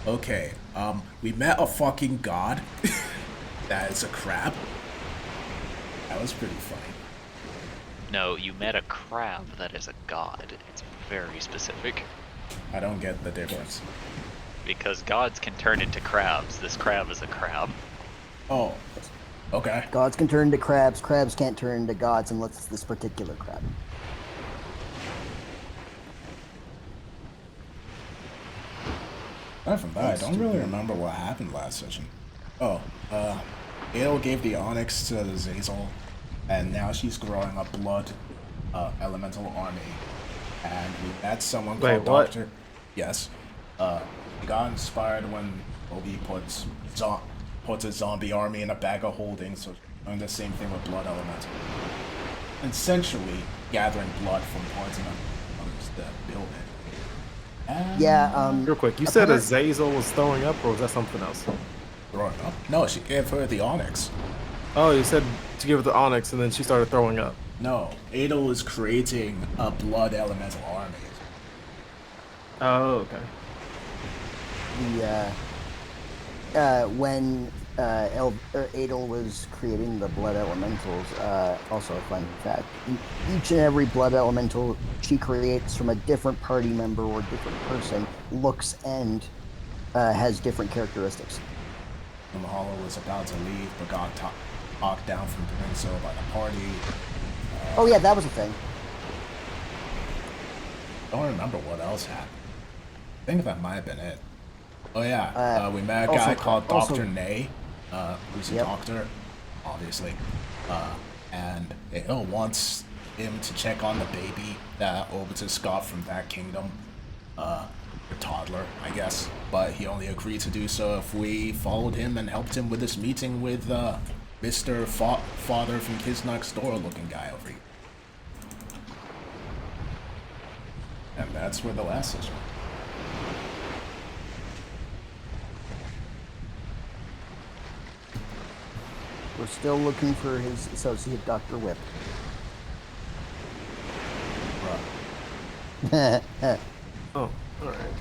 Okay, we met a fucking god that is a crab. That was pretty funny. No, you met a crab that is a god. It's very specific. I don't get the difference. Because gods can turn into crabs. This crab is a crab. Oh, okay. Gods can turn into crabs. Crabs can't turn into gods unless it's this particular crab. Aside from that, I don't really remember what happened last session. Oh, Adel gave the Onyx to Zazel, and now she's growing a blood elemental army. And we met someone called what? Doctor. Yes. We got inspired when Obi puts a zombie army in a bag of holding, so she's doing the same thing with blood elemental. Essentially, gathering blood from poison amongst the building. Yeah, Real quick, you said Azazel was throwing up, or was that something else? Throwing up? No, she gave her the Onyx. Oh, you said to give her the Onyx, and then she started throwing up. No, Adel is creating a blood elemental army. Oh, okay. When Adel was creating the blood elementals, also a fun fact, each and every blood elemental she creates from a different party member or different person looks and has different characteristics. The Mahalo was about to leave, but got talked down from doing so by the party. Oh yeah, that was a thing. I don't remember what else happened. I think that might have been it. Oh yeah, we met a guy called Dr. Nay, who's a doctor, obviously. And Adel wants him to check on the baby that Obitus got from that kingdom. A toddler, I guess. But he only agreed to do so if we followed him and helped him with this meeting with Mr. Father from Kids Next Door looking guy over here. And that's where the last session. We're still looking for his associate, Dr. Whip. Bruh. Oh, alright.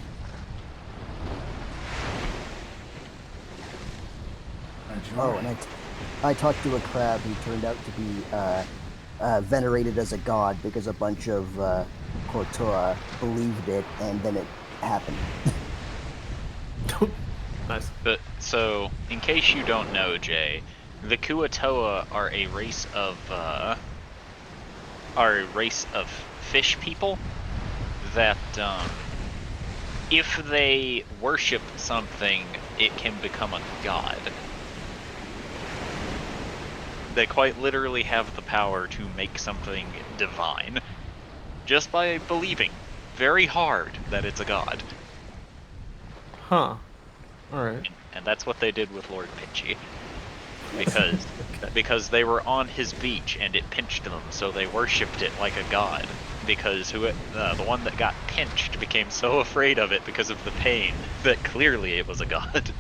Oh, and I talked to a crab who turned out to be venerated as a god because a bunch of Kotoa believed it, and then it happened. Nice. But so, in case you don't know, Jay, the Kuatoa are a race of fish people that if they worship something, it can become a god. They quite literally have the power to make something divine just by believing very hard that it's a god. Huh. Alright. And that's what they did with Lord Pinchy. Because they were on his beach and it pinched them, so they worshipped it like a god. Because the one that got pinched became so afraid of it because of the pain that clearly it was a god.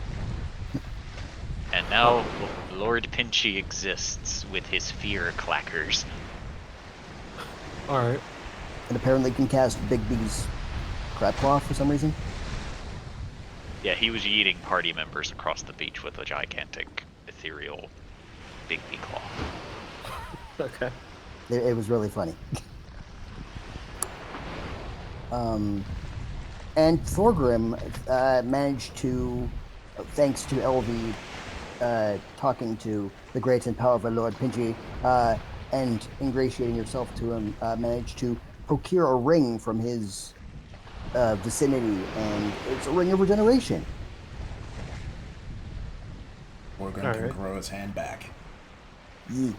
And now Lord Pinchy exists with his fear clackers. Alright. And apparently can cast Big B's crab claw for some reason. Yeah, he was yeeting party members across the beach with a gigantic, ethereal Big B claw. Okay. It was really funny. And Thorgrim managed to, thanks to LV talking to the great and powerful Lord Pinchy and ingratiating yourself to him, managed to procure a ring from his vicinity, and it's a ring of regeneration. Morgan can grow his hand back. Yee.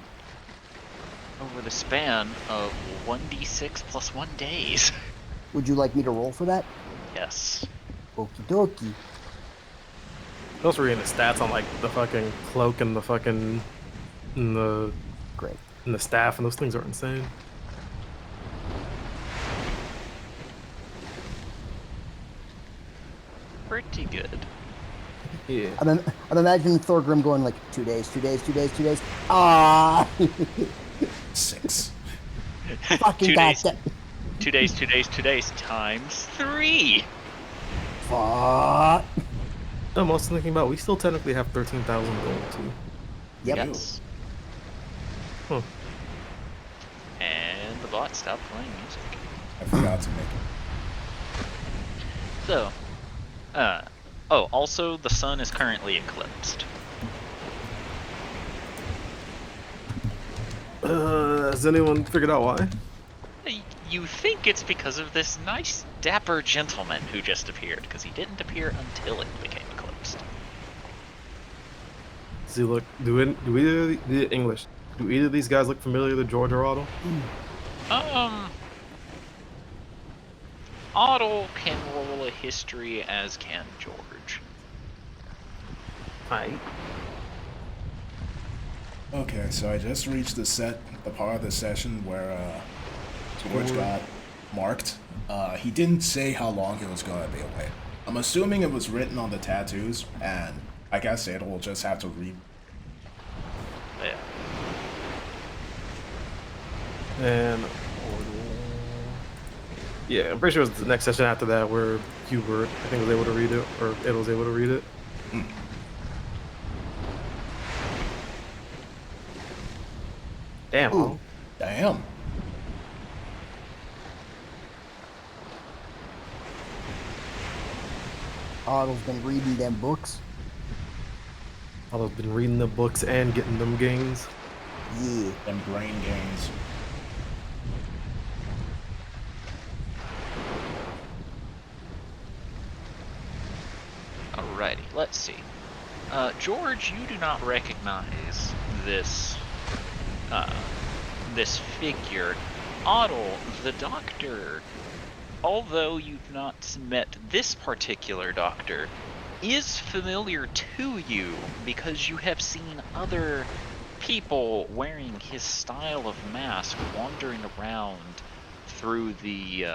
Over the span of 1d6 plus 1 days. Would you like me to roll for that? Yes. Okie dokie. I was reading the stats on like the fucking cloak and the fucking Great. And the staff, and those things are insane. Pretty good. Yeah. I'm imagining Thorgrim going like 2 days, 2 days, 2 days, 2 days. Ah. 6. Fucking 2 days. goddamn. 2 days, 2 days, 2 days times 3. Fuck. I'm also thinking about we still technically have 13,000 gold too. Yep. Yes. Huh. And the bot stopped playing music. I forgot to make it. So, oh, also the sun is currently eclipsed. Has anyone figured out why? You think it's because of this nice, dapper gentleman who just appeared, because he didn't appear until it became eclipsed. Does he look? Do English? Do either of these guys look familiar to George or Otto? Otto can roll a history, as can George. Hi. Okay, so I just reached the part of the session where George got marked. He didn't say how long he was going to be away. I'm assuming it was written on the tattoos, and I guess it will just have to read. Yeah. And yeah, I'm pretty sure it was the next session after that where Hubert, I think, was able to read it, or it was able to read it. Damn. Ooh. Damn. Otto's been reading them books. Otto's been reading the books and getting them gains. Yeah. And brain gains. Alrighty, let's see. George, you do not recognize this, this figure. Otto, the doctor, although you've not met this particular doctor, is familiar to you because you have seen other people wearing his style of mask wandering around through the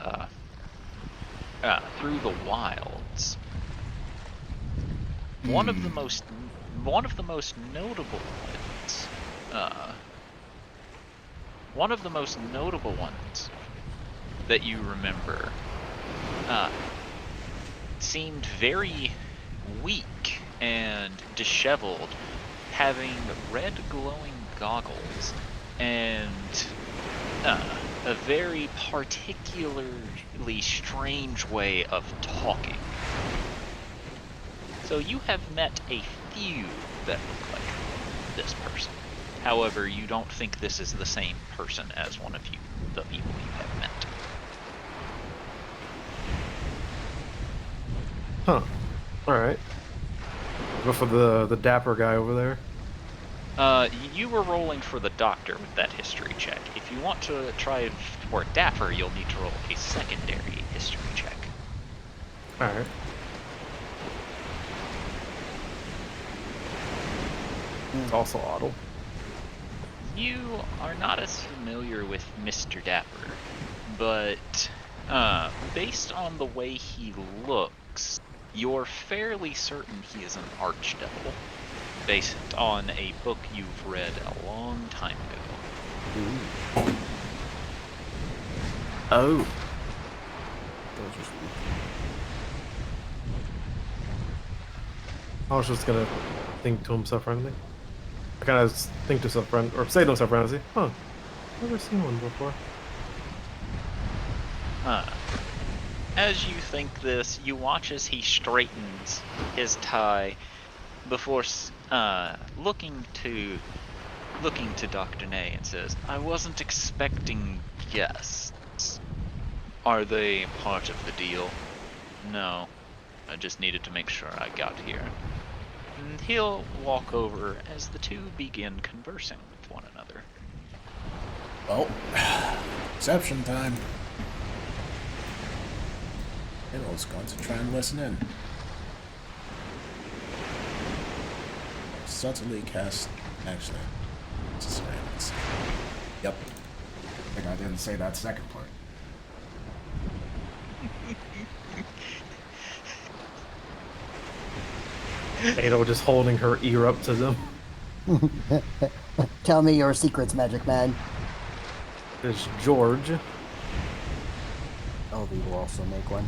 wilds. One of the most notable ones. One of the most notable ones that you remember seemed very weak and disheveled, having red glowing goggles and a very particularly strange way of talking. So you have met a few that look like this person. However, you don't think this is the same person as one of the people you have met. Huh. Alright. Go for the dapper guy over there. You were rolling for the doctor with that history check. If you want to try for dapper, you'll need to roll a secondary history check. Alright. It's also Otto. You are not as familiar with Mr. Dapper, but based on the way he looks, you're fairly certain he is an archdevil, based on a book you've read a long time ago. Ooh. Oh. I was just gonna think to himself randomly. I kind of think to himself or say to himself randomly, huh, never seen one before. As you think this, you watch as he straightens his tie before looking to Dr. Nay and says, "I wasn't expecting guests. Are they part of the deal?" "No, I just needed to make sure I got here." And he'll walk over as the two begin conversing with one another. Well, reception time. Fiddle's going to try and listen in. Subtly cast. Actually, just let's see. Yep. I think I didn't say that second part. Ada just holding her ear up to them. Tell me your secrets, Magic Man. There's George. Elvie will also make one.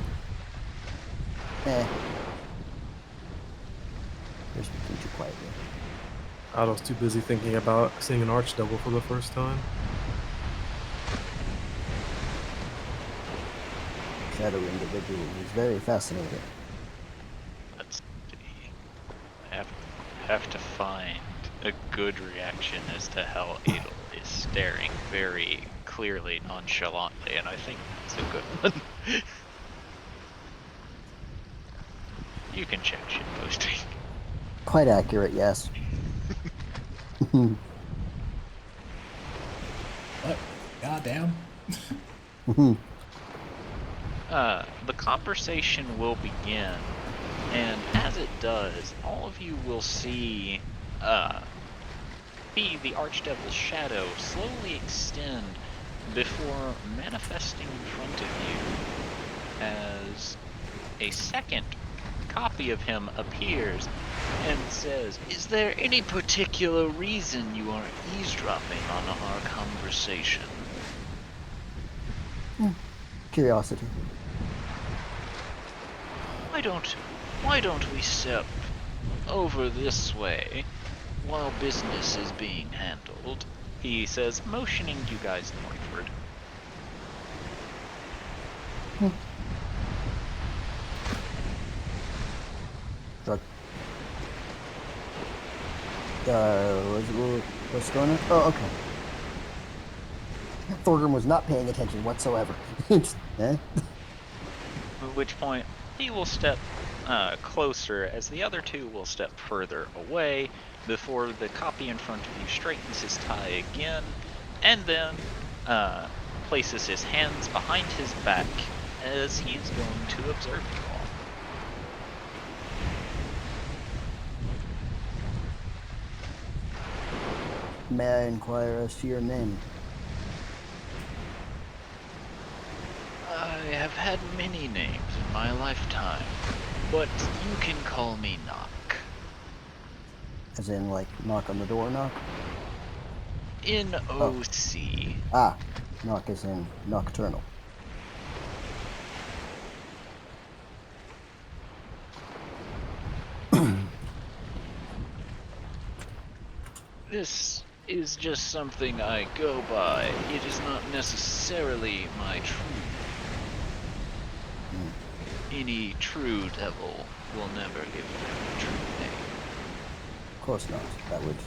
You're speaking too quietly. Otto's too busy thinking about seeing an archdevil for the first time. Shadowy individual who's very fascinating. Let's see. I have to find a good reaction as to how Adel is staring very clearly, nonchalantly, and I think it's a good one. You can check shit posting. Quite accurate, yes. What? Goddamn. The conversation will begin, and as it does, all of you will see the Archdevil's shadow slowly extend before manifesting in front of you as a second copy of him appears and says, "Is there any particular reason you are eavesdropping on our conversation?" Curiosity. Why don't we step over this way while business is being handled? He says, motioning you guys northward. Drug. What's going on? Oh, okay. Thorgrim was not paying attention whatsoever. At which point, he will step closer as the other two will step further away before the copy in front of you straightens his tie again and then places his hands behind his back as he is going to observe you all. May I inquire as to your name? I have had many names in my lifetime, but you can call me Knock. As in, like, knock on the door knock? N-O-C. Ah, knock as in nocturnal. This is just something I go by. It is not necessarily my true name. Any true devil will never give them a true name. Of course not. That would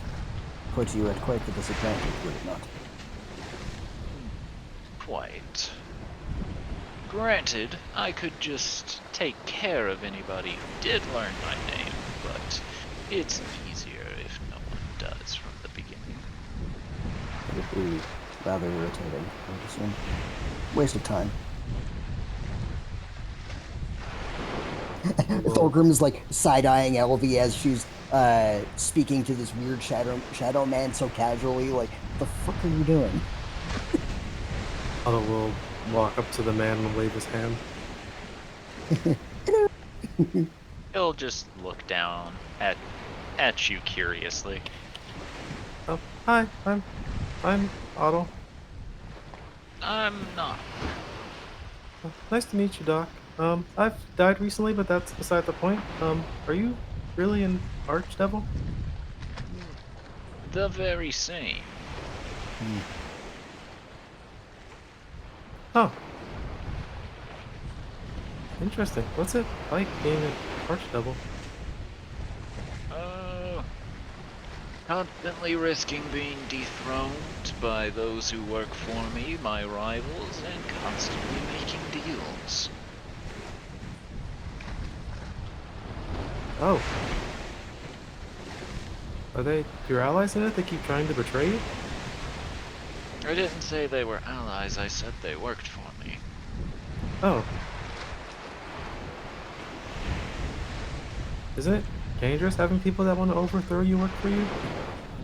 put you at quite the disadvantage, would it not? Quite. Granted, I could just take care of anybody who did learn my name, but it's easier if no one does from the beginning. It would be rather irritating, I would assume. Waste of time. Thorgrim is like side-eyeing Elvie as she's speaking to this weird shadow man so casually, like, the fuck are you doing? Otto will walk up to the man and wave his hand. He'll just look down at you curiously. Oh, hi, I'm Otto. I'm not. Nice to meet you, Doc. I've died recently, but that's beside the point. Are you really an archdevil? The very same. Oh. Interesting. What's it like being an archdevil? Constantly risking being dethroned by those who work for me, my rivals, and constantly making deals. Oh. Are they your allies in it? They keep trying to betray you? I didn't say they were allies, I said they worked for me. Oh. Isn't it dangerous having people that want to overthrow you work for you?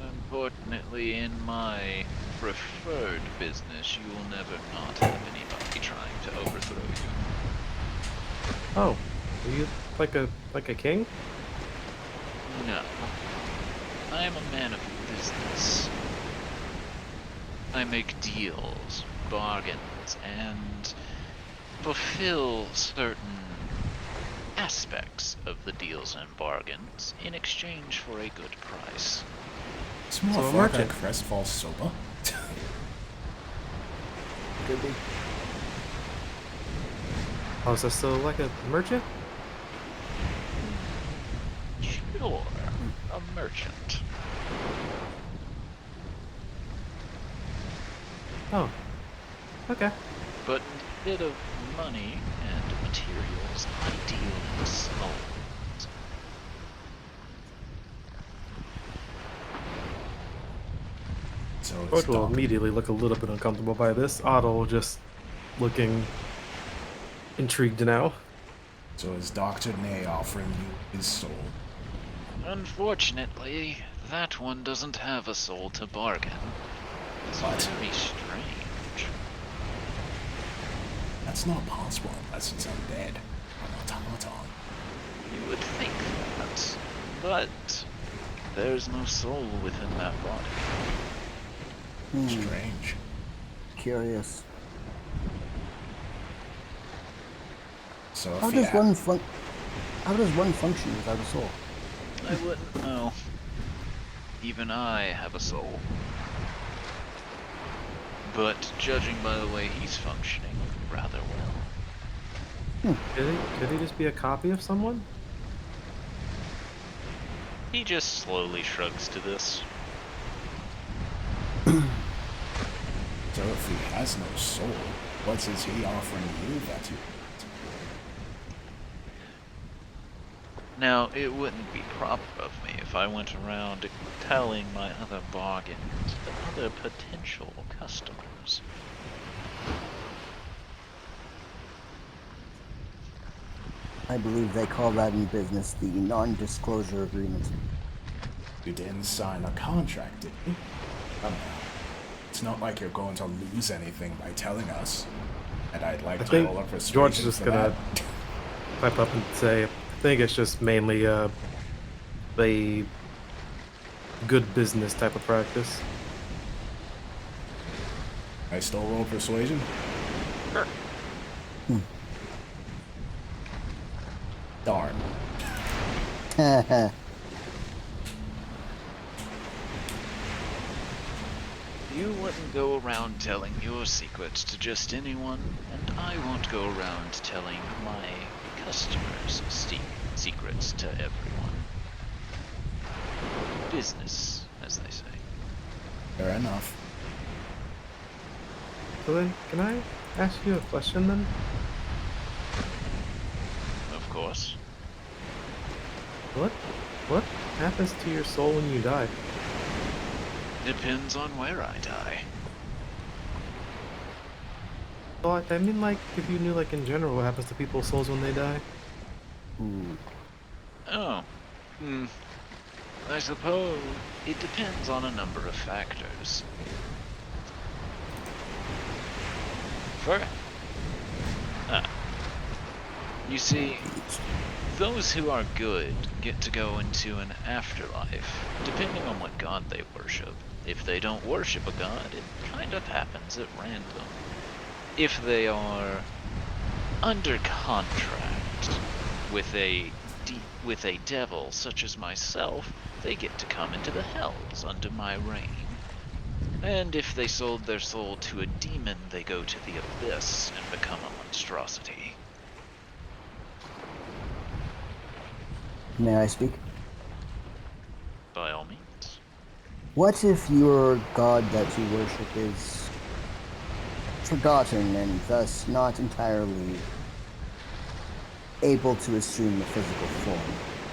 Unfortunately, in my preferred business, you will never not have anybody trying to overthrow you. Oh. Are you like a king? No. I am a man of business. I make deals, bargains, and fulfill certain aspects of the deals and bargains in exchange for a good price. It's more So a of like a merchant. Crestfall soba. Could be. Oh, is that still like a merchant? Sure, a merchant. Oh. Okay. But instead of money and materials, I deal in souls. So it's George will Doc. immediately look a little bit uncomfortable by this. Otto just looking intrigued now. So is Dr. Nay offering you his soul? Unfortunately, that one doesn't have a soul to bargain. It's What? very strange. That's not possible unless he's undead. An automaton. You would think that, but there's no soul within that body. Strange. Curious. So if How he does one function without a soul? I wouldn't know. Even I have a soul. But judging by the way he's functioning, rather well. Could he just be a copy of someone? He just slowly shrugs to this. So if he has no soul, what is he offering you that you Now, it wouldn't be proper of me if I went around telling my other bargains to other potential customers. I believe they call that in business the non-disclosure agreement. You didn't sign a contract, did you? Come now. It's not like you're going to lose anything by telling us. And I'd like I to think roll a persuasion George is just for gonna that. pipe up and say, I think it's just mainly a good business type of practice. I still roll persuasion? Sure. Darn. You wouldn't go around telling your secrets to just anyone, and I won't go around telling my customers' secrets to everyone. Business, as they say. Fair enough. So then, can I ask you a question then? Of course. What happens to your soul when you die? Depends on where I die. Well, I mean, like, if you knew, like, in general, what happens to people's souls when they die? Oh. I suppose it depends on a number of factors. First, you see, those who are good get to go into an afterlife, depending on what god they worship. If they don't worship a god, it kind of happens at random. If they are under contract with a devil such as myself, they get to come into the hells under my reign. And if they sold their soul to a demon, they go to the abyss and become a monstrosity. May I speak? By all means. What if your god that you worship is forgotten and thus not entirely able to assume a physical form?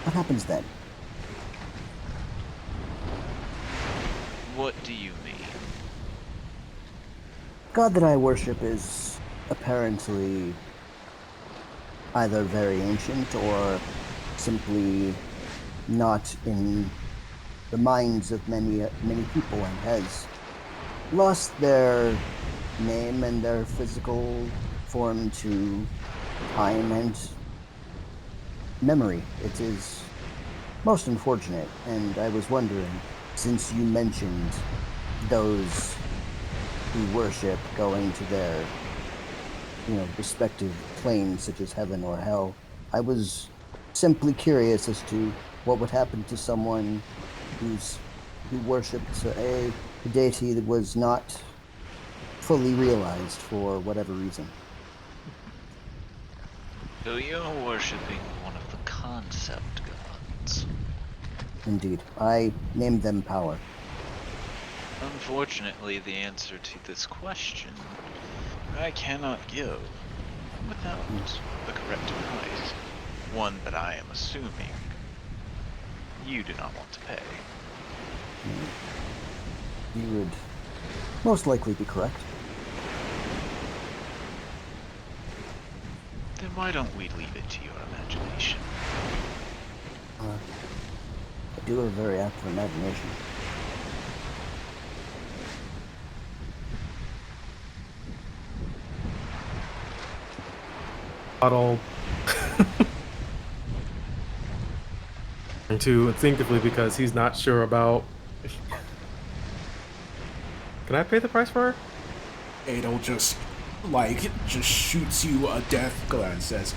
What happens then? What do you mean? God that I worship is apparently either very ancient or simply not in the minds of many people and has lost their name and their physical form to time and memory. It is most unfortunate, and I was wondering, since you mentioned those who worship going to their, respective planes such as heaven or hell, I was simply curious as to what would happen to someone who worshipped a deity that was not fully realized for whatever reason. So you're worshipping one of the concept gods. Indeed, I named them power. Unfortunately, the answer to this question I cannot give without the correct price. One that I am assuming you do not want to pay. You would most likely be correct. Then why don't we leave it to your imagination? I do have a very active imagination. Bottle. And two, instinctively, because he's not sure about. Can I pay the price for her? Adel just shoots you a death glare and says,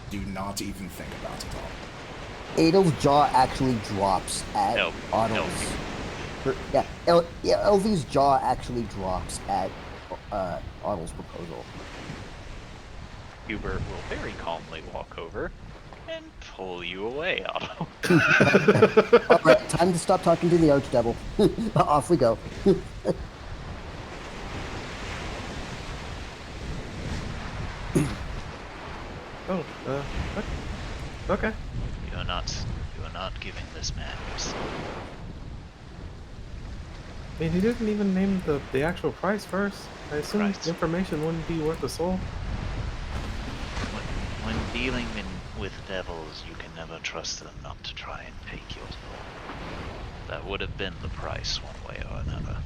"Do not even think about it all." Adel's jaw actually drops at Otto's. Elvie's jaw actually drops at Otto's proposal. Hubert will very calmly walk over and pull you away, Otto. All right, time to stop talking to the Archdevil. Off we go. Oh, okay. You are not giving this man your soul. I mean, he didn't even name the actual price first. I assume Price. information wouldn't be worth a soul. When dealing with devils, you can never trust them not to try and take your soul. That would have been the price, one way or another.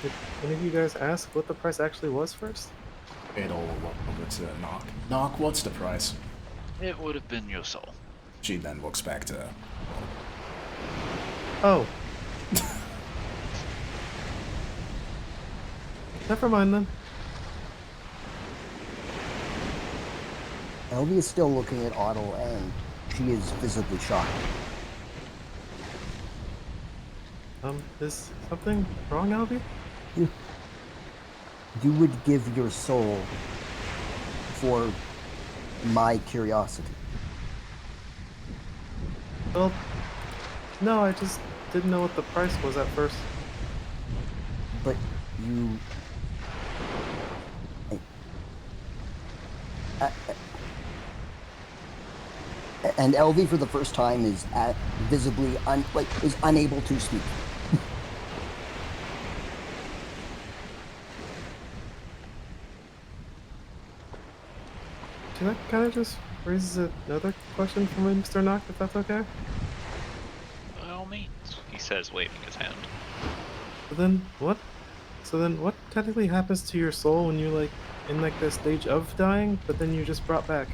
Did any of you guys ask what the price actually was first? Adel will look over to Knock. Knock, what's the price? It would have been your soul. She then looks back to... Oh. Never mind then. Elvie is still looking at Otto, and she is visibly shocked. Is something wrong, Albie? You would give your soul for my curiosity. Well, no, I just didn't know what the price was at first. But you... and Elvie, for the first time, is visibly is unable to speak. Can I kind of just raise another question for me, Mr. Knock, if that's okay? By all means, he says, waving his hand. So then what technically happens to your soul when you're in the stage of dying, but then you're just brought back?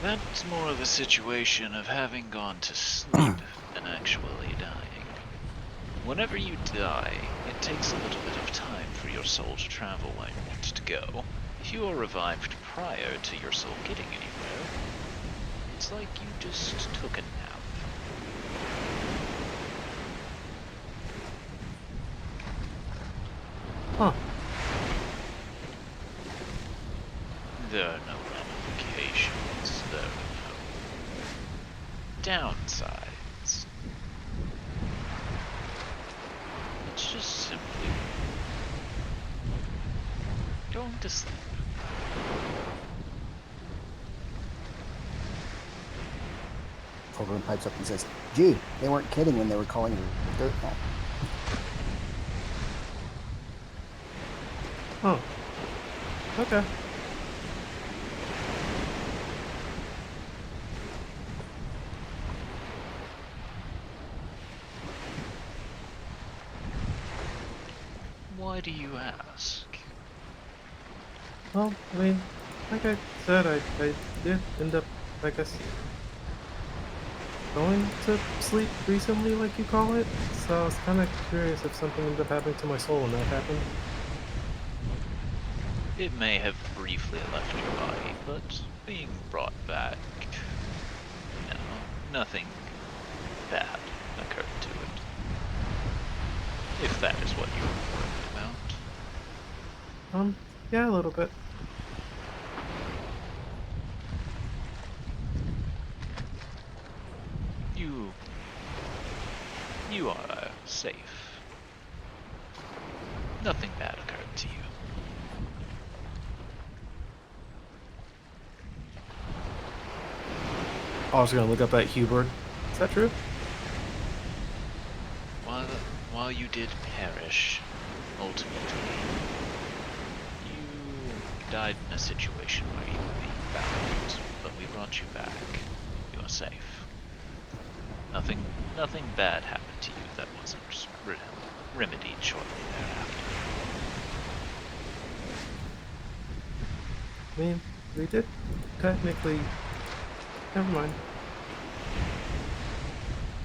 That's more of a situation of having gone to sleep than actually dying. Whenever you die, it takes a little bit of time for your soul to travel where it needs to go. If you are revived prior to your soul getting anywhere, it's like you just took a nap. Huh. There are no ramifications, there are no downsides. It's just simply going to sleep. Fulgrim pipes up and says, "Gee, they weren't kidding when they were calling her a dirt nap." Oh. Okay. Why do you ask? Well, I mean, like I said, I did end up, I guess, going to sleep recently, like you call it. So I was kind of curious if something ended up happening to my soul when that happened. It may have briefly left your body, but being brought back, no, nothing bad occurred to it. If that is what you were worried about. Yeah, a little bit. You are safe. Nothing bad occurred to you. I was gonna look up at Hubert. Is that true? While you did perish, ultimately, you died in a situation where you were being bound, but we brought you back. You are safe. Nothing bad happened to you that wasn't remedied shortly thereafter. I mean, they did technically. Never mind.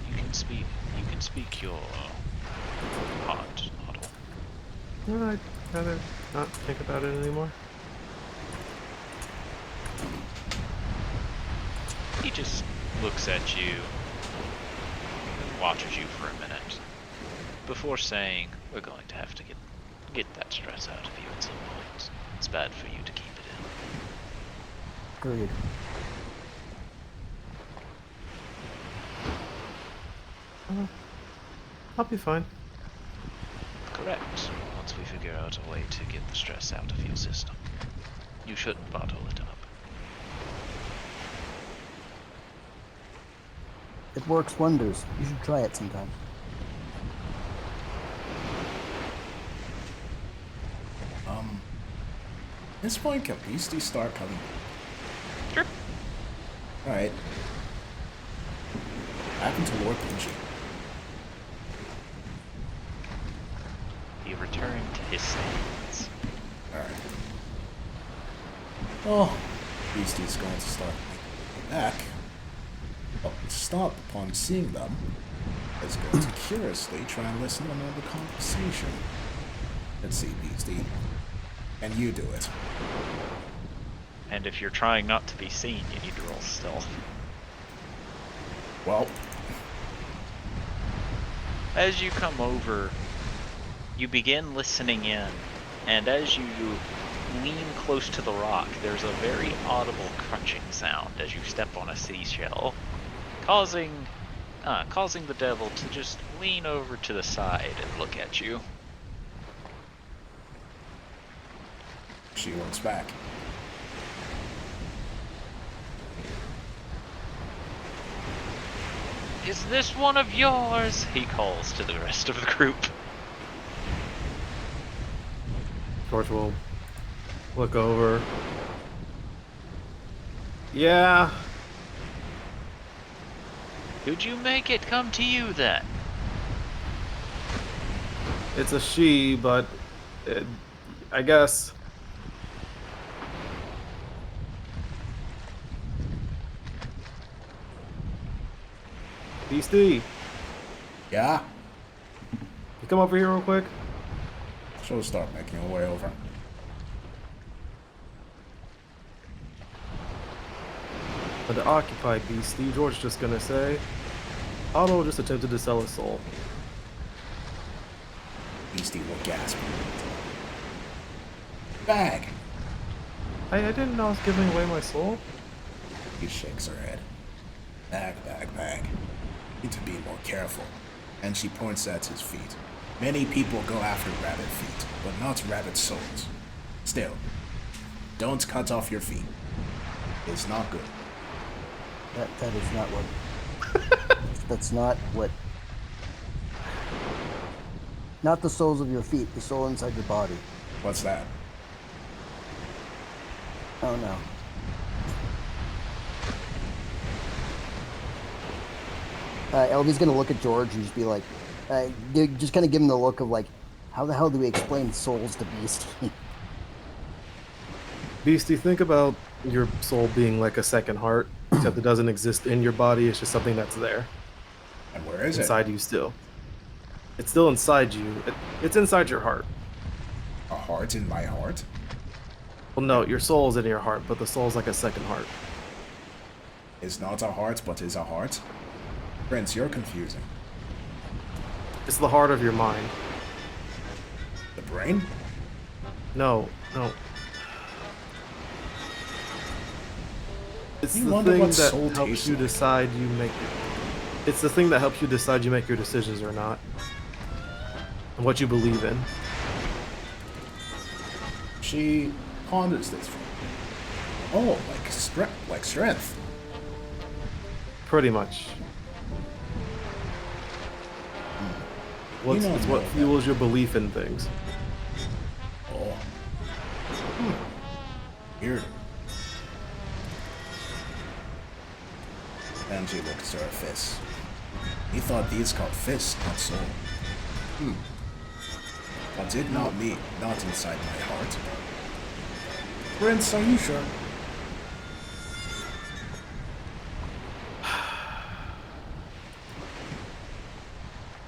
You can speak your heart, Otto. No, I'd rather not think about it anymore. He just looks at you and watches you for a minute before saying, "We're going to have to get that stress out of you at some point. It's bad for you to keep it in." Agreed. I'll be fine. Correct. Once we figure out a way to get the stress out of your system. You shouldn't bottle it up. It works wonders. You should try it sometime. At this point, can Beastie start coming? Sure. Alright. Back into Lord Pinchy. He returned to his stance. Alright. Oh, Beastie's going to start making back. Well, stop upon seeing them. Is going to curiously try and listen to another conversation. Let's see, Beastie. And you do it. And if you're trying not to be seen, you need to roll stealth. Well, As you come over, you begin listening in, and as you lean close to the rock, there's a very audible crunching sound as you step on a seashell, causing the devil to just lean over to the side and look at you. she looks back. "Is this one of yours?" he calls to the rest of the group. George will look over. Yeah. "Could you make it come to you then?" It's a she, but I guess. Beastie, Yeah? you come over here real quick. She'll start making her way over. But the occupied Beastie, George's just gonna say, Otto just attempted to sell his soul. Beastie will gasp. Bag! I didn't know I was giving away my soul. He shakes her head. Bag. Need to be more careful. And she points at his feet. Many people go after rabbit feet, but not rabbit souls. Still, don't cut off your feet. It's not good. That is not what. That's not what. Not the soles of your feet. The soul inside your body. What's that? Oh no. LV's gonna look at George and just be like, just kind of give him the look of like, how the hell do we explain souls to Beastie? Beastie, think about your soul being like a second heart, except it doesn't exist in your body. It's just something that's there. And where is Inside you still. It's still inside you. It's inside your heart. A heart in my heart? Well, no, your soul is in your heart, but the soul is like a second heart. Is not a heart, but is a heart? Prince, you're confusing. It's the heart of your mind. The brain? No, no. It's You the wonder thing what that soul helps tastes you like. decide you make it. It's the thing that helps you decide you make your decisions or not. And what you believe in. She ponders this. Oh, like strength. Pretty much. You don't It's know what that. fuels your belief in things. Oh. Weird. And she looks at her fists. He thought these called fists, not soul. But did not me, not inside my heart. Prince, are you sure?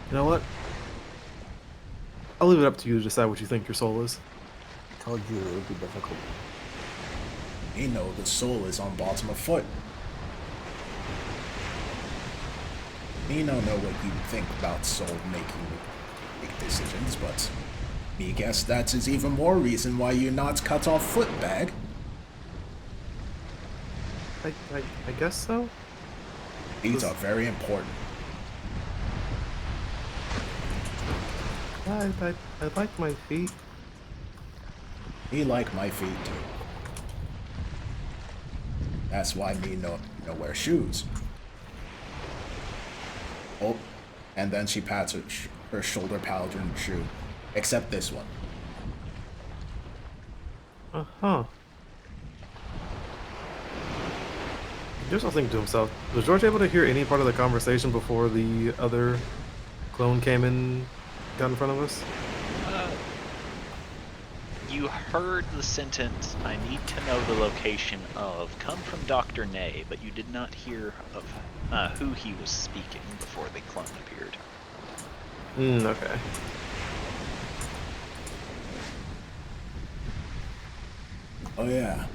You know what? I'll leave it up to you to decide what you think your soul is. I told you it would be difficult. You know the soul is on bottom of foot. Me don't know what you think about soul making big decisions, but me guess that is even more reason why you not cut off foot bag. I guess so? These are very important. I like my feet. Me like my feet too. That's why me no wear shoes. Oh, and then she pats her shoulder paladin shoe, except this one. Uh-huh. Just thinking to himself, was George able to hear any part of the conversation before the other clone came in, got in front of us? You heard the sentence, "I need to know the location of," come from Dr. Nay, but you did not hear of who he was speaking before the clone appeared. Okay. Oh yeah.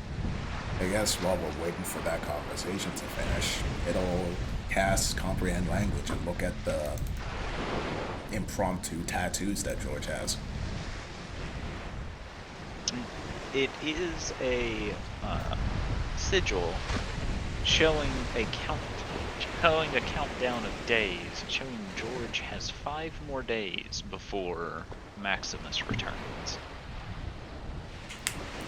I guess while we're waiting for that conversation to finish, it'll cast comprehend language and look at the impromptu tattoos that George has. It is a sigil showing a countdown of days, showing George has 5 more days before Maximus returns.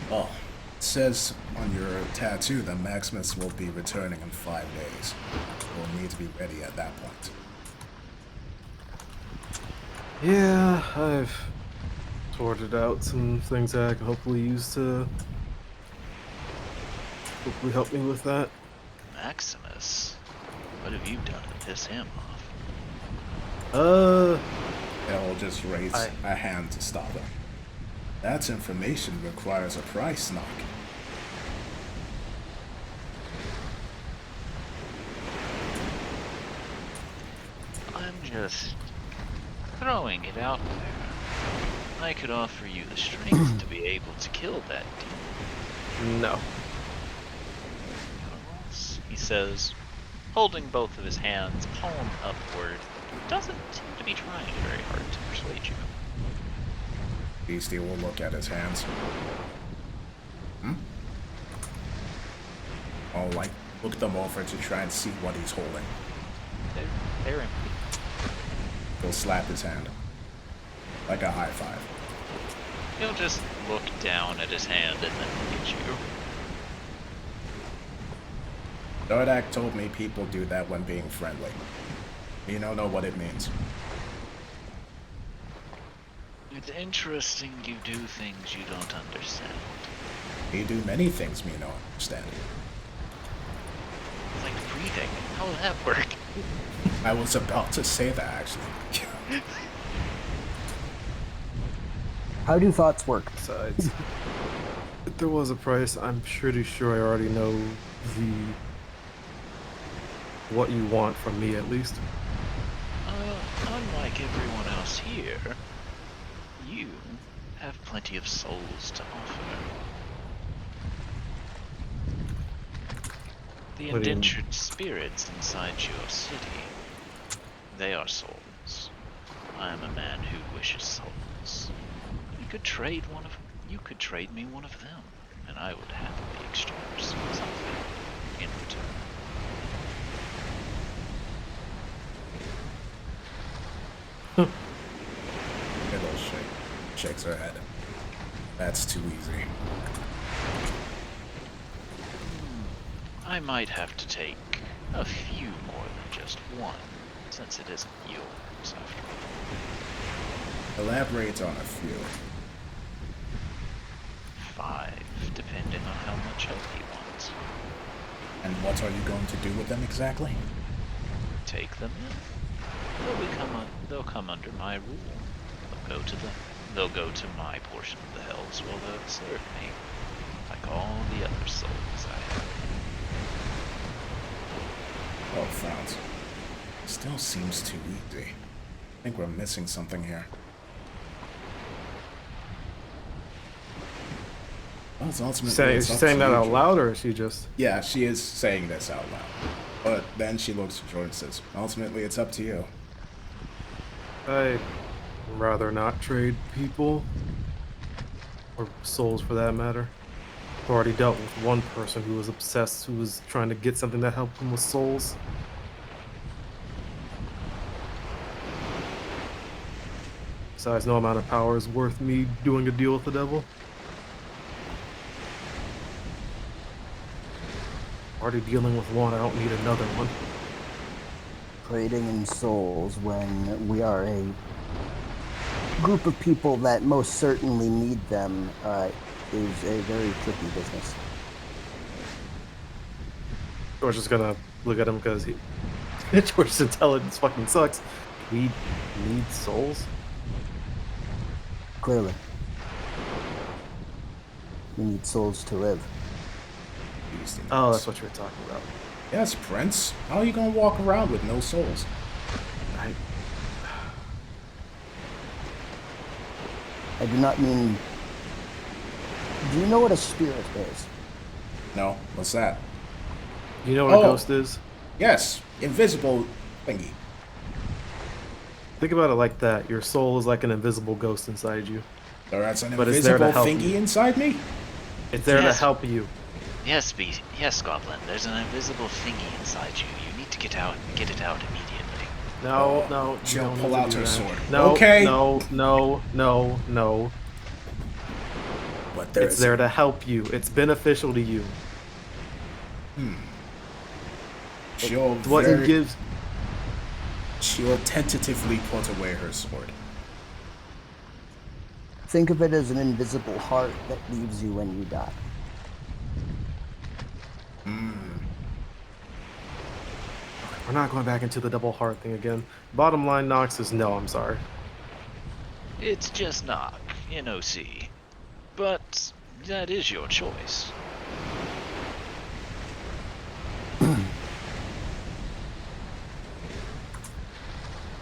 Oh, it says on your tattoo that Maximus will be returning in 5 days. We'll need to be ready at that point. Yeah, I've sorted out some things that I can hopefully use to hopefully help me with that. Maximus? What have you done to piss him off? It'll just raise a hand to stop him. That information requires a price, Knock. I'm just throwing it out there. I could offer you the strength to be able to kill that demon. No. He says, holding both of his hands palm upward. Doesn't seem to be trying very hard to persuade you. Beastie will look at his hands. I'll look them over to try and see what he's holding. They're empty. He'll slap his hand. Like a high five. He'll just look down at his hand and then look at you. Dordak told me people do that when being friendly. You don't know what it means. It's interesting you do things you don't understand. You do many things me don't understand. Like breathing. How will that work? I was about to say that, actually. How do thoughts work? Besides, if there was a price, I'm pretty sure I already know what you want from me, at least. Unlike everyone else here, you have plenty of souls to offer. The What do you mean? indentured spirits inside your city. They are souls. I am a man who wishes souls. You could trade me one of them, and I would happily exchange something in return. It'll shakes her head. That's too easy. I might have to take a few more than just one, since it isn't yours after all. Elaborate on a few. 5, depending on how much help he wants. And what are you going to do with them exactly? Take them in. They'll come under my rule. They'll go to my portion of the hells while they'll serve me, like all the other souls I have. Oh, frowns. Still seems too easy. I think we're missing something here. Well, it's ultimately She's saying that out loud, or is she just... Yeah, she is saying this out loud. But then she looks at George and says, ultimately, it's up to you. I'd rather not trade people. Or souls, for that matter. I've already dealt with one person who was obsessed, who was trying to get something that helped him with souls. Besides, no amount of power is worth me doing a deal with the devil. Already dealing with one, I don't need another one. Trading in souls when we are a group of people that most certainly need them is a very tricky business. George is gonna look at him because George's intelligence fucking sucks. We need souls? Clearly. We need souls to live. Oh, that's what you were talking about. Yes, Prince. How are you gonna walk around with no souls? I do not mean... Do you know what a spirit is? No, what's that? You know what a ghost is? Yes, invisible thingy. Think about it like that. Your soul is like an invisible ghost inside you. So that's an But it's there to invisible help thingy you. inside me? It's there to Yes. help you. Yes, Goblin. There's an invisible thingy inside you. You need to get it out immediately. No, She'll you don't pull need to out do her that. sword. No, Okay. No. But It's there to help you. It's beneficial to you. She'll What it gives. She'll tentatively put away her sword. Think of it as an invisible heart that leaves you when you die. We're not going back into the double heart thing again. Bottom line, Nox, is no, I'm sorry. It's just knock, NOC. But that is your choice.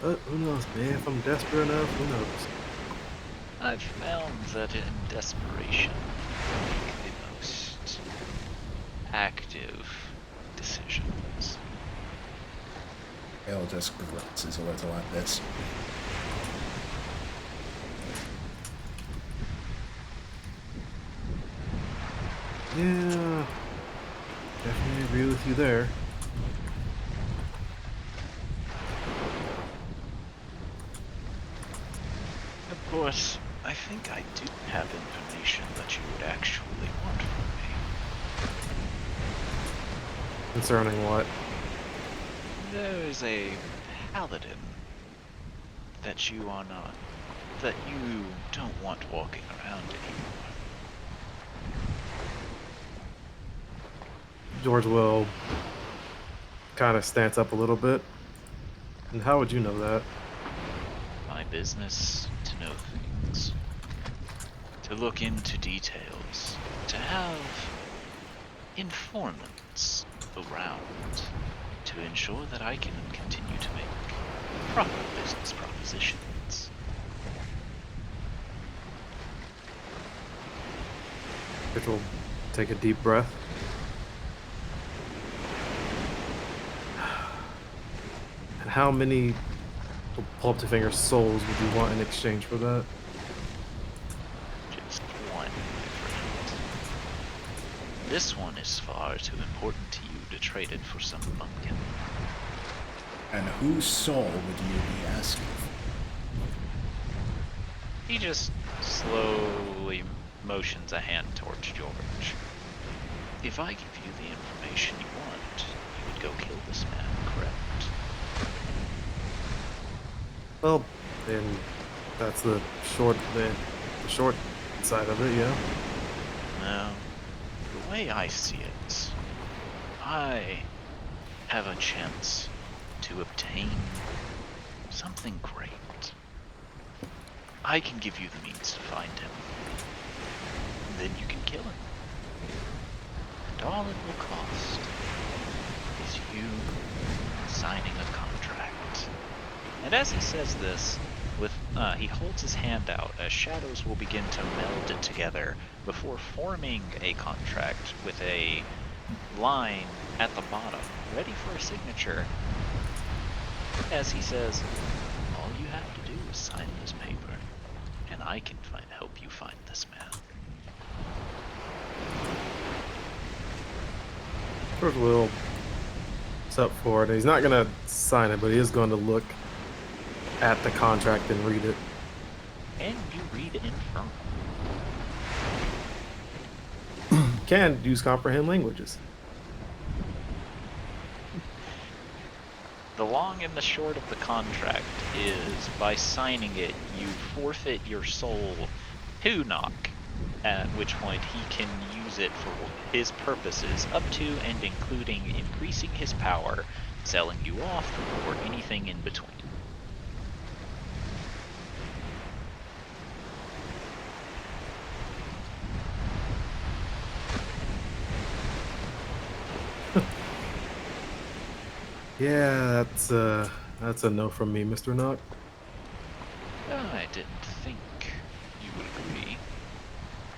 But who knows, man? If I'm desperate enough, who knows? I've found that in desperation, you make the most active decisions. It'll just grunts a little at this. Yeah, definitely agree with you there. Of course, I think I do have information that you would actually want from me. Concerning what? There is a paladin that you don't want walking around anymore. George will kind of stance up a little bit. And how would you know that? My business to know things, to look into details, to have informants around, to ensure that I can continue to make proper business propositions. George will take a deep breath. how many Pulp to Finger souls would you want in exchange for that? Just one, my friend. This one is far too important to you to trade it for some pumpkin. And whose soul would you be asking for? He just slowly motions a hand towards George. If I give you the information you want, you would go kill this man, correct? Well, then that's the short side of it, yeah. Now, the way I see it, I have a chance to obtain something great. I can give you the means to find him. And then you can kill him. And all it will cost is you signing a contract. And as he says this, he holds his hand out as shadows will begin to meld it together before forming a contract with a line at the bottom, ready for a signature. As he says, all you have to do is sign this paper, and I can help you find this man. George will step forward. He's not gonna sign it, but he is going to look at the contract and read it. And you read Infernal. Can use comprehend languages. The long and the short of the contract is, by signing it, you forfeit your soul to Nock, at which point he can use it for his purposes, up to and including increasing his power, selling you off, or anything in between. Yeah, that's a no from me, Mr. Nock. I didn't think you would agree.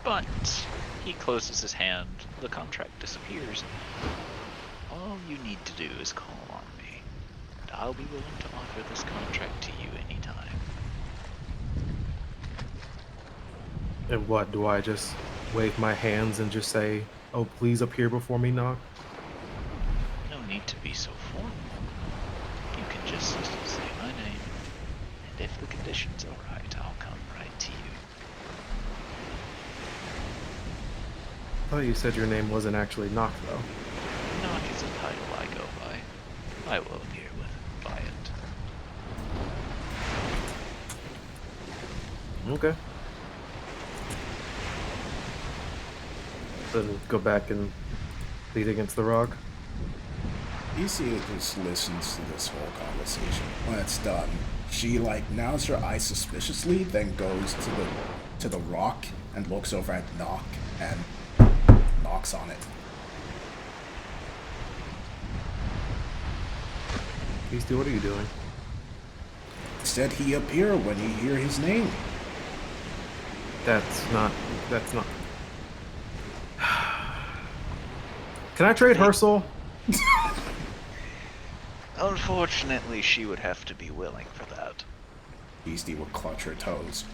But he closes his hand, the contract disappears. All you need to do is call on me, and I'll be willing to offer this contract to you anytime. And what, do I just wave my hands and just say, oh, please appear before me, Nock? No need to be so formal. You can just say my name, and if the conditions are right, I'll come right to you. I thought you said your name wasn't actually Nock, though. Nock is a title I go by. I will appear by it. Okay. Then go back and lead against the rock. Aria just listens to this whole conversation. When it's done, she nods her eyes suspiciously, then goes to the rock and looks over at Nock and knocks on it. Beastie, what are you doing? Said he appear when you hear his name. That's not. Can I trade her soul? Unfortunately, she would have to be willing for that. Beastie would clutch her toes.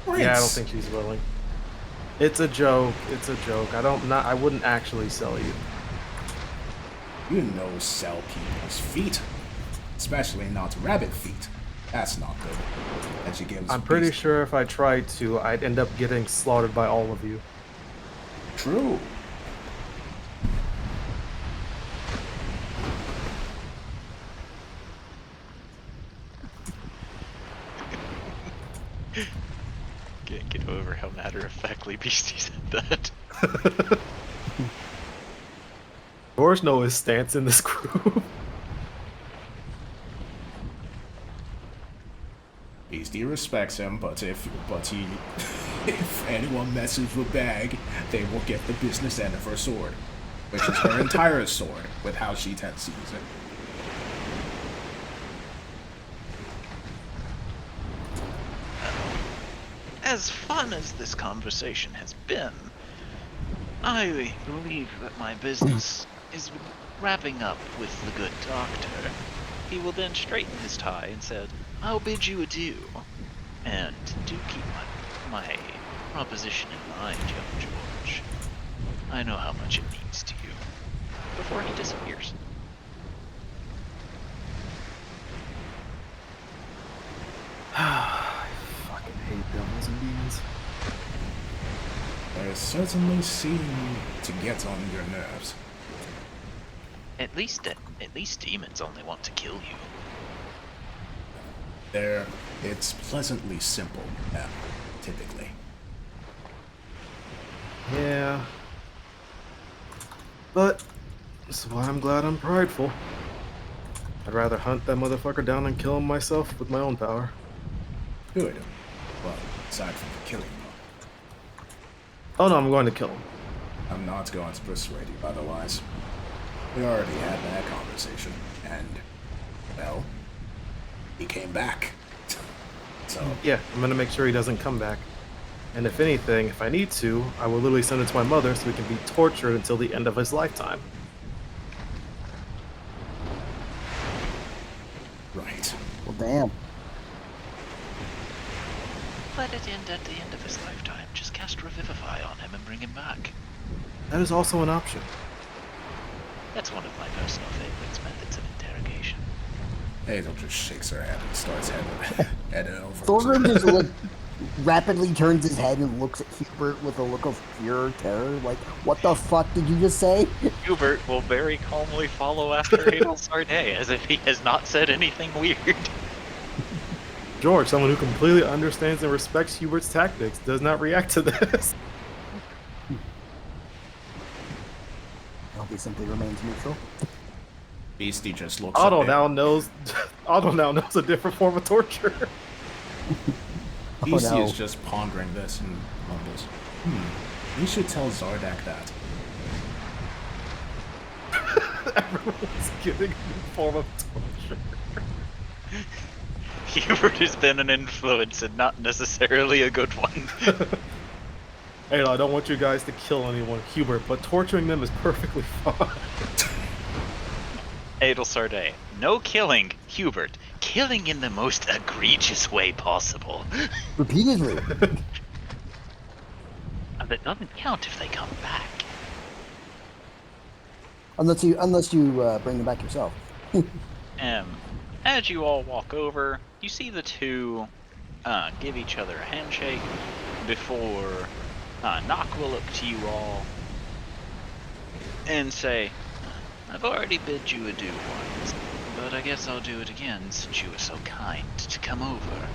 Yeah, I don't think she's willing. It's a joke. It's a joke. I wouldn't actually sell you. You know, sell people's feet, especially not rabbit feet. That's not good. And she gives. I'm pretty Beastie. sure if I tried to, I'd end up getting slaughtered by all of you. True. Can't get over how matter-of-factly Beastie said that. George knows his stance in this group. Beastie respects him, but if anyone messes with Bag, they will get the business end of her sword, which is her entire sword, with how she tends to use it. As fun as this conversation has been, I believe that my business is wrapping up with the good doctor, he will then straighten his tie and said, "I'll bid you adieu. And do keep my proposition in mind, young George. I know how much it means to you." Before he disappears. I fucking hate devils and demons. They certainly seem to get on your nerves. At least demons only want to kill you. It's pleasantly simple, typically. Yeah. But this is why I'm glad I'm prideful. I'd rather hunt that motherfucker down and kill him myself with my own power. Good. Well, aside from the killing part. Oh no, I'm going to kill him. I'm not going to persuade you otherwise. We already had that conversation, and, well, he came back. So... Yeah, I'm gonna make sure he doesn't come back. And if anything, if I need to, I will literally send it to my mother so he can be tortured until the end of his lifetime. Right. Well, damn. Let it end at the end of his lifetime. Just cast Revivify on him and bring him back. That is also an option. That's one of my personal favorites methods of interrogation. Hazel just shakes her head and starts heading over. Thorgrim just rapidly turns his head and looks at Hubert with a look of pure terror. Like, what the fuck did you just say? Hubert will very calmly follow after Adel Sarday as if he has not said anything weird. George, someone who completely understands and respects Hubert's tactics, does not react to this. He simply remains neutral. Beastie just looks Otto at now knows a different form of torture. Beastie no. is just pondering this and mumbles, we should tell Zardak that. Everyone's getting a new form of torture. Hubert has been an influence and not necessarily a good one. Hey, I don't want you guys to kill anyone, Hubert, but torturing them is perfectly fine. Adel Sarday, no killing, Hubert. Killing in the most egregious way possible. Repeatedly. That doesn't count if they come back. Unless you bring them back yourself. As you all walk over, you see the two give each other a handshake before Nock will look to you all and say, "I've already bid you adieu once, but I guess I'll do it again since you were so kind to come over."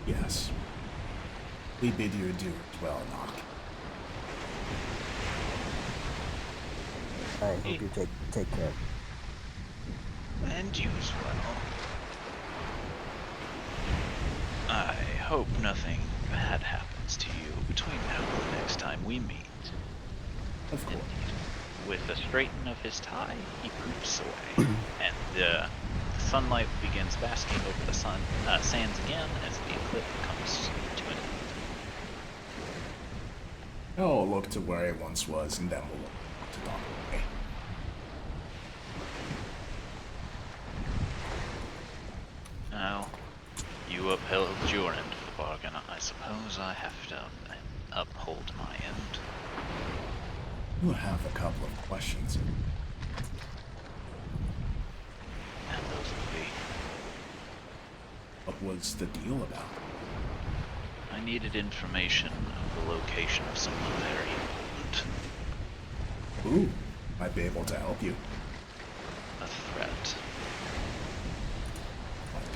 Yes. We bid you adieu as well, Nock. I hope you take care. And you as well. I hope nothing bad happens to you between now and the next time we meet. Of course. With the straighten of his tie, he poops away, and the sunlight begins basking over the sands again as the eclipse comes to an end. I'll look to where he once was, and then we'll look to Dr. Ray. Now, you upheld your end of the bargain. I suppose I have to uphold my end. We'll have a couple of questions. And those will be, What was the deal about? I needed information of the location of someone very important. Ooh, might be able to help you. A threat.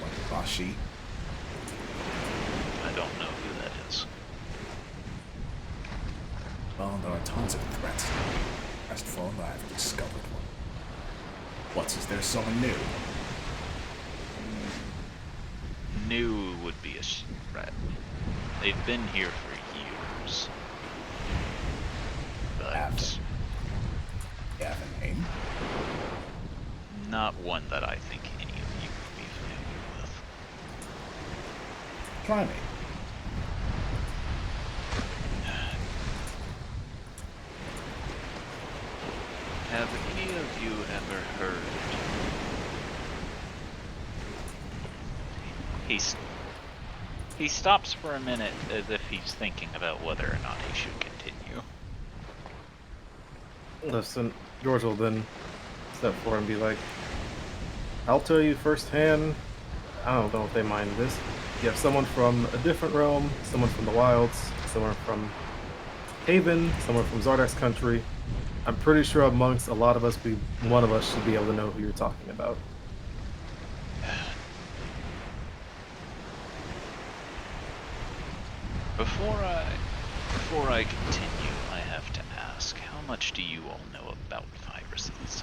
Like Rashi. I don't know who that is. Well, there are tons of threats. As far as I've discovered one. Is there someone new? New would be a threat. They've been here for years. But You have a name? not one that I think any of you would be familiar with. Try me. never heard. He stops for a minute as if he's thinking about whether or not he should continue. Listen, George will then step forward and be like, I'll tell you firsthand, I don't know if they mind this. You have someone from a different realm, someone from the wilds, someone from Haven, someone from Zardak's country. I'm pretty sure amongst a lot of us, one of us should be able to know who you're talking about. Before I continue, I have to ask, how much do you all know about viruses?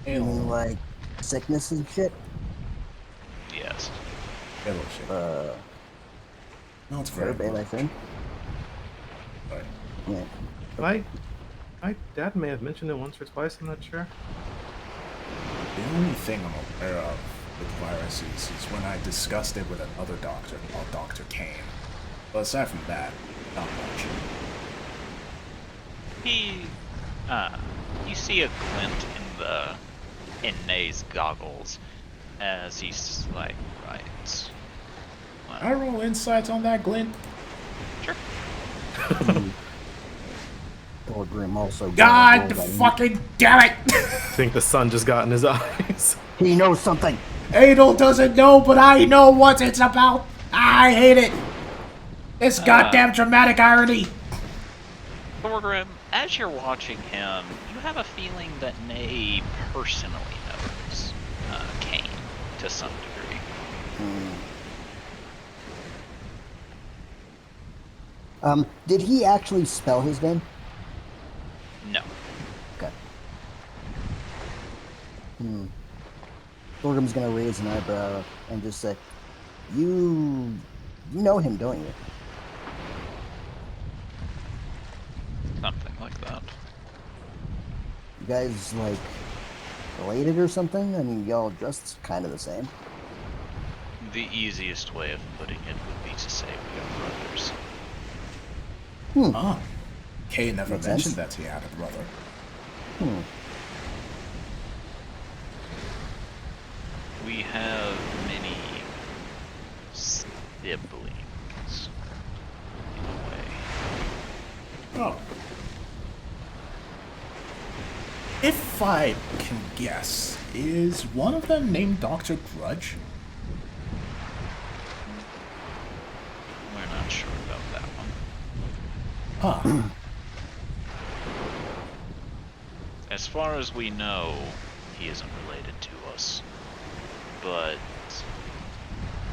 You mean like sickness and shit? Yes. Fellowship. No, it's very Fair bit, I much. think. Right. Yeah. My dad may have mentioned it once or twice, I'm not sure. The only thing I'm aware of with viruses is when I discussed it with another doctor called Dr. Kane. But aside from that, not much. You see a glint in Nay's goggles as he's like, right. Well, Can I roll insights on that glint? sure. Thorgrim also. God fucking damn it! I think the sun just got in his eyes. He knows something. Adel doesn't know, but I know what it's about. I hate it. This goddamn dramatic irony. Thorgrim, as you're watching him, you have a feeling that Nay personally knows Kane to some degree. Did he actually spell his name? No. Okay. Thorgrim's gonna raise an eyebrow and just say, You know him, don't you? Something like that. You guys, like, related or something? I mean, y'all dressed kind of the same. The easiest way of putting it would be to say we are brothers. Ah. Kay never Makes mentioned sense. that he had a brother. We have many siblings, in a way. Oh. If I can guess, is one of them named Dr. Grudge? We're not sure about that one. Huh. As far as we know, he isn't related to us, but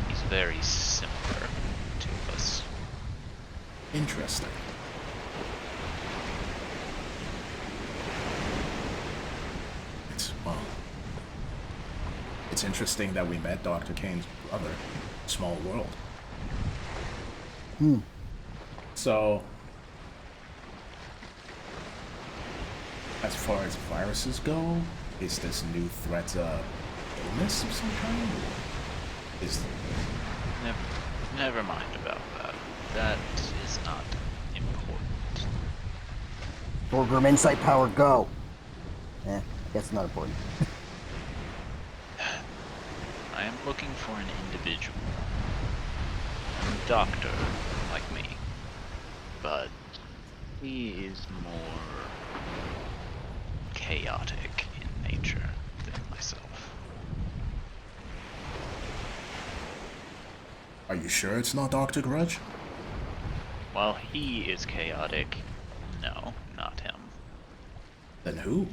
he's very similar to us. Interesting. It's interesting that we met Dr. Kane's brother. Small world. So, as far as viruses go, is this new threat a illness of some kind? Is Never mind about that. That is not important. Thorgrim, insight power, go. I guess it's not important. I am looking for an individual. A doctor, like me. But he is more chaotic in nature than myself. Are you sure it's not Dr. Grudge? While he is chaotic, no, not him. Then who?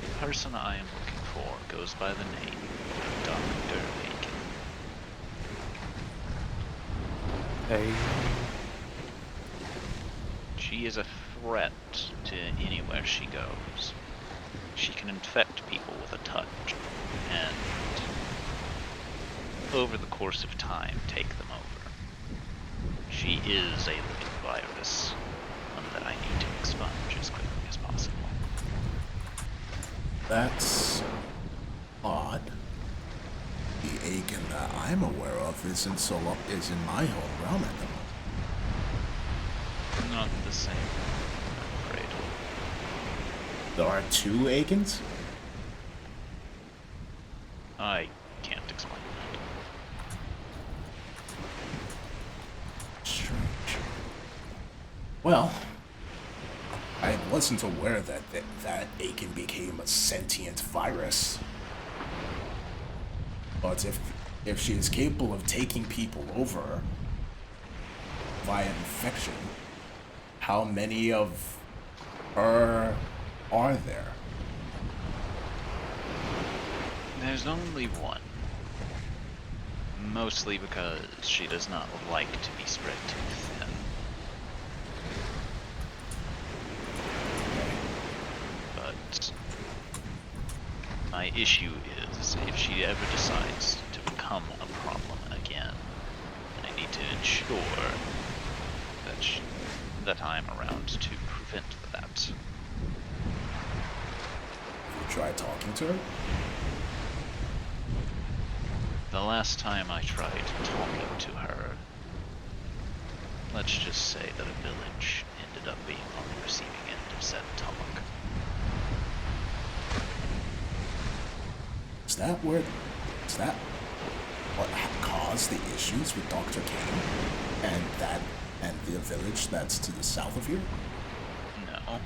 The person I am looking for goes by the name of Dr. Aiken. Hey. She is a threat to anywhere she goes. She can infect people with a touch, and over the course of time, take them over. She is a living virus, one that I need to expunge as quickly as possible. That's odd. The Aiken that I'm aware of is in my home realm at the moment. Not the same, I'm afraid. There are 2 Aikens? I can't explain that. Strange. Well, I wasn't aware that Aiken became a sentient virus. But if she is capable of taking people over via infection, how many of her are there? There's only one. Mostly because she does not like to be spread too thin. But my issue is if she ever decides to become a problem again, I need to ensure that I'm around to prevent that. Have you tried talking to her? The last time I tried talking to her, let's just say that a village ended up being on the receiving end of said talk. Is that what caused the issues with Dr. Kane and the village that's to the south of here? No.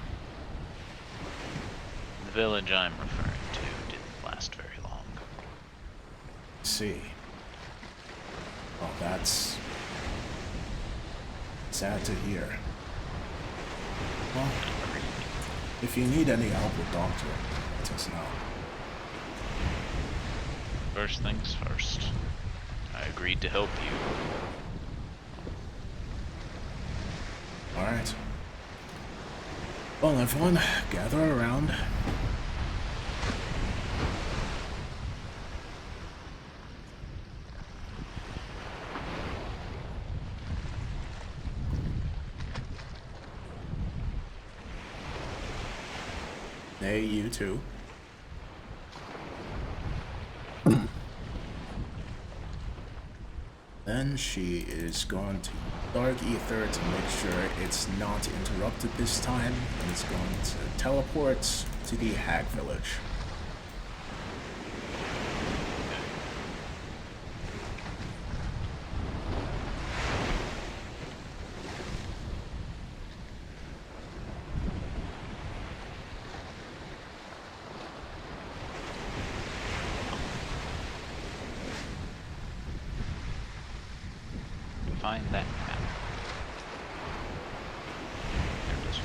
The village I'm referring to didn't last very long. See. Well, that's sad to hear. Well, if you need any help with Doctor, let us know. First things first. I agreed to help you. Alright. Well, everyone, gather around. Hey, you too. Then she is going to Dark Ether to make sure it's not interrupted this time, and is going to teleport to the Hag Village. Find that map. There it is.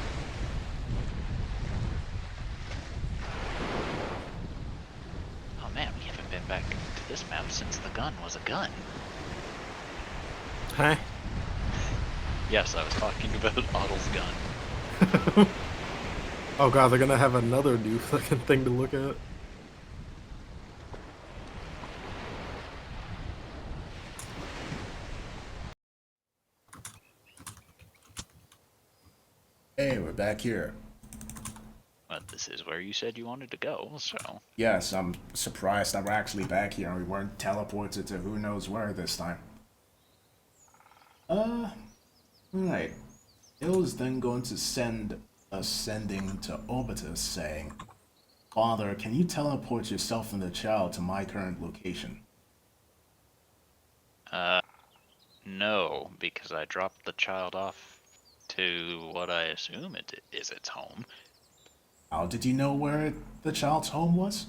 Oh man, we haven't been back to this map since the gun was a gun. Huh? Yes, I was talking about Otto's gun. Oh god, they're gonna have another new fucking thing to look at. Hey, we're back here. But this is where you said you wanted to go, so... Yes, I'm surprised that we're actually back here and we weren't teleported to who knows where this time. Right. Ill's then going to send a sending to Orbitus saying, Father, can you teleport yourself and the child to my current location? No, because I dropped the child off to what I assume it is its home. How did you know where the child's home was?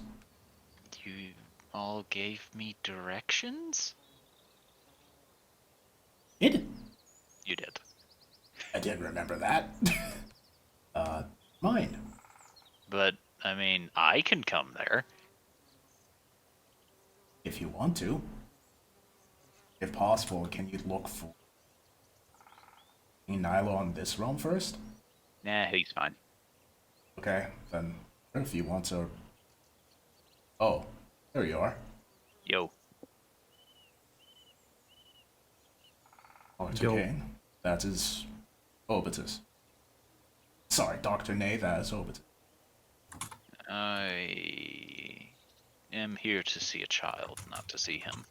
You all gave me directions? It? You did. I didn't remember that. Mine. But, I mean, I can come there. If you want to. If possible, can you look for Nilo in this realm first? Nah, he's fine. Okay, then if you want to... Oh, there you are. Yo. Dr. Yo. Kane, that is Obitus. Sorry, Dr. Nay, that is Obitus. I am here to see a child, not to see him.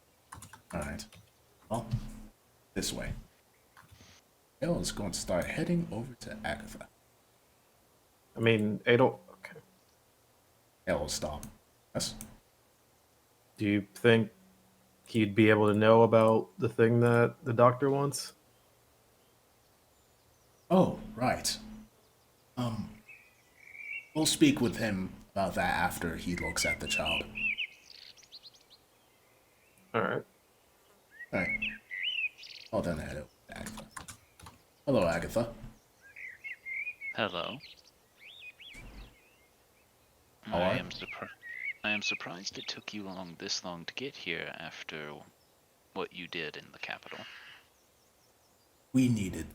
Alright. Well, this way. Elle is going to start heading over to Agatha. I mean, Adol. Okay. Elle will stop. Yes? Do you think he'd be able to know about the thing that the doctor wants? Oh, right. We'll speak with him about that after he looks at the child. Alright. Alright. Well then, head over to Agatha. Hello, Agatha. Hello. How are you? I am surprised it took you this long to get here after what you did in the capital. We needed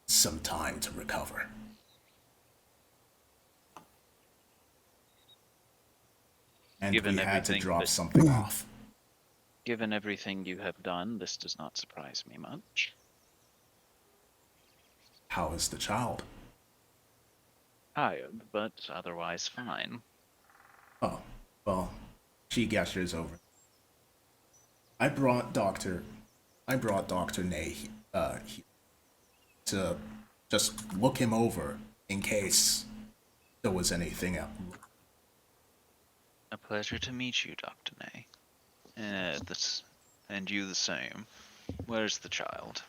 some time to recover. And Given we had to everything drop that- something off. Given everything you have done, this does not surprise me much. How is the child? Tired, but otherwise fine. Oh, well, she gestures over. I brought Dr. Ney here to just look him over in case there was anything else. A pleasure to meet you, Dr. Ney. And you the same. Where's the child?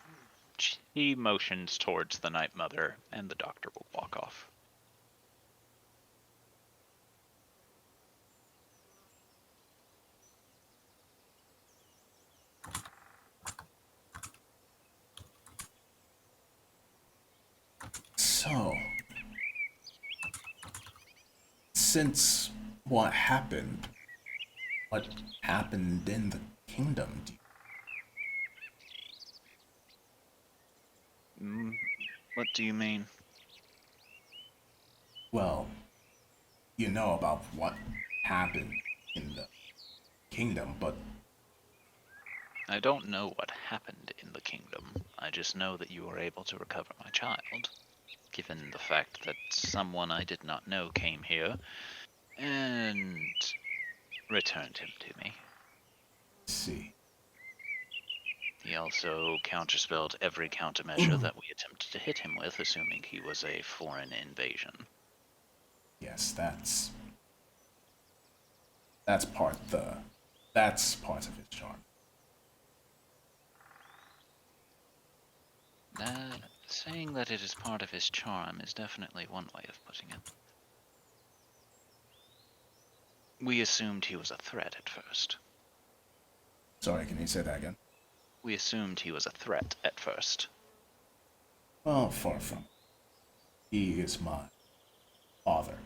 He motions towards the Night Mother, and the doctor will walk off. So, since what happened in the kingdom? What do you mean? Well, you know about what happened in the kingdom, but I don't know what happened in the kingdom. I just know that you were able to recover my child, given the fact that someone I did not know came here and returned him to me. see. He also counterspelled every countermeasure that we attempted to hit him with, assuming he was a foreign invasion. Yes, that's part of his charm. Saying that it is part of his charm is definitely one way of putting it. We assumed he was a threat at first. Sorry, can you say that again? We assumed he was a threat at first. Well, far from it. He is my father.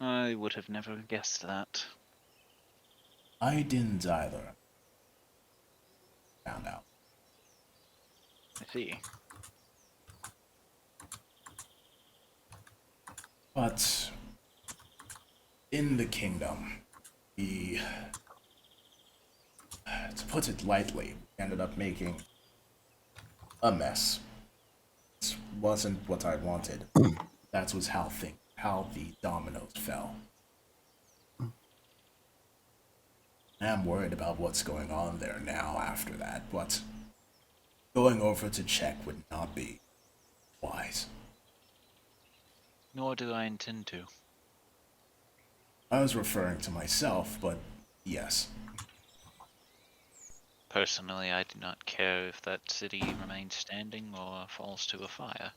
I would have never guessed that. I didn't either. Found out. I see. But in the kingdom, to put it lightly, ended up making a mess. This wasn't what I wanted. That was how the dominoes fell. I'm worried about what's going on there now after that, but going over to check would not be wise. Nor do I intend to. I was referring to myself, but yes. Personally, I do not care if that city remains standing or falls to a fire.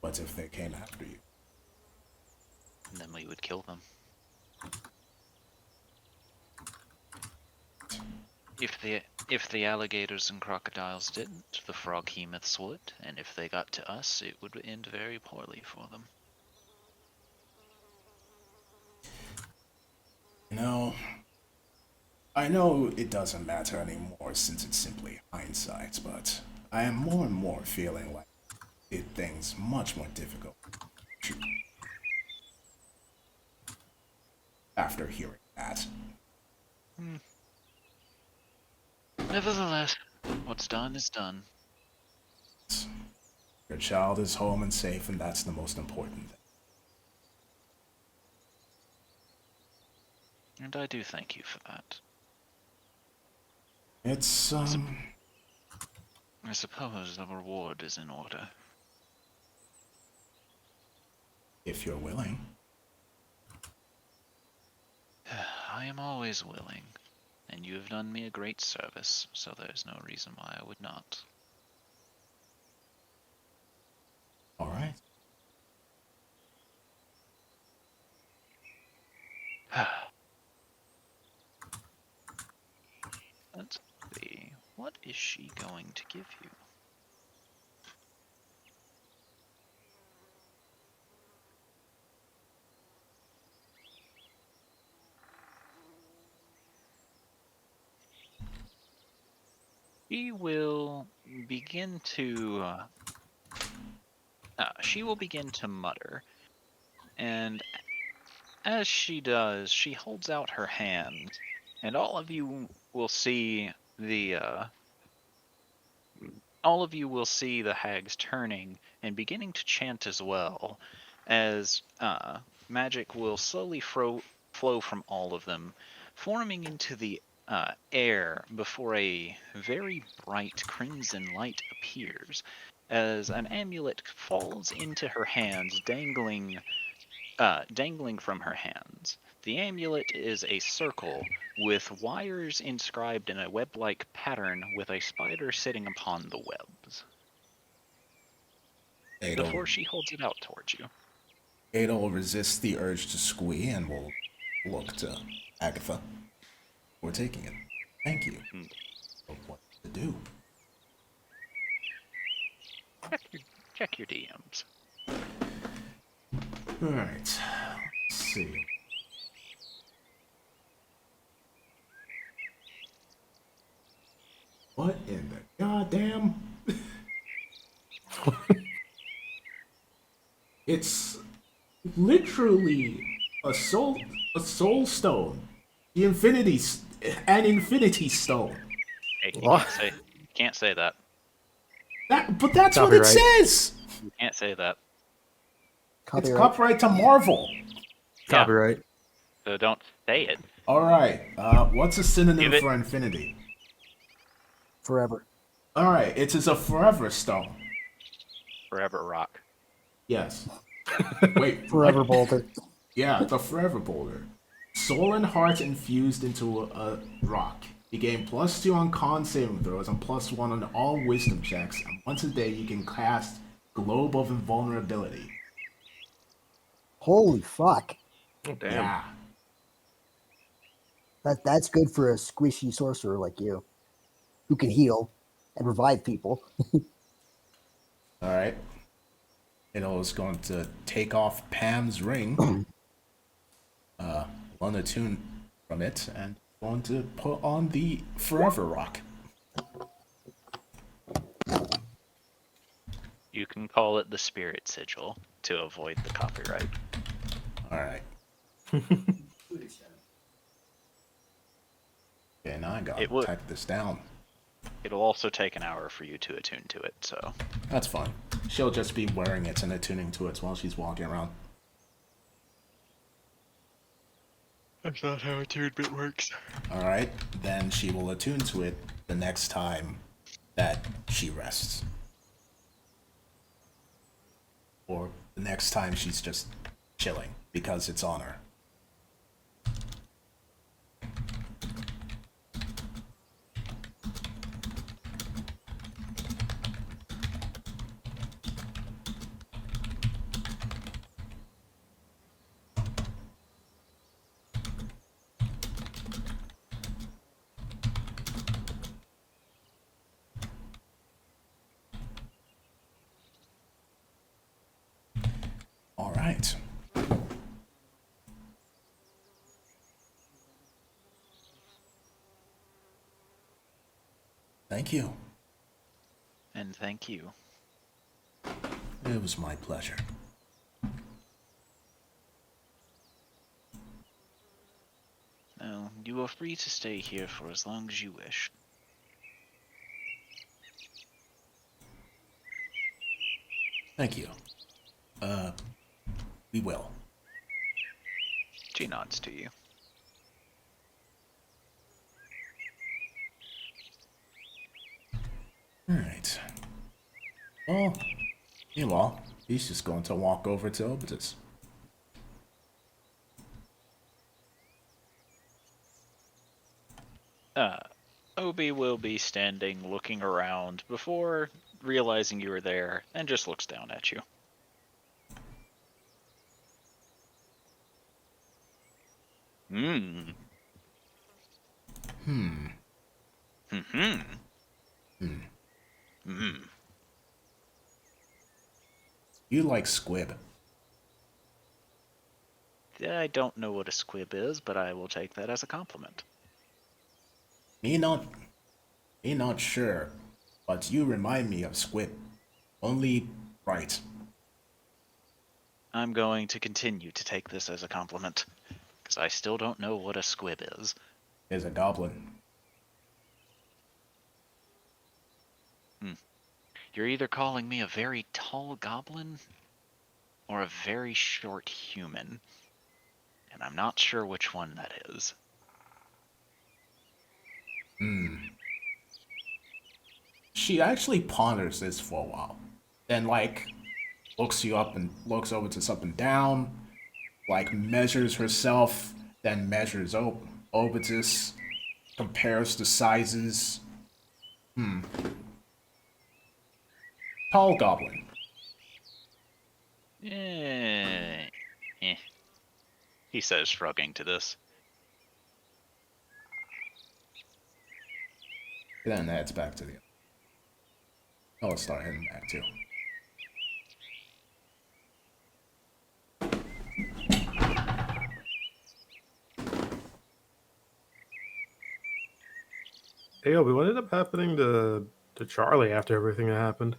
What if they came after you? And then we would kill them. If the alligators and crocodiles didn't, the froghemoths would, and if they got to us, it would end very poorly for them. You know, I know it doesn't matter anymore since it's simply hindsight, but I am more and more feeling like it did things much more difficult after hearing that. Nevertheless, what's done is done. Your child is home and safe, and that's the most important thing. And I do thank you for that. It's, I suppose the reward is in order. if you're willing. I am always willing, and you have done me a great service, so there's no reason why I would not. All right. Let's see. What is she going to give you? She will begin to mutter, and as she does, she holds out her hand, and all of you will see the hags turning and beginning to chant as well, as magic will slowly flow from all of them, forming into the air before a very bright crimson light appears, as an amulet falls into her hands, dangling from her hands. The amulet is a circle with wires inscribed in a web-like pattern with a spider sitting upon the webs. Before she holds it out towards you. Ada will resist the urge to squee and will look to Agatha. We're taking it. Thank you. But what to do? Check your DMs. Alright. Let's see. What in the goddamn? It's literally a soul stone. The an infinity stone. Hey, What? Can't say that. But that's what it says. You can't say that. It's copyright to Marvel. Copyright. So don't say it. All right. What's a synonym for infinity? Forever. All right. It is a forever stone. Forever rock. Yes. Wait. Forever what? boulder. Yeah, the forever boulder. Soul and heart infused into a rock. You gain +2 on con saving throws and +1 on all wisdom checks. And once a day, you can cast Globe of Invulnerability. Holy fuck. Oh, damn. Yeah. That's good for a squishy sorcerer like you, who can heal and revive people. All right. Is going to take off Pam's ring, learn a tune from it, and going to put on the forever rock. You can call it the spirit sigil to avoid the copyright. All right. Okay, now I gotta type this down. It'll also take an hour for you to attune to it, so. That's fine. She'll just be wearing it and attuning to it while she's walking around. That's not how attunement works. Alright, then she will attune to it the next time that she rests. Or the next time she's just chilling, because it's on her. Alright. Thank you. And thank you. It was my pleasure. Now, you are free to stay here for as long as you wish. Thank you. We will. She nods to you. Well, meanwhile, he's just going to walk over to Obitus. Obi will be standing looking around before realizing you are there and just looks down at you. Hmm. Hmm. Hmm. Hmm. Hmm. You like squib. I don't know what a squib is, but I will take that as a compliment. Me not, me not sure, but you remind me of squib. Only right. I'm going to continue to take this as a compliment, because I still don't know what a squib is. Is a goblin. You're either calling me a very tall goblin or a very short human, and I'm not sure which one that is. Hmm. She actually ponders this for a while. Then, like, looks you up and looks over to something down, like, measures herself, then measures Obitus, compares the sizes. Hmm. Tall goblin. Eh, he says, shrugging to this. Then heads back to the. I'll start heading back too. Hey, Obi, what ended up happening to Charlie after everything that happened?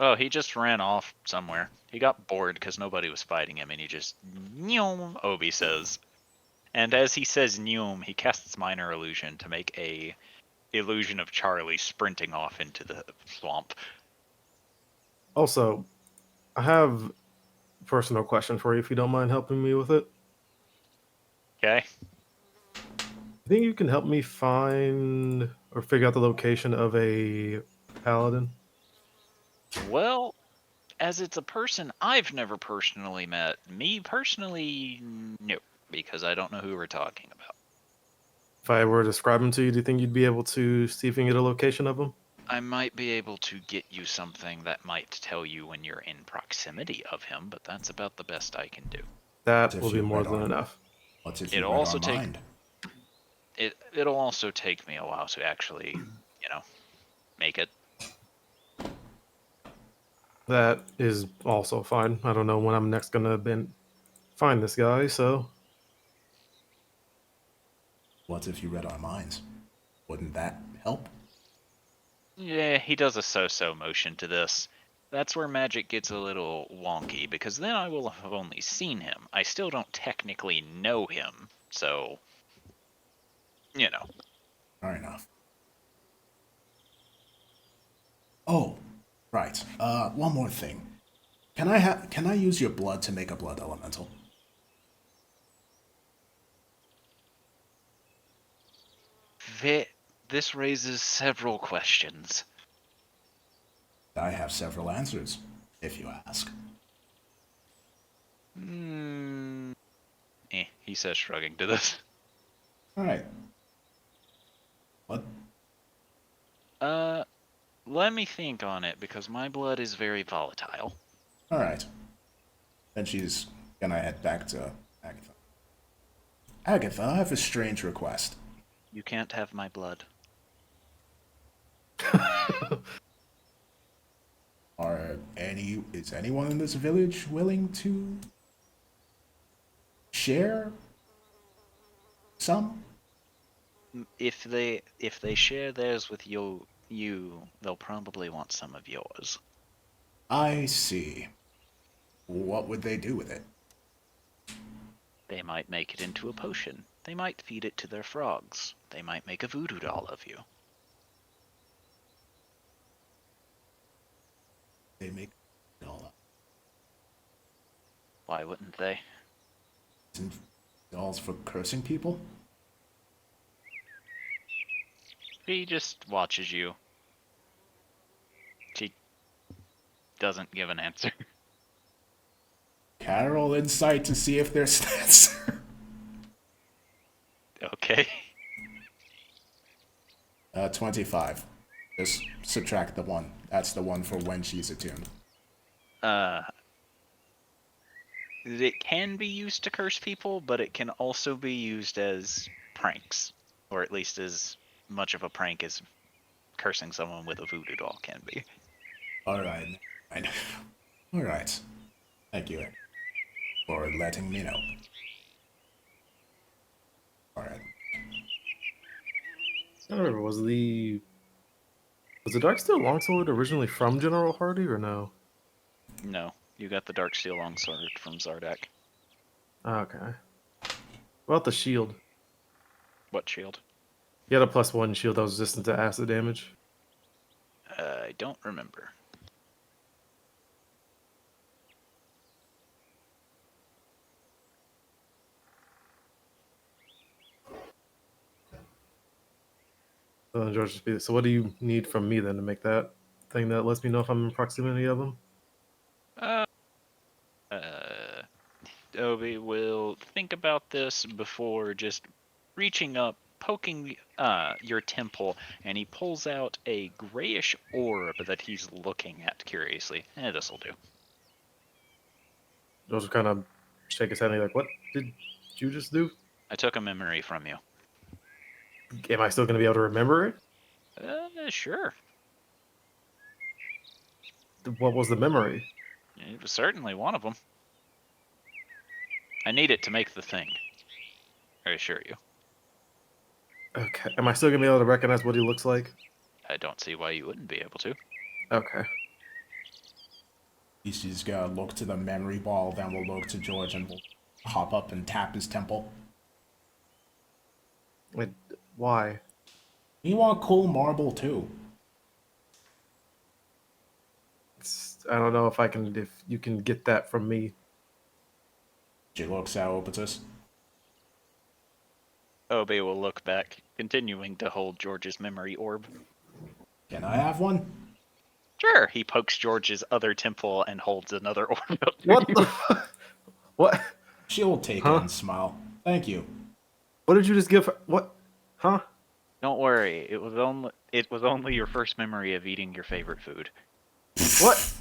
Oh, he just ran off somewhere. He got bored because nobody was fighting him, and he just Nyom, Obi says. And as he says Nyom, he casts minor illusion to make a illusion of Charlie sprinting off into the swamp. Also, I have a personal question for you if you don't mind helping me with it. Okay. You think you can help me find or figure out the location of a paladin? Well, as it's a person I've never personally met, me personally, no, because I don't know who we're talking about. If I were to describe him to you, do you think you'd be able to see if you can get a location of him? I might be able to get you something that might tell you when you're in proximity of him, but that's about the best I can do. What That will if be you more read than our? enough. What if you It'll read our also take mind? it'll also take me a while to actually, make it. That is also fine. I don't know when I'm next gonna find this guy, so What if you read our minds? Wouldn't that help? Yeah, he does a so-so motion to this. That's where magic gets a little wonky, because then I will have only seen him. I still don't technically know him, so, you know. Fair enough. Oh, right. One more thing. Can I use your blood to make a blood elemental? This raises several questions. I have several answers, if you ask. Hmm. He says, shrugging to this. All right. What? Let me think on it, because my blood is very volatile. All right. Then she's gonna head back to Agatha. Agatha, I have a strange request. You can't have my blood. Is anyone in this village willing to share some? If they share theirs with you, they'll probably want some of yours. I see. What would they do with it? They might make it into a potion. They might feed it to their frogs. They might make a voodoo doll of you. They make all up. Why wouldn't they? Isn't dolls for cursing people? He just watches you. doesn't give an answer. Can I roll insight to see if there's stats? Okay. 25. Just subtract the 1. That's the one for when she's attuned. It can be used to curse people, but it can also be used as pranks. Or at least as much of a prank as cursing someone with a voodoo doll can be. Alright. Alright. Thank you for letting me know. Alright. I don't remember, was the Darksteel Longsword originally from General Hardy or no? No, you got the Darksteel Longsword from Zardak. Okay. What about the shield? What shield? You had a +1 shield that was resistant to acid damage. I don't remember. George, so what do you need from me then to make that thing that lets me know if I'm in proximity of them? Obi will think about this before just reaching up, poking your temple, and he pulls out a grayish orb that he's looking at curiously. This'll do. George will kind of shake his head and be like, what did you just do? I took a memory from you. Am I still going to be able to remember it? Sure. What was the memory? It was certainly one of them. I need it to make the thing. I assure you. Okay. Am I still going to be able to recognize what he looks like? I don't see why you wouldn't be able to. Okay. She's gonna look to the memory ball, then we'll look to George and we'll hop up and tap his temple. Wait, why? You want cool marble too. I don't know if you can get that from me. She looks at Opetus. Obi will look back, continuing to hold George's memory orb. Can I have one? Sure. He pokes George's other temple and holds another orb up to What you. the What? She'll take it and smile. Thank you. What did you just give her? What? Huh? Don't worry. It was only your first memory of eating your favorite food. What?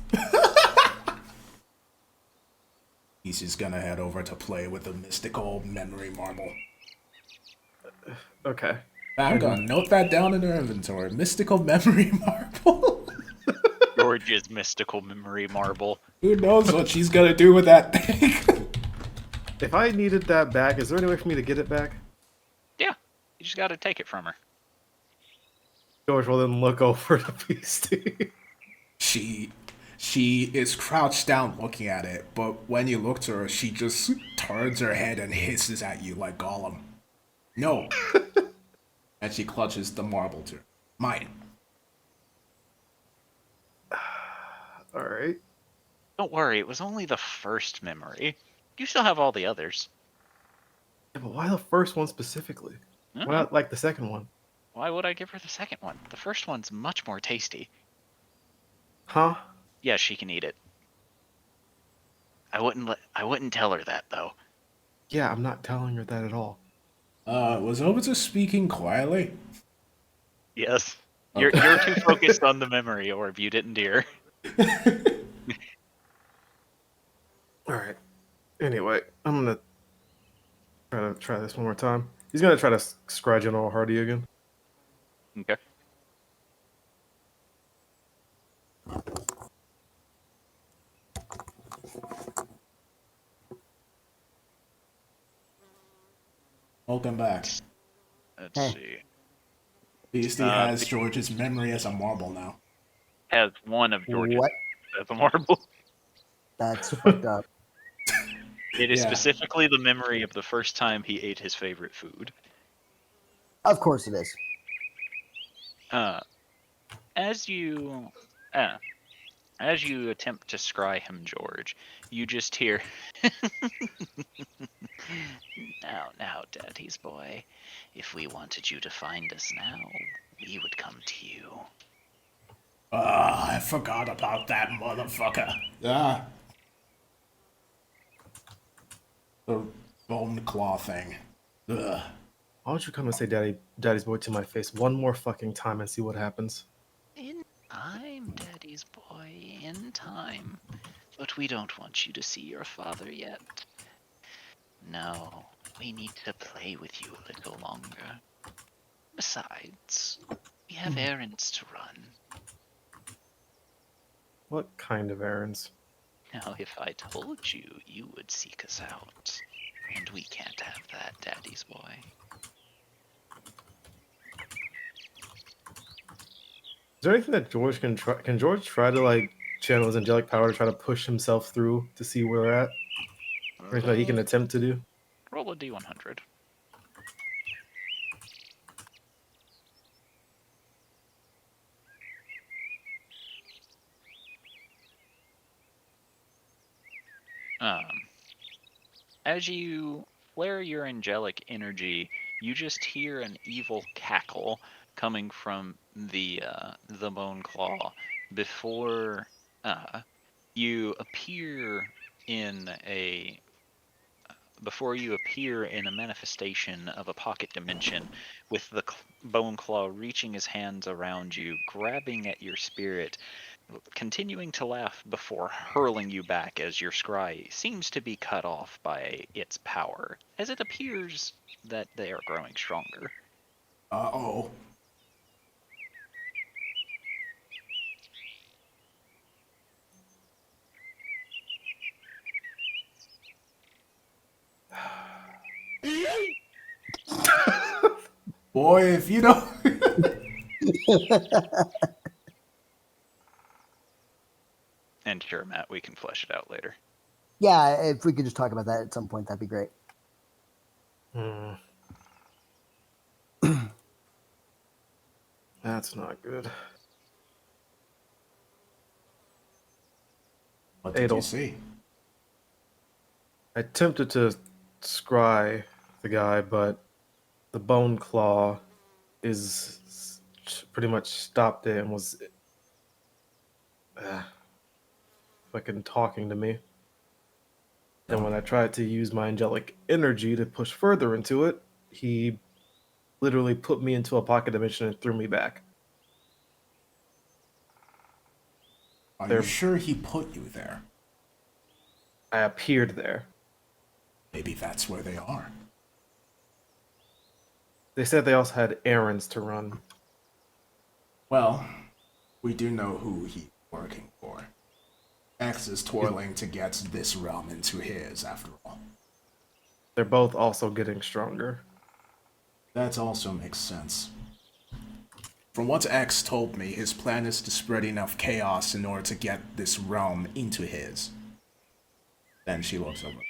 He's just gonna head over to play with the mystical memory marble. Okay. I'm gonna note that down in her inventory. Mystical memory marble. George's mystical memory marble. Who knows what she's gonna do with that thing? If I needed that back, is there any way for me to get it back? Yeah. You just gotta take it from her. George will then look over the beastie. She is crouched down looking at it, but when you look to her, she just turns her head and hisses at you like Gollum. No. And she clutches the marble to her. Mine. Alright. Don't worry, it was only the first memory. You still have all the others. Yeah, but why the first one specifically? Why not like the second one? Why would I give her the second one? The first one's much more tasty. Huh? Yeah, she can eat it. I wouldn't tell her that though. Yeah, I'm not telling her that at all. Was Obita speaking quietly? Yes. Okay. You're too focused on the memory orb, you didn't hear. Alright. Anyway, I'm gonna try this one more time. He's gonna try to scry General Hardy again. Okay. Welcome back. Let's see. Beastie has George's memory as a marble now. Has one of George's What? as a marble. That's fucked up. It is Yeah. specifically the memory of the first time he ate his favorite food. Of course it is. As you attempt to scry him, George, you just hear, now, Daddy's boy, if we wanted you to find us now, we would come to you. I forgot about that motherfucker. Ah, the bone claw thing. Ugh. Why don't you come and say daddy's boy to my face one more fucking time and see what happens? In time, Daddy's boy, in time. But we don't want you to see your father yet. No, we need to play with you a little longer. Besides, we have errands to run. What kind of errands? Now, if I told you, you would seek us out. And we can't have that, Daddy's boy. Is there anything that George can try? Can George try to like channel his angelic power to try to push himself through to see where we're at? Or anything that he can attempt to do? Roll a d100. As you flare your angelic energy, you just hear an evil cackle coming from the bone claw before you appear in a manifestation of a pocket dimension, with the bone claw reaching his hands around you, grabbing at your spirit, continuing to laugh before hurling you back as your scry seems to be cut off by its power, as it appears that they are growing stronger. Uh-oh. Boy, if you don't... And sure, Matt, we can flesh it out later. Yeah, if we could just talk about that at some point, that'd be great. That's not good. What did Adel. you see? I attempted to scry the guy, but the bone claw is pretty much stopped it and was fucking talking to me. And when I tried to use my angelic energy to push further into it, he literally put me into a pocket dimension and threw me back. Are you sure he put you there? I appeared there. Maybe that's where they are. They said they also had errands to run. Well, we do know who he's working for. X is toiling to get this realm into his, after all. They're both also getting stronger. That also makes sense. From what X told me, his plan is to spread enough chaos in order to get this realm into his. Then she looks over.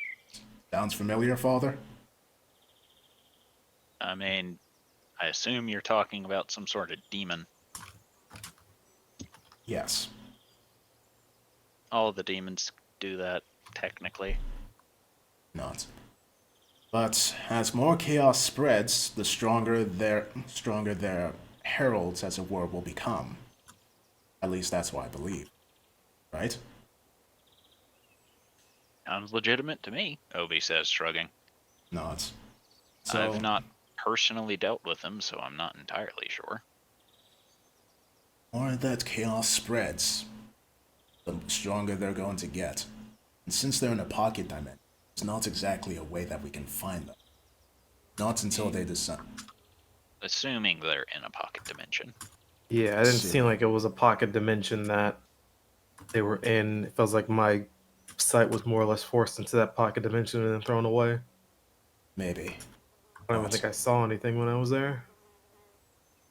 Sounds familiar, Father? I mean, I assume you're talking about some sort of demon. Yes. All the demons do that, technically. Not. But as more chaos spreads, the stronger their heralds, as it were, will become. At least that's what I believe. Right? Sounds legitimate to me, Obi says, shrugging. Not. So, I've not personally dealt with them, so I'm not entirely sure. The more that chaos spreads, the stronger they're going to get. And since they're in a pocket dimension, it's not exactly a way that we can find them. Not until they decide. Assuming they're in a pocket dimension. Yeah, it didn't seem like it was a pocket dimension that they were in. It feels like my sight was more or less forced into that pocket dimension and then thrown away. Maybe. I don't even think I saw anything when I was there.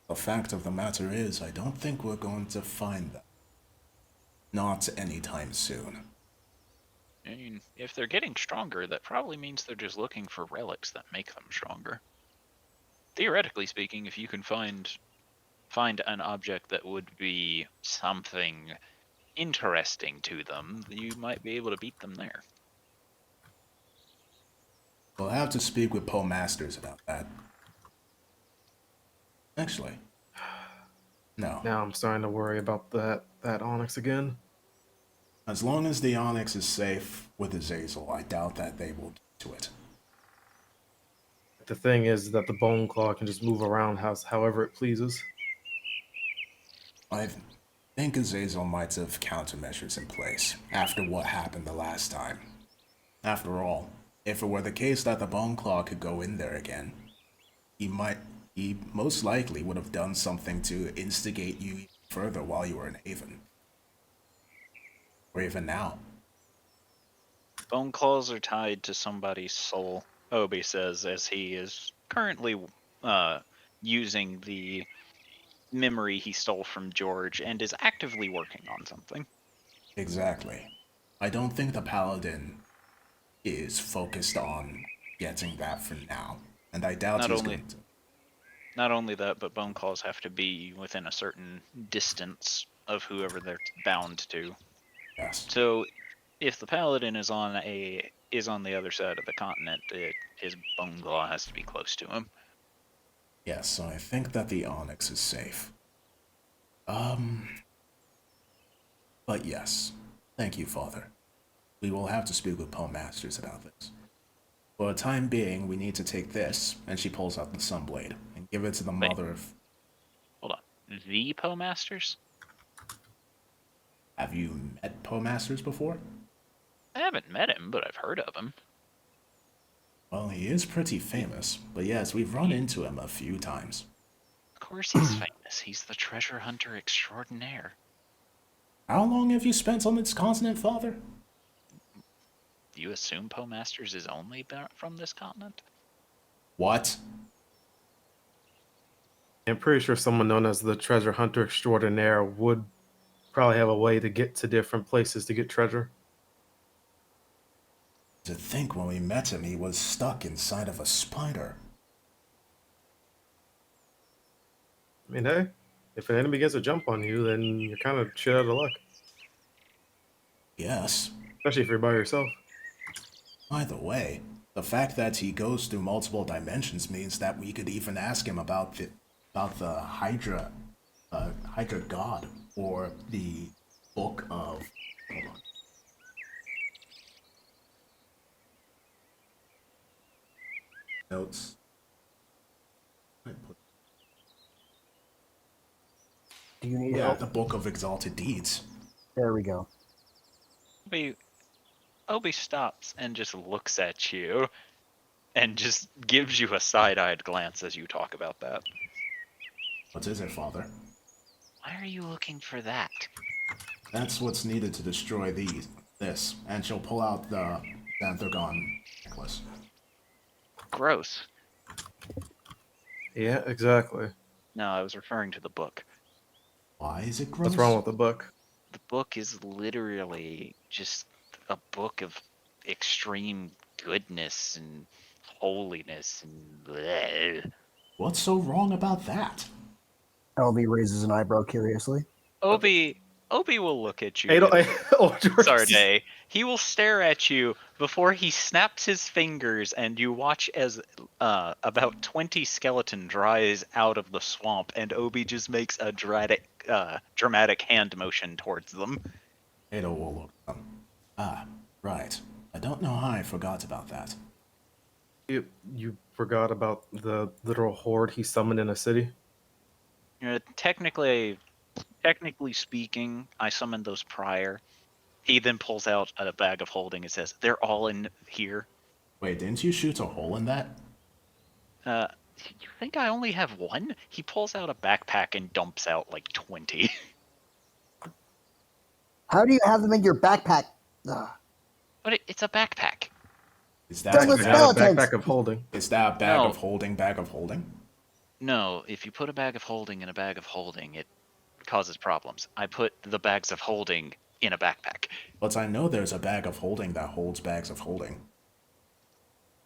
The fact of the matter is, I don't think we're going to find them. Not anytime soon. I mean, if they're getting stronger, that probably means they're just looking for relics that make them stronger. Theoretically speaking, if you can find an object that would be something interesting to them, you might be able to beat them there. We'll have to speak with Poe Masters about that. Actually, No. Now I'm starting to worry about that Onyx again. As long as the Onyx is safe with Azazel, I doubt that they will get to it. The thing is that the Bone Claw can just move around however it pleases. I think Azazel might have countermeasures in place after what happened the last time. After all, if it were the case that the Bone Claw could go in there again, he most likely would have done something to instigate you even further while you were in Haven. Or even now. Bone claws are tied to somebody's soul, Obi says, as he is currently using the memory he stole from George and is actively working on something. Exactly. I don't think the Paladin is focused on getting that for now, and I doubt Not he's only going to. not only that, but bone claws have to be within a certain distance of whoever they're bound to. Yes. So if the paladin is on the other side of the continent, his bone claw has to be close to him. Yes, so I think that the Onyx is safe. But yes. Thank you, Father. We will have to speak with Poe Masters about this. For the time being, we need to take this, and she pulls out the Sunblade, and give it to the Wait, mother of... hold on. The Poe Masters? Have you met Poe Masters before? I haven't met him, but I've heard of him. Well, he is pretty famous, but yes, we've run into him a few times. Of course he's famous. He's the treasure hunter extraordinaire. How long have you spent on this continent, Father? Do you assume Poe Masters is only from this continent? What? I'm pretty sure someone known as the Treasure Hunter Extraordinaire would probably have a way to get to different places to get treasure. To think when we met him, he was stuck inside of a spider. I mean, hey, if an enemy gets a jump on you, then you're kind of shit out of luck. Yes. Especially if you're by yourself. By the way, the fact that he goes through multiple dimensions means that we could even ask him about the Hydra God, or the book of... Hold on. Notes. Do you need Yeah, help? the book of exalted deeds. There we go. Obi stops and just looks at you and just gives you a side-eyed glance as you talk about that. What is it, Father? Why are you looking for that? That's what's needed to destroy this, and she'll pull out the Xanthergon necklace. Gross. Yeah, exactly. No, I was referring to the book. Why is it gross? What's wrong with the book? The book is literally just a book of extreme goodness and holiness and bleh. What's so wrong about that? LV raises an eyebrow curiously. Obi will look at you. Sarday. He will stare at you before he snaps his fingers, and you watch as about 20 skeleton rise out of the swamp, and Obi just makes a dramatic hand motion towards them. Ada will look at them. Ah, right. I don't know how I forgot about that. You forgot about the literal horde he summoned in a city? Technically speaking, I summoned those prior. He then pulls out a bag of holding and says, "They're all in here." Wait, didn't you shoot a hole in that? You think I only have one? He pulls out a backpack and dumps out like 20. How do you have them in your backpack? Ugh. But it's a backpack. Is that Done a with bag, skeletons! Backpack of holding. is that a bag No. of holding? No, if you put a bag of holding in a bag of holding, it causes problems. I put the bags of holding in a backpack. But I know there's a bag of holding that holds bags of holding.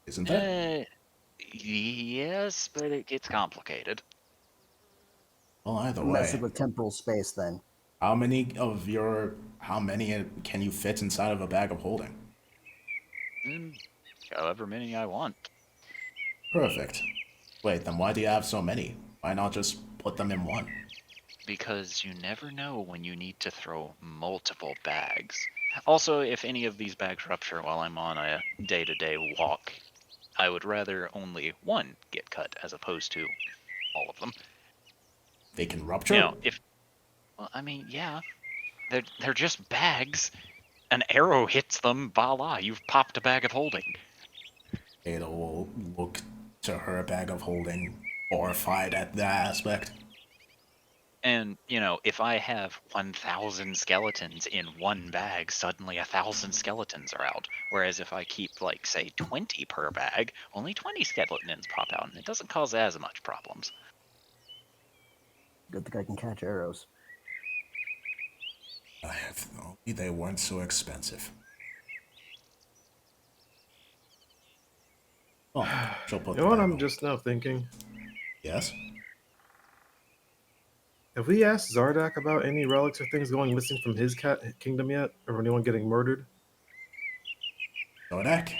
Isn't there? Yes, but it gets complicated. Well, either Messing way. with temporal space then. How many can you fit inside of a bag of holding? However many I want. Perfect. Wait, then why do you have so many? Why not just put them in one? because you never know when you need to throw multiple bags. Also, if any of these bags rupture while I'm on a day-to-day walk, I would rather only one get cut as opposed to all of them. They can rupture? You know, well, I mean, yeah, they're just bags. An arrow hits them, voila, you've popped a bag of holding. Ada will look to her bag of holding, horrified at that aspect. And, you know, if I have 1,000 skeletons in one bag, suddenly 1,000 skeletons are out. Whereas if I keep, like, say, 20 per bag, only 20 skeletons pop out, and it doesn't cause as much problems. Good thing I can catch arrows. If only they weren't so expensive. Oh, she'll put You know what the I'm bag just now thinking? on. Yes? Have we asked Zardak about any relics or things going missing from his kingdom yet? Or anyone getting murdered? Zodak?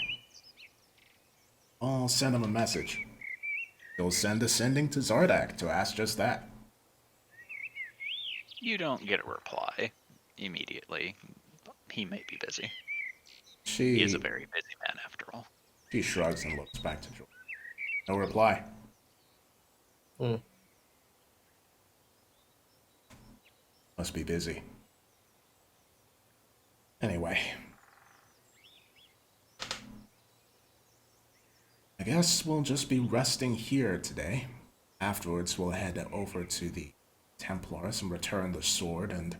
I'll send him a message. He'll send a sending to Zardak to ask just that. You don't get a reply immediately. He may be busy. He is a very busy man, after all. She shrugs and looks back to Joy. No reply. Must be busy. Anyway. I guess we'll just be resting here today. Afterwards, we'll head over to the Templars and return the sword and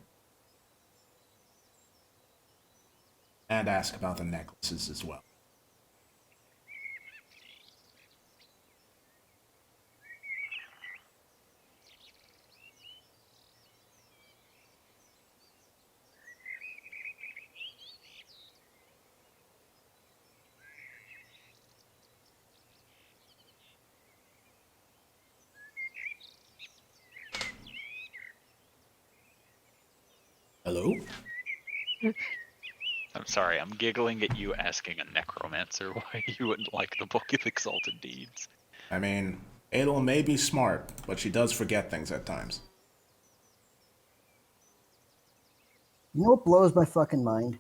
ask about the necklaces as well. Hello? I'm sorry, I'm giggling at you asking a necromancer why you wouldn't like the Book of Exalted Deeds. I mean, Adel may be smart, but she does forget things at times. You know what blows my fucking mind?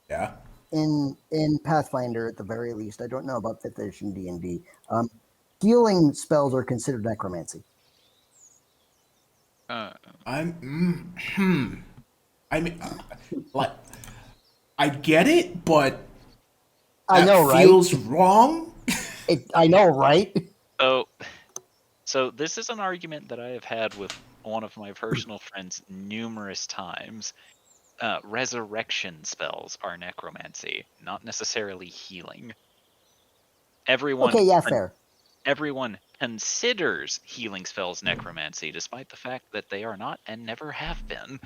Yeah? In Pathfinder, at the very least, I don't know about 5th edition D&D. Healing spells are considered necromancy. I mean, like, I get it, but I know, right? Feels wrong. I know, right? So this is an argument that I have had with one of my personal friends numerous times. Resurrection spells are necromancy, not necessarily healing. Everyone, okay, yeah, fair. Everyone considers healing spells necromancy, despite the fact that they are not and never have been.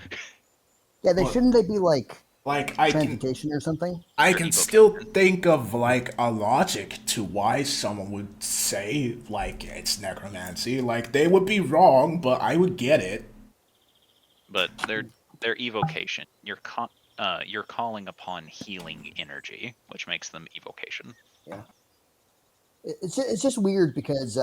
Yeah, shouldn't they be like I transmutation or something? I can still think of like a logic to why someone would say like it's necromancy. Like they would be wrong, but I would get it. But they're evocation. You're calling upon healing energy, which makes them evocation. Yeah. It's just weird because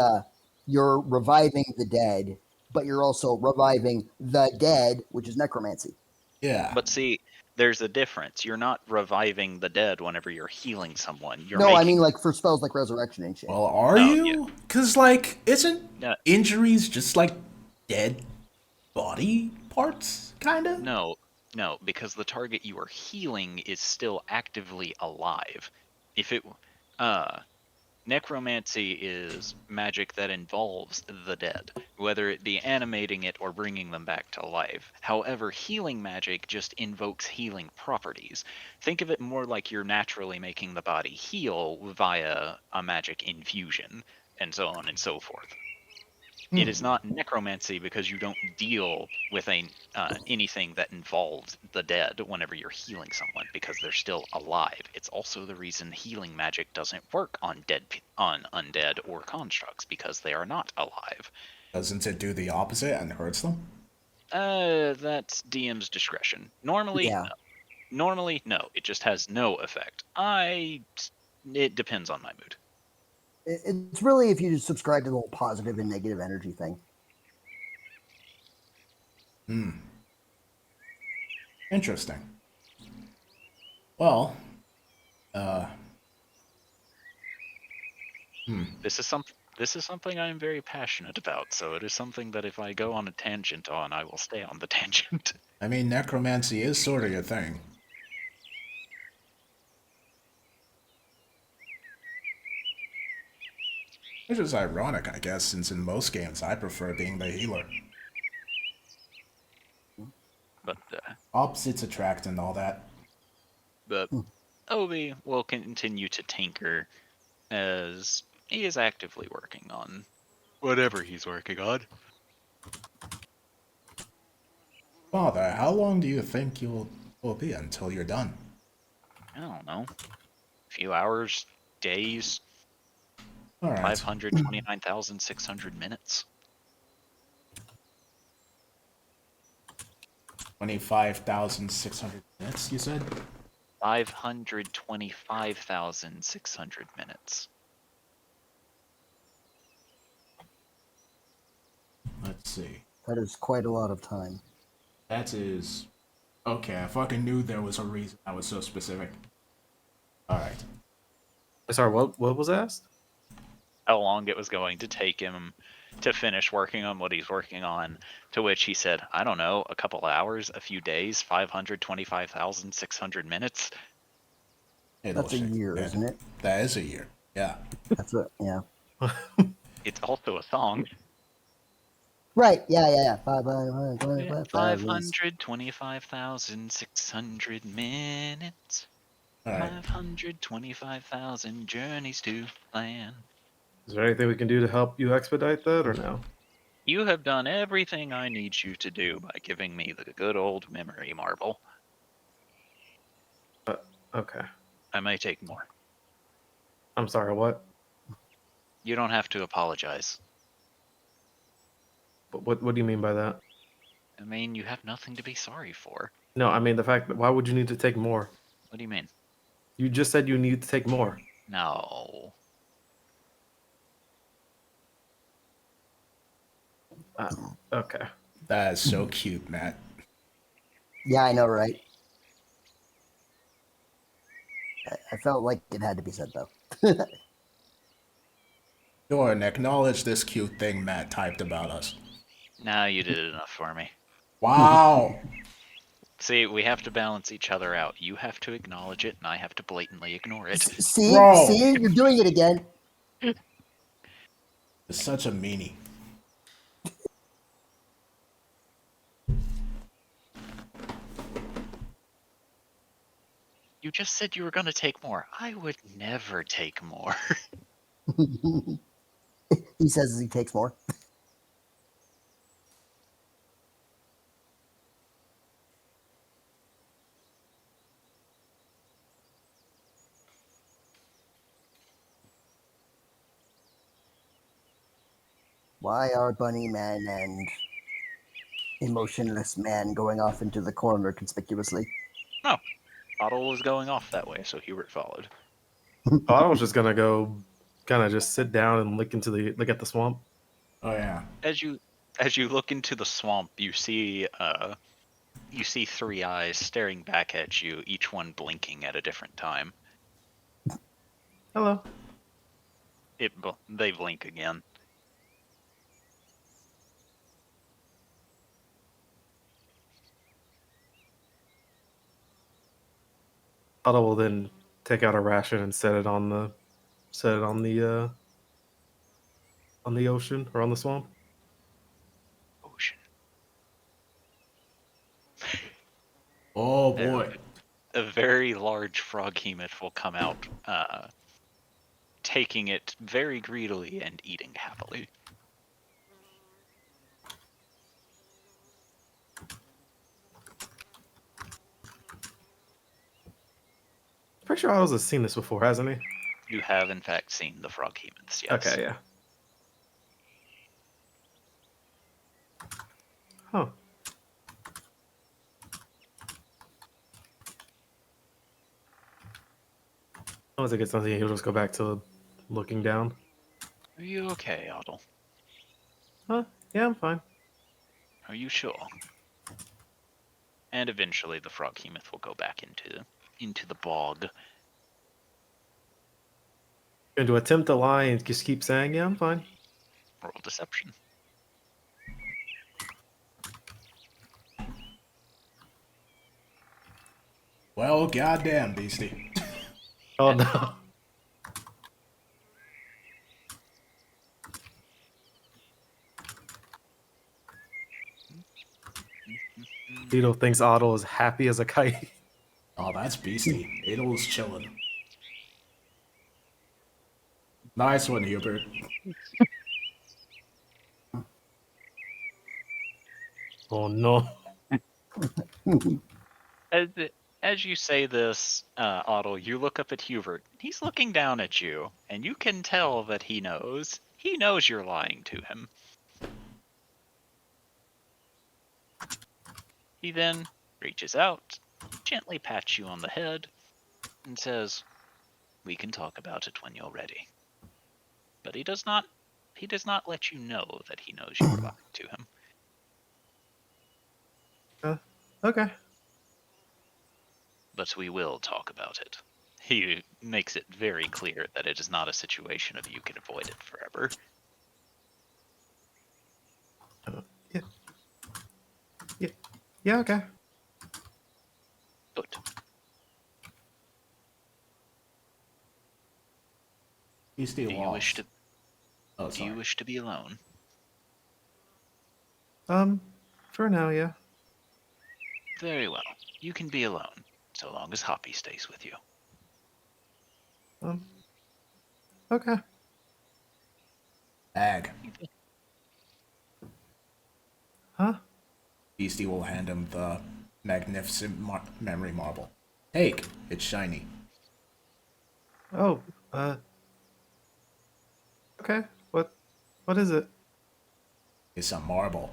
you're reviving the dead, but you're also reviving the dead, which is necromancy. Yeah. But see, there's a difference. You're not reviving the dead whenever you're healing someone. I mean like for spells like resurrection and shit. Well, are you? Because like, isn't injuries just like dead body parts, kind of? No, because the target you are healing is still actively alive. If it, necromancy is magic that involves the dead, whether it be animating it or bringing them back to life. However, healing magic just invokes healing properties. Think of it more like you're naturally making the body heal via a magic infusion, and so on and so forth. It is not necromancy because you don't deal with anything that involves the dead whenever you're healing someone, because they're still alive. It's also the reason healing magic doesn't work on undead or constructs, because they are not alive. Doesn't it do the opposite and hurts them? That's DM's discretion. Normally, no. It just has no effect. It depends on my mood. It's really if you subscribe to the whole positive and negative energy thing. Hmm. Interesting. Well, uh, This is something I am very passionate about, so it is something that if I go on a tangent on, I will stay on the tangent. I mean, necromancy is sort of your thing. Which is ironic, I guess, since in most games I prefer being the healer. But Opposites attract and all that. but Obi will continue to tinker as he is actively working on whatever he's working on. Father, how long do you think will be until you're done? I don't know, a few hours, days, Alright. 529,600 minutes. 25,600 minutes, you said? 525,600 minutes. Let's see. That is quite a lot of time. That is... Okay, I fucking knew there was a reason I was so specific. Alright. Sorry, what was asked? How long it was going to take him to finish working on what he's working on, to which he said, I don't know, a couple hours, a few days, 525,600 minutes. Hey, That's a little year, shit. isn't it? That is a year. Yeah. That's a yeah. It's also a song. Right. Yeah. 525,000. 525,600 minutes. Alright. 525,000 journeys to plan. Is there anything we can do to help you expedite that, or no? You have done everything I need you to do by giving me the good old memory marble. Okay. I may take more. I'm sorry, what? You don't have to apologize. What do you mean by that? I mean, you have nothing to be sorry for. No, I mean the fact that why would you need to take more? What do you mean? You just said you need to take more. No. Okay. That is so cute, Matt. Yeah, I know, right? I felt like it had to be said though. Jordan, acknowledge this cute thing Matt typed about us. Now you did enough for me. Wow! See, we have to balance each other out. You have to acknowledge it, and I have to blatantly ignore it. See, Bro. see, you're doing it again. It's such a meanie. You just said you were going to take more. I would never take more. He says he takes more. Why are Bunny Man and Emotionless Man going off into the corner conspicuously? No. Otto was going off that way, so Hubert followed. Oh, I was just gonna go, kind of just sit down and look at the swamp. Oh yeah. As you look into the swamp, you see three eyes staring back at you, each one blinking at a different time. Hello. They blink again. Otto will then take out a ration and set it on the ocean or on the swamp. Ocean. Oh boy. A very large frog hemoth will come out, taking it very greedily and eating happily. Pretty sure Otto's has seen this before, hasn't he? You have, in fact, seen the frog hemoths, yes. Okay, yeah. Huh. Once it gets something, he'll just go back to looking down. Are you okay, Otto? Huh? Yeah, I'm fine. Are you sure? And eventually the froghemoth will go back into the bog. Going to attempt to lie and just keep saying, yeah, I'm fine. Roll deception. Well, goddamn, Beastie. Oh no. Beetle thinks Otto is happy as a kite. Oh, that's Beastie. Adel's chilling. Nice one, Hubert. Oh no. As you say this, Otto, you look up at Hubert. He's looking down at you, and you can tell that he knows. He knows you're lying to him. He then reaches out, gently pats you on the head, and says, "We can talk about it when you're ready." But he does not let you know that he knows you are lying to him. Okay. But we will talk about it. He makes it very clear that it is not a situation of you can avoid it forever. Yeah, okay. Good. Beastie Do you wish to? Oh, Do sorry. you wish to be alone? For now, yeah. Very well. You can be alone, so long as Hoppy stays with you. Okay. Bag. Huh? Beastie will hand him the magnificent memory marble. Take. It's shiny. Oh, okay. What is it? It's a marble.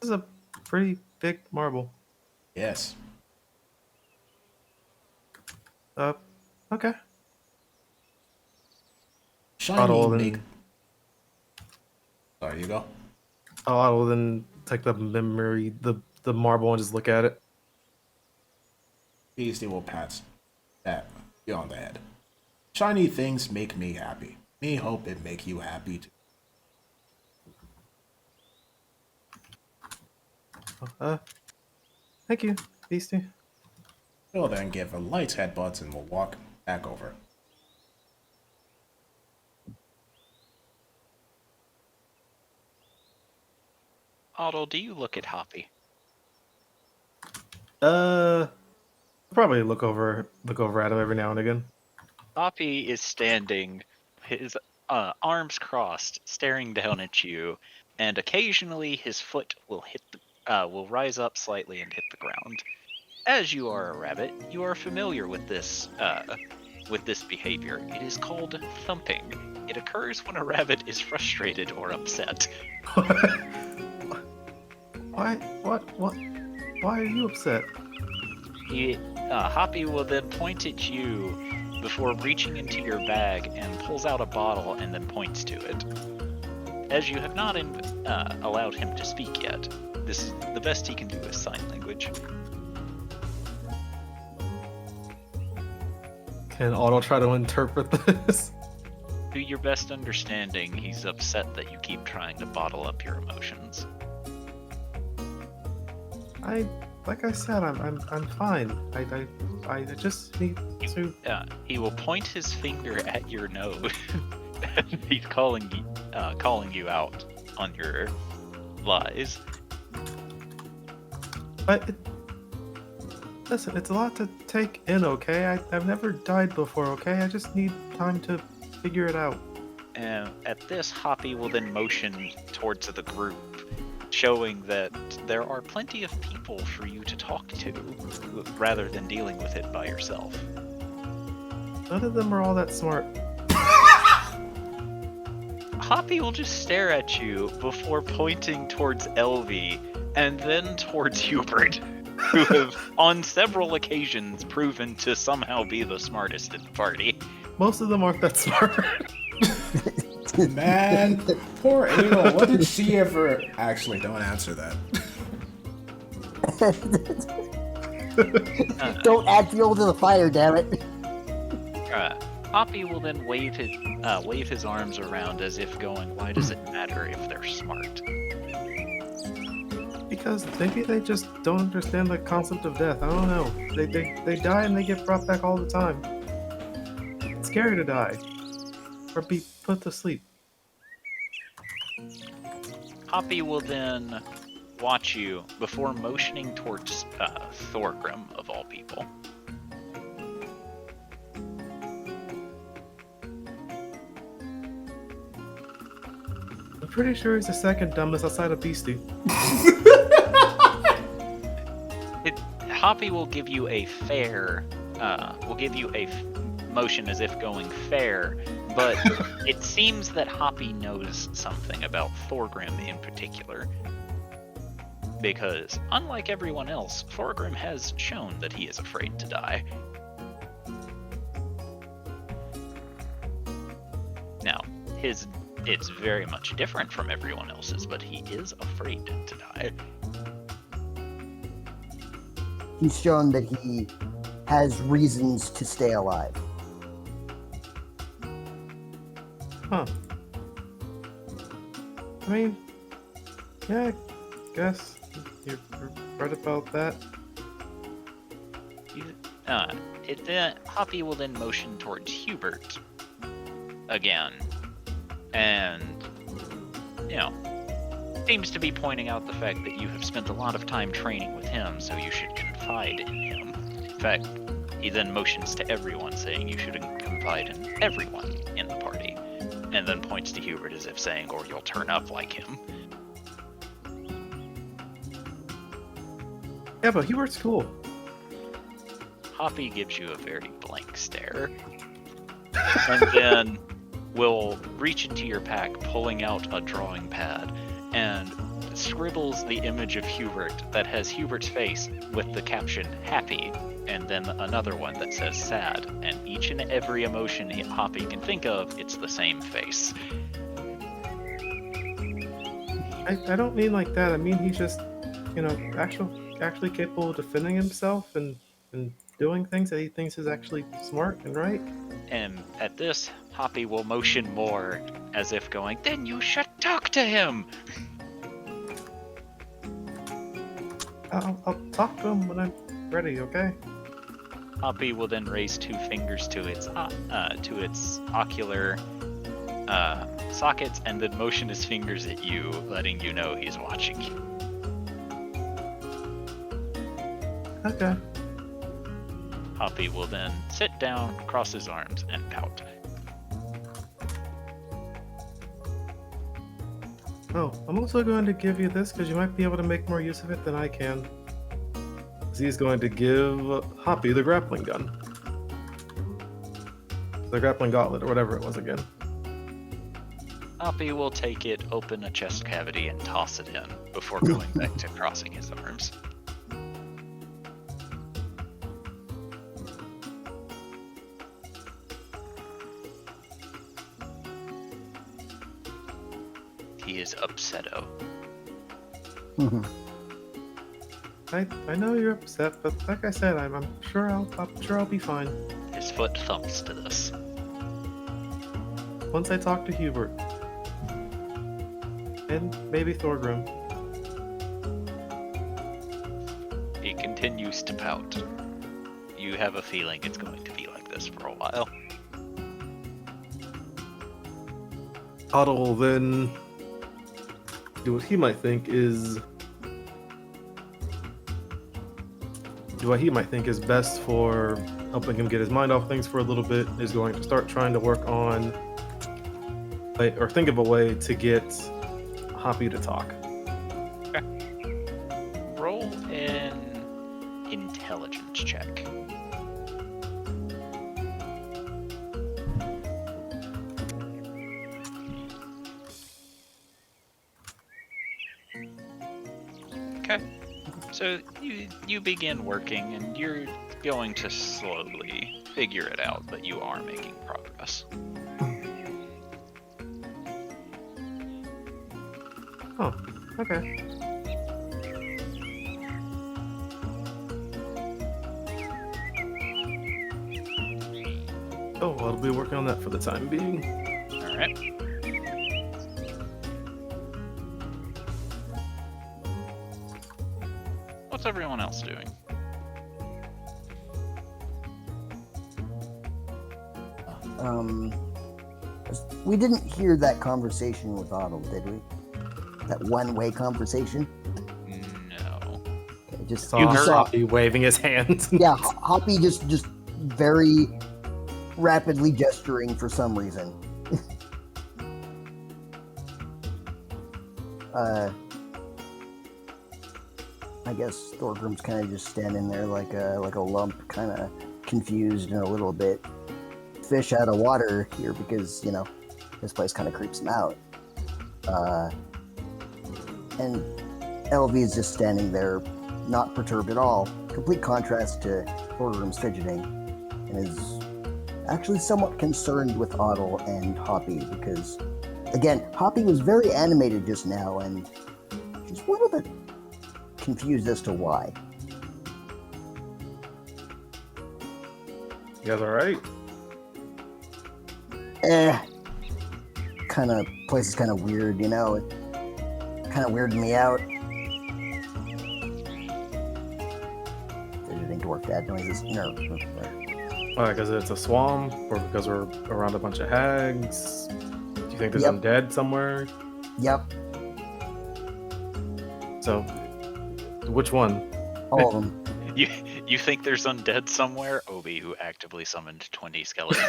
This is a pretty big marble. Yes. Okay. Shiny Otto make... then, Sorry, you go. Otto then take the memory, the marble, and just look at it. Beastie will pat that you on the head. Shiny things make me happy. Me hope it make you happy too. Thank you, Beastie. He'll then give a light headbutts and will walk back over. Otto, do you look at Hoppy? Probably look over at him every now and again. Hoppy is standing, his arms crossed, staring down at you, and occasionally his foot will will rise up slightly and hit the ground. As you are a rabbit, you are familiar with this behavior. It is called thumping. It occurs when a rabbit is frustrated or upset. Why are you upset? Hoppy will then point at you before reaching into your bag and pulls out a bottle and then points to it. As you have not allowed him to speak yet, this is the best he can do is sign language. Can Otto try to interpret this? To your best understanding, he's upset that you keep trying to bottle up your emotions. Like I said, I'm fine. I just need to. He will point his finger at your nose. He's calling you out on your lies. Listen, it's a lot to take in, okay? I've never died before, okay? I just need time to figure it out. At this, Hoppy will then motion towards the group, showing that there are plenty of people for you to talk to, rather than dealing with it by yourself. None of them are all that smart. Hoppy will just stare at you before pointing towards Elvie and then towards Hubert, who have on several occasions proven to somehow be the smartest in the party. Most of them aren't that smart. Man, poor Adel. What did she ever... Actually, don't answer that. Don't add fuel to the fire, damn it. Hoppy will then wave his arms around as if going, why does it matter if they're smart? Because maybe they just don't understand the concept of death. I don't know. They die and they get brought back all the time. It's scary to die. Or be put to sleep. Hoppy will then watch you before motioning towards Thorgrim, of all people. I'm pretty sure he's the second dumbest outside of Beastie. Hoppy will give you a fair, motion as if going fair, but it seems that Hoppy knows something about Thorgrim in particular. Because, unlike everyone else, Thorgrim has shown that he is afraid to die. Now, it's very much different from everyone else's, but he is afraid to die. He's shown that he has reasons to stay alive. Huh. I mean, yeah, I guess you're right about that. Hoppy will then motion towards Hubert again, and, seems to be pointing out the fact that you have spent a lot of time training with him, so you should confide in him. In fact, he then motions to everyone, saying you should confide in everyone in the party, and then points to Hubert as if saying, or you'll turn up like him. Yeah, but Hubert's cool. Hoppy gives you a very blank stare, and then will reach into your pack, pulling out a drawing pad, and scribbles the image of Hubert that has Hubert's face with the caption happy, and then another one that says sad, and each and every emotion Hoppy can think of, it's the same face. I don't mean like that. I mean he's just, actually capable of defending himself and doing things that he thinks is actually smart and right. And at this, Hoppy will motion more, as if going, then you should talk to him! I'll talk to him when I'm ready, okay? Hoppy will then raise two fingers to its ocular sockets, and then motion his fingers at you, letting you know he's watching you. Okay. Hoppy will then sit down, cross his arms, and pout. Oh, I'm also going to give you this because you might be able to make more use of it than I can. He's going to give Hoppy the grappling gun. The grappling gauntlet, or whatever it was again. Hoppy will take it, open a chest cavity, and toss it in before going back to crossing his arms. He is upsetto. I know you're upset, but like I said, I'm sure I'll be fine. His foot thumps to this. Once I talk to Hubert. And maybe Thorgrim. He continues to pout. You have a feeling it's going to be like this for a while. Otto will then do what he might think is best for helping him get his mind off things for a little bit, is going to start trying to work on, or think of a way to get Hoppy to talk. Okay. Roll an intelligence check. Okay. So you begin working, and you're going to slowly figure it out, but you are making progress. Oh, okay. Oh, I'll be working on that for the time being. All right. What's everyone else doing? We didn't hear that conversation with Otto, did we? That one-way conversation? No. Okay, just Saw heard- Hoppy waving his hand. yeah, Hoppy just very rapidly gesturing for some reason. I guess Thorgrim's kind of just standing there like a lump, kind of confused and a little bit fish out of water here because, you know, this place kind of creeps him out. And LV is just standing there, not perturbed at all. Complete contrast to Thorgrim's fidgeting, and is actually somewhat concerned with Otto and Hoppy because, again, Hoppy was very animated just now, and she's a little bit confused as to why. You guys alright? Place is kind of weird, you know. It kind of weirded me out. Fidgeting dwarf dad noises. No. Why, because it's a swamp, or because we're around a bunch of hags? Do you think there's Yep. undead somewhere? Yep, So, which one? all of them. You think there's undead somewhere? Obi, who actively summoned 20 skeletons,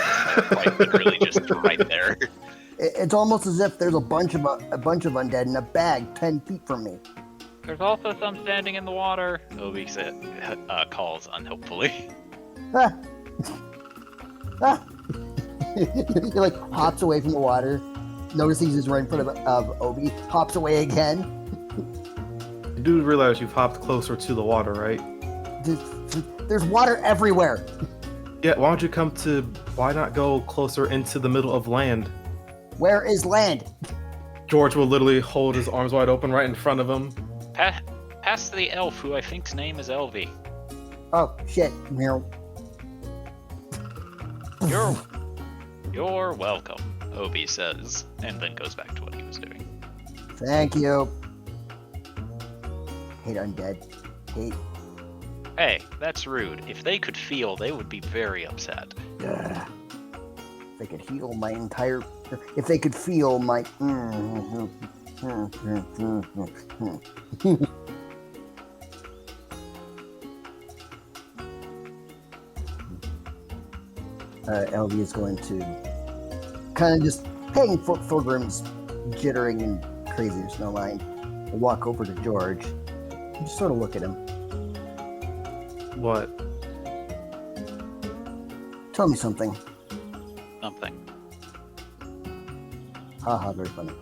quite literally just right there. It's almost as if there's a bunch of undead in a bag 10 feet from me. There's also some standing in the water. Obi calls unhelpfully. Ah. Ah. He like hops away from the water, notices he's right in front of Obi, hops away again. You do realize you've hopped closer to the water, right? There's water everywhere. Yeah, why not go closer into the middle of land? Where is land? George will literally hold his arms wide open right in front of him. Pass the elf, who I think's name is Elvie. Oh shit! Meow. You're welcome, Obi says, and then goes back to what he was doing. Thank you. Hate undead. Hate. Hey, that's rude. If they could feel, they would be very upset. If they could heal my entire. If they could feel my. LV is going to kind of just paying Thorgrim's jittering and craziness no mind. Walk over to George and just sort of look at him. What? Tell me something. Something. Haha, very funny.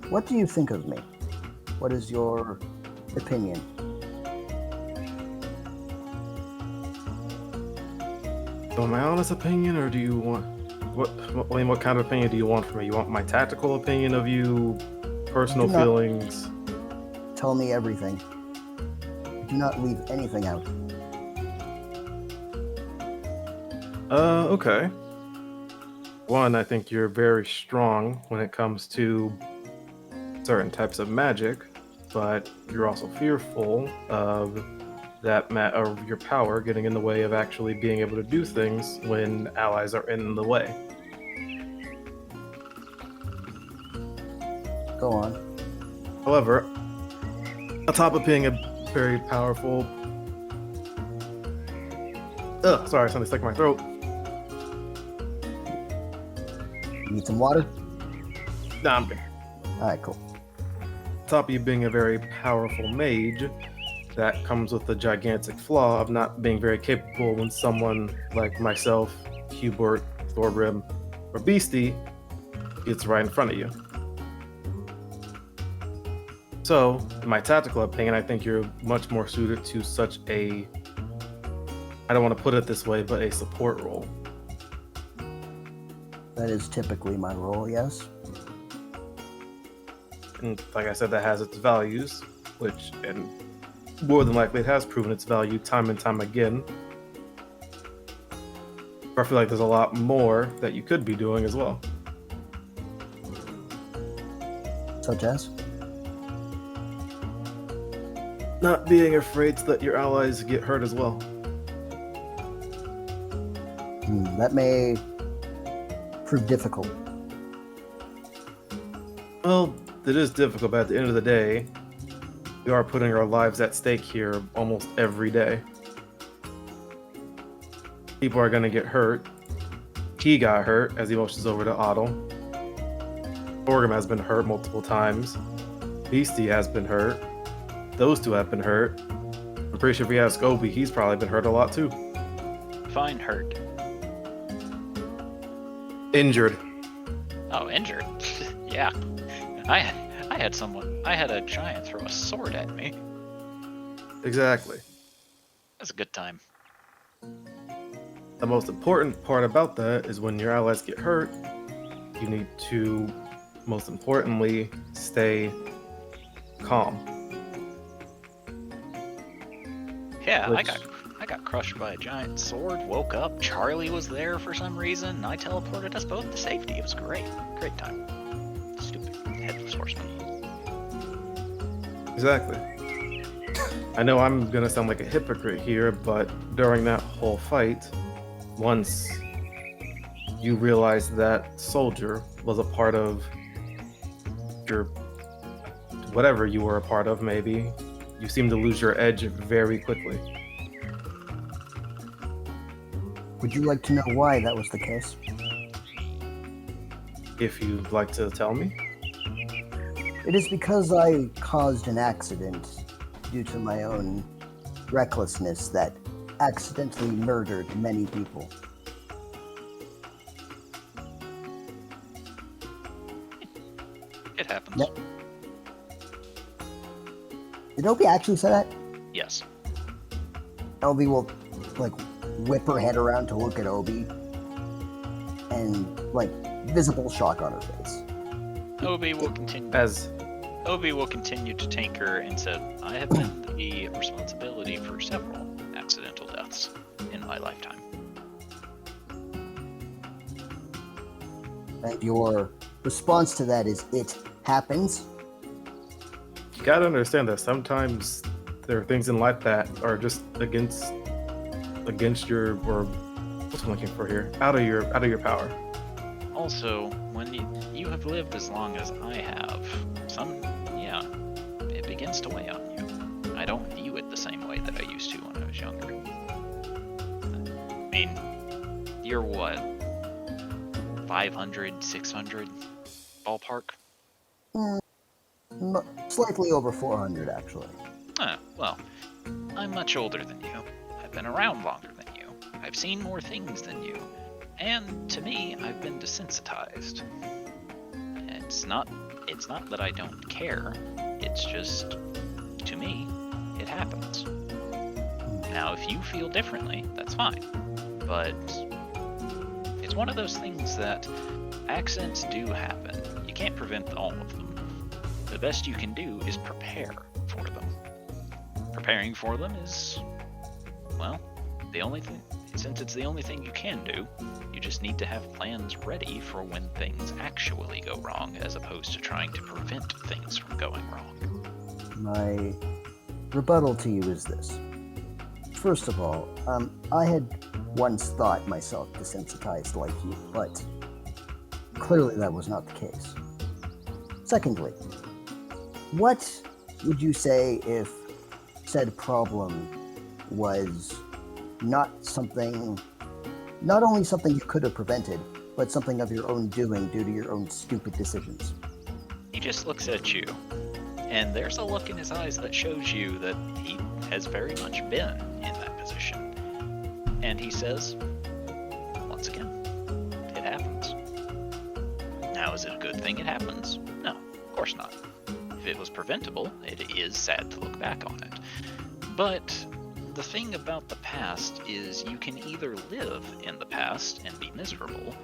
What do you think of me? What is your opinion? My honest opinion, or do you want what kind of opinion do you want from me? You want my tactical opinion of you, personal Do not- feelings? Tell me everything. Do not leave anything out. Okay. One, I think you're very strong when it comes to certain types of magic, but you're also fearful of of your power getting in the way of actually being able to do things when allies are in the way. Go on. However, on top of being a very powerful... Ugh, sorry, something stuck in my throat. Need some water? Nah, I'm good. Alright, cool. On top of you being a very powerful mage, that comes with the gigantic flaw of not being very capable when someone like myself, Hubert, Thorgrim, or Beastie gets right in front of you. So, in my tactical opinion, I think you're much more suited to such a, I don't want to put it this way, but a support role. That is typically my role, yes. And like I said, that has its values, which, and more than likely it has proven its value time and time again. But I feel like there's a lot more that you could be doing as well. Such as? Not being afraid to let your allies get hurt as well. That may prove difficult. Well, it is difficult, but at the end of the day, we are putting our lives at stake here almost every day. People are going to get hurt. He got hurt as he motions over to Otto. Orgrim has been hurt multiple times. Beastie has been hurt. Those two have been hurt. I'm pretty sure if we ask Obi, he's probably been hurt a lot too. Fine hurt. Injured. Oh, injured? Yeah. I had a giant throw a sword at me. Exactly. That's a good time. The most important part about that is when your allies get hurt, you need to, most importantly, stay calm. Yeah, I got crushed by a giant sword, woke up, Charlie was there for some reason, and I teleported us both to safety. It was great. Great time. Stupid headless horseman. Exactly. I know I'm gonna sound like a hypocrite here, but during that whole fight, once you realized that soldier was a part of your whatever you were a part of, maybe, you seem to lose your edge very quickly. Would you like to know why that was the case? If you'd like to tell me. It is because I caused an accident due to my own recklessness that accidentally murdered many people. It happens. Yep. Did Obi actually say that? Yes. Obi will, like, whip her head around to look at Obi, and, like, visible shock on her face. Obi will continue to tinker and said, I have been the responsibility for several accidental deaths in my lifetime. And your response to that is, it happens? You gotta understand that sometimes there are things in life that are just against your, or what's I'm looking for here, out of your power. Also, when you have lived as long as I have, it begins to weigh on you. I don't view it the same way that I used to when I was younger. I mean, you're what, 500, 600 ballpark? Slightly over 400, actually. Well, I'm much older than you. I've been around longer than you. I've seen more things than you. And to me, I've been desensitized. It's not that I don't care. It's just, to me, it happens. Now, if you feel differently, that's fine. But it's one of those things that accidents do happen. You can't prevent all of them. The best you can do is prepare for them. Preparing for them is, well, the only thing, since it's the only thing you can do, you just need to have plans ready for when things actually go wrong, as opposed to trying to prevent things from going wrong. My rebuttal to you is this. First of all, I had once thought myself desensitized like you, but clearly that was not the case. Secondly, what would you say if said problem was not only something you could have prevented, but something of your own doing due to your own stupid decisions? He just looks at you, and there's a look in his eyes that shows you that he has very much been in that position. And he says, once again, it happens. Now, is it a good thing it happens? No, of course not. If it was preventable, it is sad to look back on it. But the thing about the past is you can either live in the past and be miserable,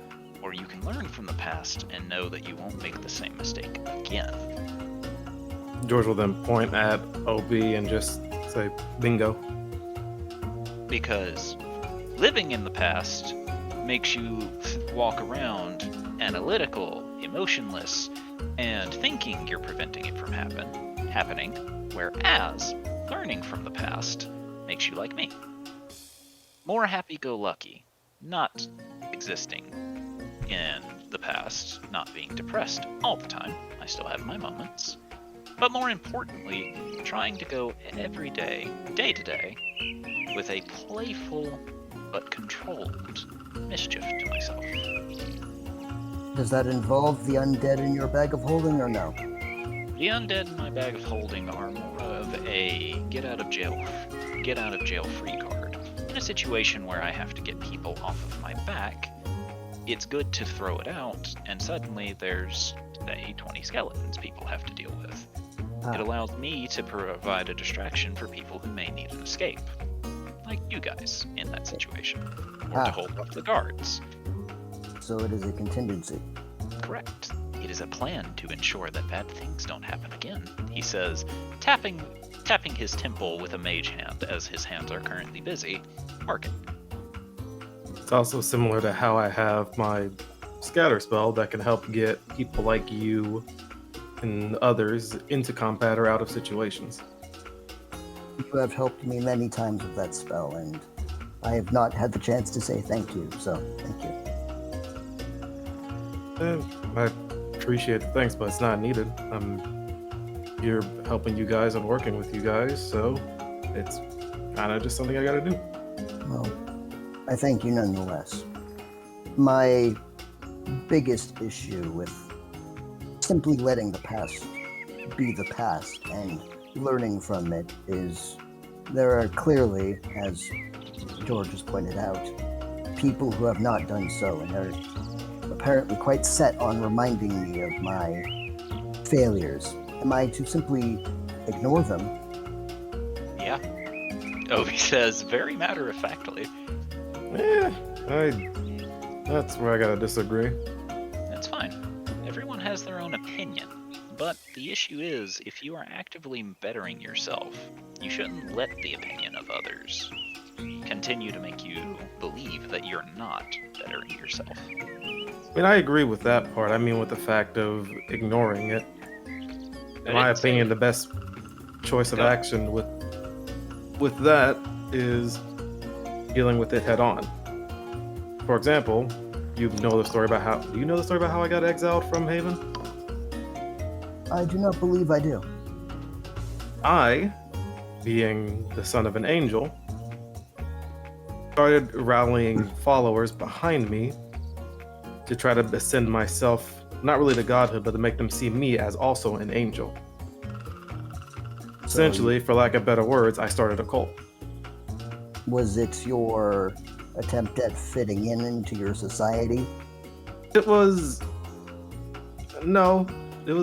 or you can learn from the past and know that you won't make the same mistake again. George will then point at OB and just Say bingo. Because living in the past makes you walk around analytical, emotionless, and thinking you're preventing it from happening, whereas learning from the past makes you like me. More happy-go-lucky, not existing in the past, not being depressed all the time. I still have my moments. But more importantly, trying to go every day, day to day, with a playful but controlled mischief to myself. Does that involve the undead in your bag of holding, or no? The undead in my bag of holding are more of a get out of jail free card. In a situation where I have to get people off of my back, it's good to throw it out, and suddenly there's, say, 20 skeletons people have to deal with. It allows me to provide a distraction for people who may need an escape, like you guys in that situation, or to hold off the guards. So it is a contingency. Correct. It is a plan to ensure that bad things don't happen again, he says, tapping his temple with a mage hand as his hands are currently busy working. It's also similar to how I have my scatter spell that can help get people like you and others into combat or out of situations. You have helped me many times with that spell, and I have not had the chance to say thank you, so thank you. I appreciate the thanks, but it's not needed. You're helping you guys and working with you guys, so it's kind of just something I gotta do. Well, I thank you nonetheless. My biggest issue with simply letting the past be the past and learning from it is there are clearly, as George has pointed out, people who have not done so and are apparently quite set on reminding me of my failures. Am I to simply ignore them? Yeah. Obi says very matter-of-factly. That's where I gotta disagree. That's fine. Everyone has their own opinion. But the issue is, if you are actively bettering yourself, you shouldn't let the opinion of others continue to make you believe that you're not bettering yourself. I mean, I agree with that part. I mean, with the fact of ignoring it. In my opinion, the best choice of action with that is dealing with it head on. For example, do you know the story about how I got exiled from Haven? I do not believe I do. I, being the son of an angel, started rallying followers behind me to try to ascend myself, not really to godhood, but to make them see me as also an angel. Essentially, for lack of better words, I started a cult. Was it your attempt at fitting into your society? It was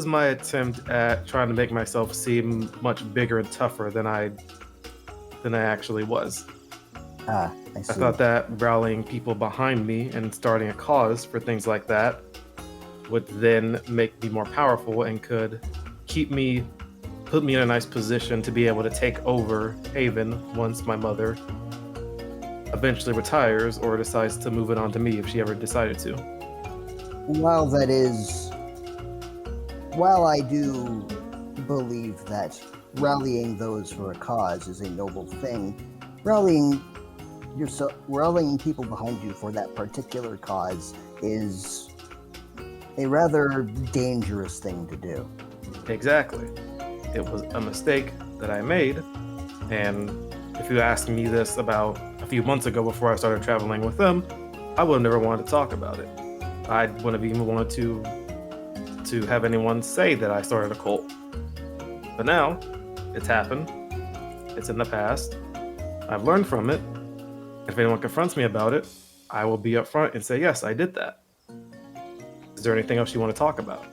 my attempt at trying to make myself seem much bigger and tougher than I actually was. I see. I thought that rallying people behind me and starting a cause for things like that would then make me more powerful and could put me in a nice position to be able to take over Haven once my mother eventually retires or decides to move it on to me if she ever decided to. While I do believe that rallying those for a cause is a noble thing, rallying people behind you for that particular cause is a rather dangerous thing to do. Exactly. It was a mistake that I made, and if you asked me this about a few months ago before I started traveling with them, I would have never wanted to talk about it. I wouldn't have even wanted to have anyone say that I started a cult. But now, it's happened. It's in the past. I've learned from it. If anyone confronts me about it, I will be upfront and say, yes, I did that. Is there anything else you want to talk about?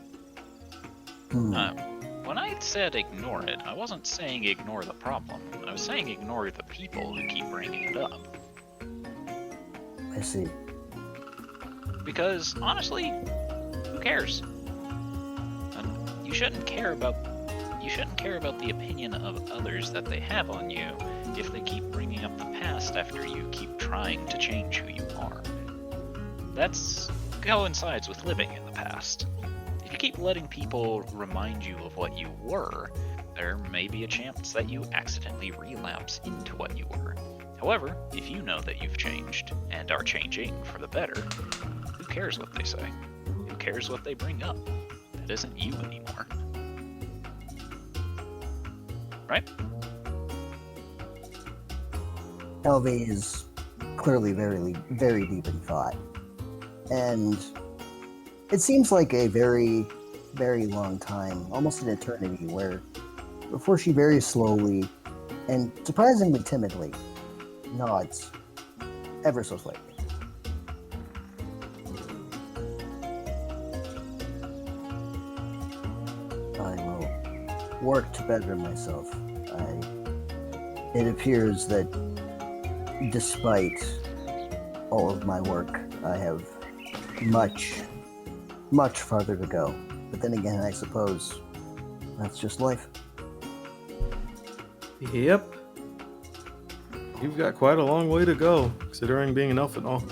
When I said ignore it, I wasn't saying ignore the problem. I was saying ignore the people who keep bringing it up. I see. Because, honestly, who cares? You shouldn't care about you shouldn't care about the opinion of others that they have on you if they keep bringing up the past after you keep trying to change who you are. That's coincides with living in the past. If you keep letting people remind you of what you were, there may be a chance that you accidentally relapse into what you were. However, if you know that you've changed and are changing for the better, who cares what they say? Who cares what they bring up? That isn't you anymore. Right? LV is clearly very deep in thought. And it seems like a very, very long time, almost an eternity, before she very slowly and surprisingly timidly nods ever so slightly. I will work to better myself. It appears that despite all of my work, I have much farther to go. But then again, I suppose that's just life. Yep. You've got quite a long way to go, considering being an elf and all.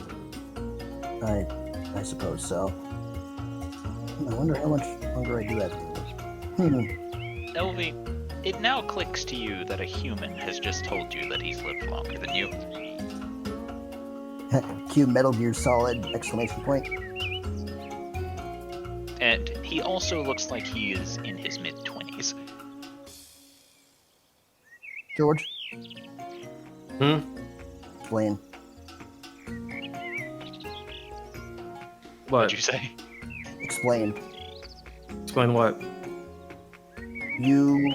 I suppose so. I wonder how much longer I do have to live. Elvie, it now clicks to you that a human has just told you that he's lived longer than you. Cue Metal Gear Solid exclamation point. And he also looks like he is in his mid-20s. George? Explain. What'd you say? Explain. Explain what? You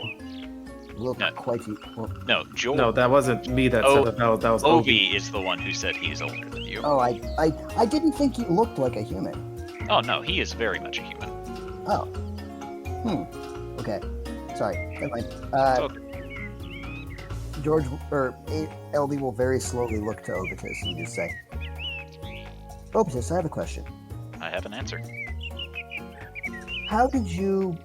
look No. quite... Well, No, George. No, that wasn't me that said that. That was Ovi is the one who said he's older than you. oh, I didn't think you looked like a human. Oh no, he is very much a human. Oh. Okay. Sorry. Never mind. Okay. George, or LB will very slowly look to Ovitus and just say, Ovitus, I have a question. I have an answer. How did you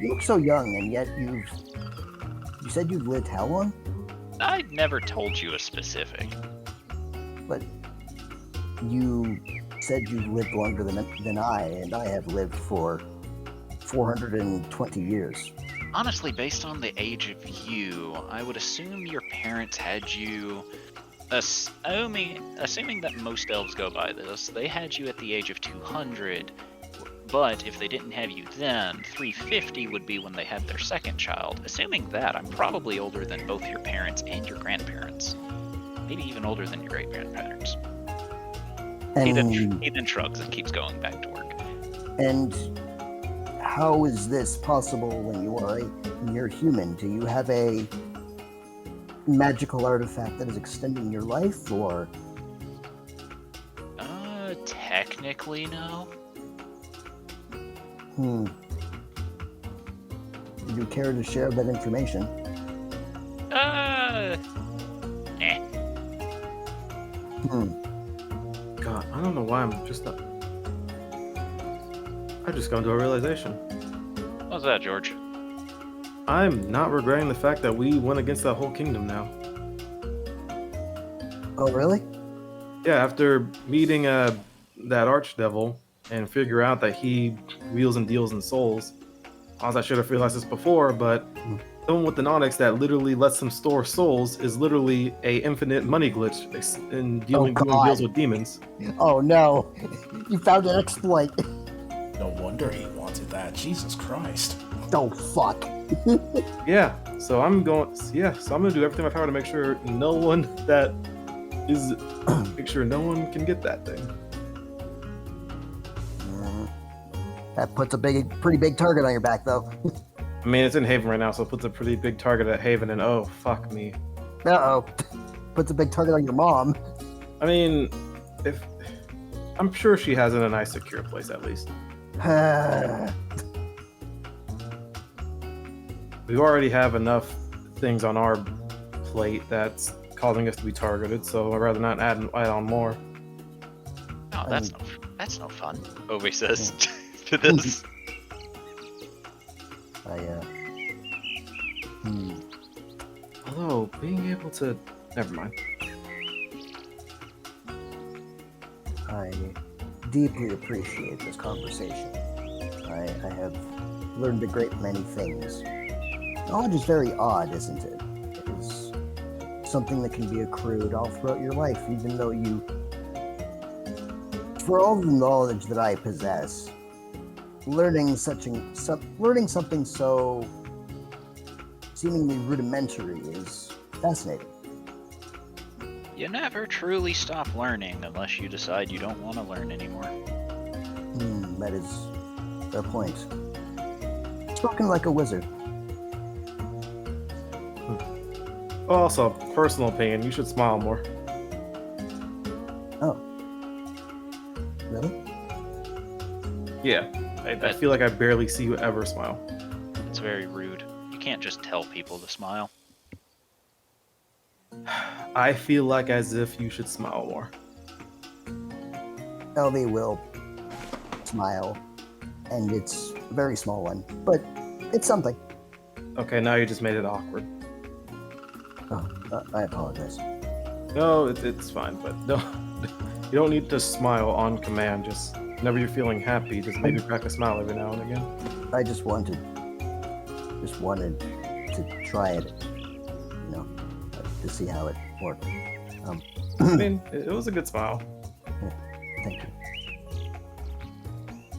look so young, and yet you said you've lived how long? I never told you a specific. But you said you've lived longer than I, and I have lived for 420 years. Honestly, based on the age of you, I would assume your parents had you... Assuming that most elves go by this, they had you at the age of 200, but if they didn't have you then, 350 would be when they had their second child. Assuming that, I'm probably older than both your parents and your grandparents. Maybe even older than your great-grandparents. He then shrugs and keeps going back to work. And how is this possible when you are a mere human? Do you have a magical artifact that is extending your life, or? Technically, no. Would you care to share that information? God, I don't know why I'm just not... I just come to a realization. What's that, George? I'm not regretting the fact that we went against that whole kingdom now. Oh, really? Yeah, after meeting that archdevil and figure out that he wheels and deals in souls. Honestly, I should have realized this before, but someone with an onyx that literally lets them store souls is literally a infinite money glitch in doing deals with demons. Oh no, you found an exploit. No wonder he wanted that. Jesus Christ. Oh fuck. Yeah, so I'm gonna do everything in my power to make sure no one can get that thing. That puts a pretty big target on your back, though. I mean, it's in Haven right now, so it puts a pretty big target at Haven, and oh, fuck me. Uh-oh. Puts a big target on your mom. I mean, I'm sure she has it in a nice, secure place, at least. We already have enough things on our plate that's causing us to be targeted, so I'd rather not add on more. No, that's no fun, Ovi says to this. Although, being able to... Never mind. I deeply appreciate this conversation. I have learned a great many things. Knowledge is very odd, isn't it? It is something that can be accrued all throughout your life, even though you... For all the knowledge that I possess, learning something so seemingly rudimentary is fascinating. You never truly stop learning unless you decide you don't want to learn anymore. That is a point. Spoken like a wizard. Also, personal opinion, you should smile more. Oh. Really? Yeah, I feel like I barely see you ever smile. It's very rude. You can't just tell people to smile. I feel like as if you should smile more. Elvie will smile, and it's a very small one, but it's something. Okay, now you just made it awkward. Oh, I apologize. No, it's fine, but no, you don't need to smile on command. Just whenever you're feeling happy, just maybe crack a smile every now and again. I just wanted to try it, to see how it worked. I mean, it was a good smile. Yeah, thank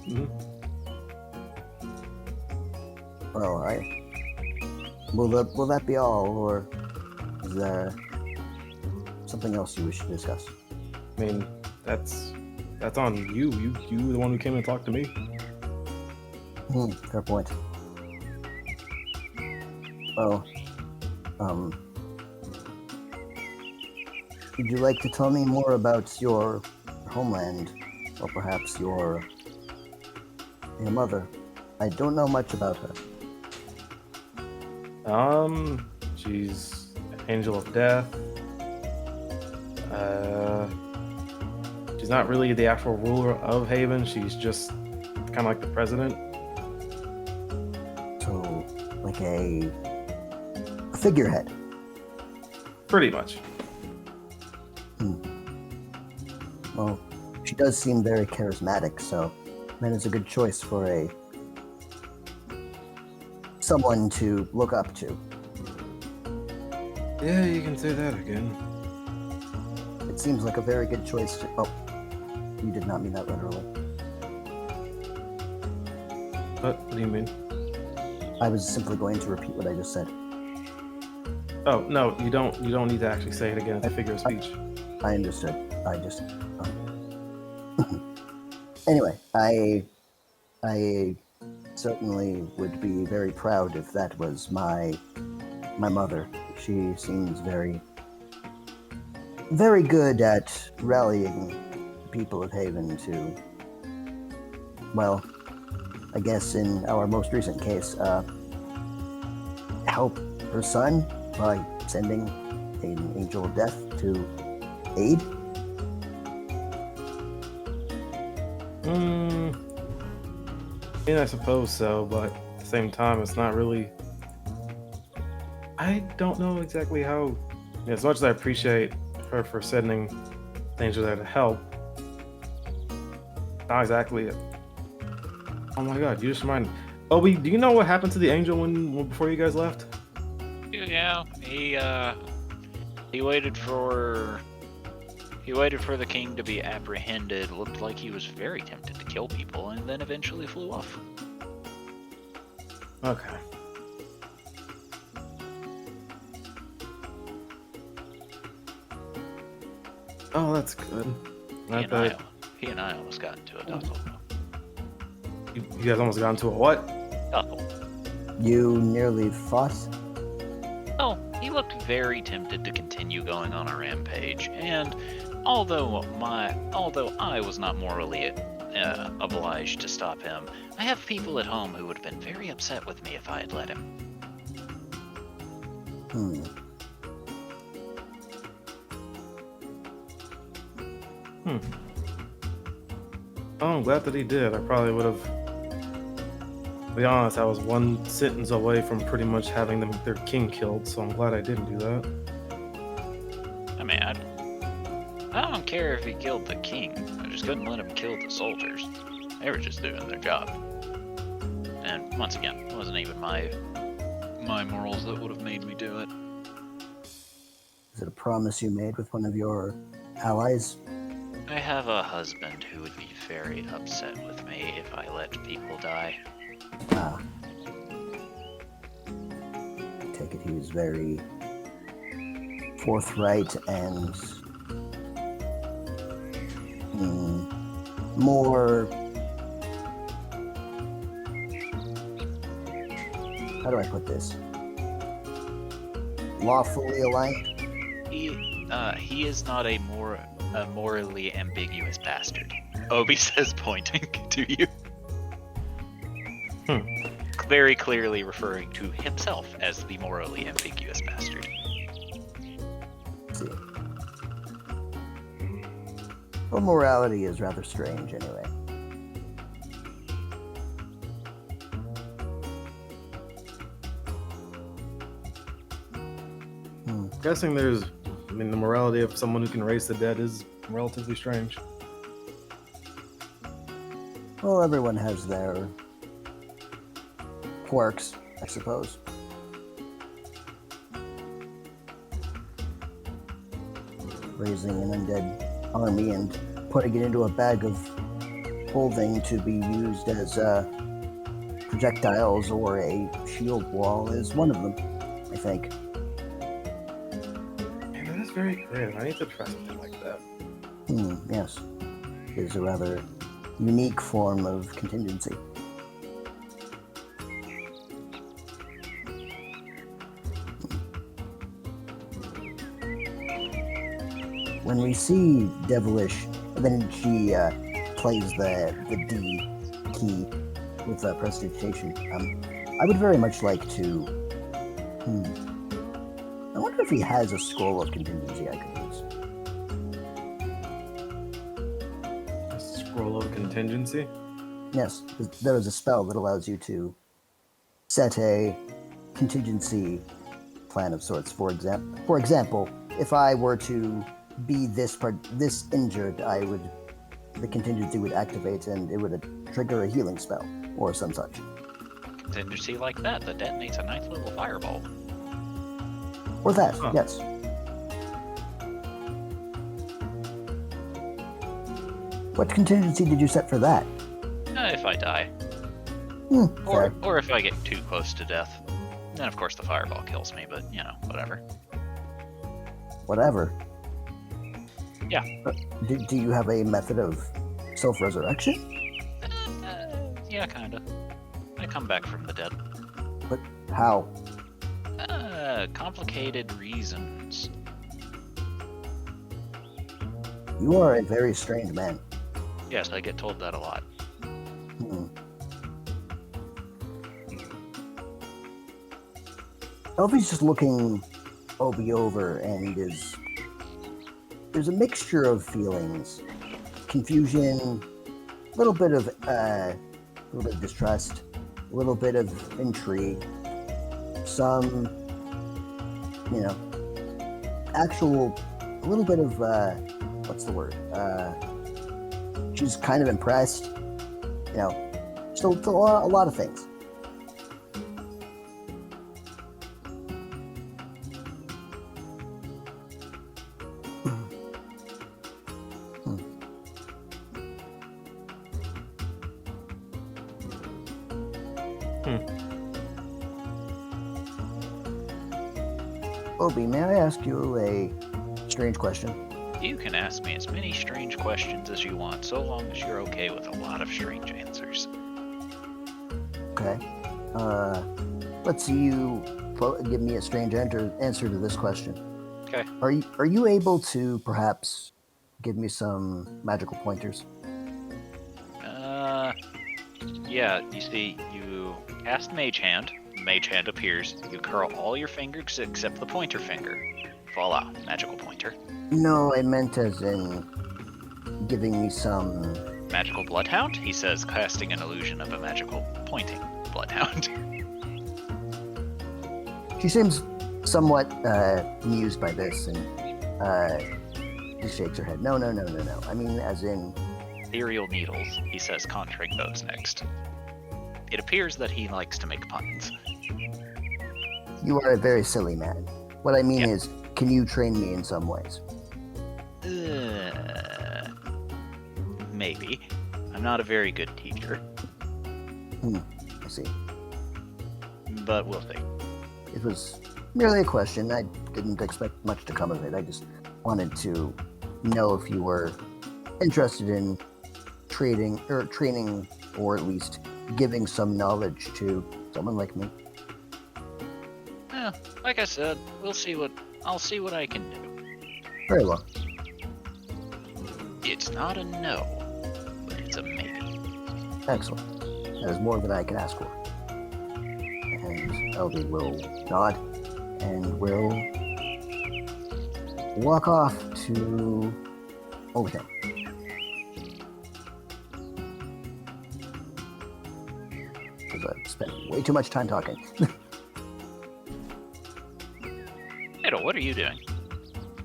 you. Well, will that be all, or is there something else you wish to discuss? I mean, that's on you. You were the one who came and talked to me. Fair point. Well, would you like to tell me more about your homeland, or perhaps your mother? I don't know much about her. She's an angel of death. She's not really the actual ruler of Haven. She's just kind of like the president. So, like a figurehead. Pretty much. Well, she does seem very charismatic, so that is a good choice for someone to look up to. Yeah, you can say that again. It seems like a very good choice to... Oh, you did not mean that literally. What do you mean? I was simply going to repeat what I just said. Oh, no, you don't need to actually say it again. It's a figure of speech. I understood. I just... Anyway, I certainly would be very proud if that was my mother. She seems very good at rallying the people of Haven to, well, I guess in our most recent case, help her son by sending an angel of death to aid. I mean, I suppose so, but at the same time, it's not really... I don't know exactly how... as much as I appreciate her for sending the angel there to help, not exactly... Oh my god, you just reminded... Obi, do you know what happened to the angel before you guys left? Yeah, he waited for the king to be apprehended. Looked like he was very tempted to kill people, and then eventually flew off. Okay. Oh, that's good. He and I almost got into a tussle. You guys almost got into a what? Tussle. You nearly fought? Oh, he looked very tempted to continue going on a rampage, and although I was not morally obliged to stop him, I have people at home who would have been very upset with me if I had let him. Oh, I'm glad that he did. I probably would have To be honest, I was one sentence away from pretty much having their king killed, so I'm glad I didn't do that. I mean, I don't care if he killed the king. I just couldn't let him kill the soldiers. They were just doing their job. And once again, it wasn't even my morals that would have made me do it. Is it a promise you made with one of your allies? I have a husband who would be very upset with me if I let people die. Ah. I take it he was very forthright and more... How do I put this? Lawfully aligned? He is not a morally ambiguous bastard. Obi says, pointing to you. Very clearly referring to himself as the morally ambiguous bastard. See. Well, morality is rather strange, anyway. Guessing the morality of someone who can raise the dead is relatively strange. Well, everyone has their quirks, I suppose. Raising an undead army and putting it into a bag of holding to be used as projectiles or a shield wall is one of them, I think. Man, that is very creative. I need to try something like that. Yes. It is a rather unique form of contingency. When we see Devilish, and then she plays the D key with prestidigitation, I would very much like to... I wonder if he has a scroll of contingency I could use. A scroll of contingency? Yes, there is a spell that allows you to set a contingency plan of sorts. For example, if I were to be this injured, the contingency would activate and it would trigger a healing spell or some such. Contingency like that detonates a 9th level fireball. Or that, yes. What contingency did you set for that? If I die. Or if I get too close to death. Then of course the fireball kills me, but whatever. Whatever. Yeah. Do you have a method of self-resurrection? Yeah, kinda. I come back from the dead. But how? Complicated reasons. You are a very strange man. Yes, I get told that a lot. Elfie's just looking Obi over, and there's a mixture of feelings: confusion, a little bit of distrust, a little bit of intrigue, some, a little bit of what's the word? She's kind of impressed, just a lot of things. Obi, may I ask you a strange question? You can ask me as many strange questions as you want, so long as you're okay with a lot of strange answers. Okay. Let's see you give me a strange answer to this question. Okay. Are you able to perhaps give me some magical pointers? Yeah, you see, you cast Mage Hand. Mage Hand appears. You curl all your fingers except the pointer finger. Voila, magical pointer. No, I meant as in giving me some... Magical Bloodhound? He says, casting an illusion of a magical pointing. bloodhound. She seems somewhat amused by this and just shakes her head. No. I mean, as in... Ethereal needles, he says, conjuring those next. It appears that he likes to make puns. You are a very silly man. What I mean Yeah. is, can you train me in some ways? Maybe. I'm not a very good teacher, I see. but we'll see. It was merely a question. I didn't expect much to come of it. I just wanted to know if you were interested in training, or at least giving some knowledge to someone like me. Yeah, like I said, I'll see what I can do. Very well. It's not a no, but it's a maybe. Excellent. That is more than I can ask for. And Elby will nod and will walk off to overthink. Because I've spent way too much time talking. Edo, what are you doing?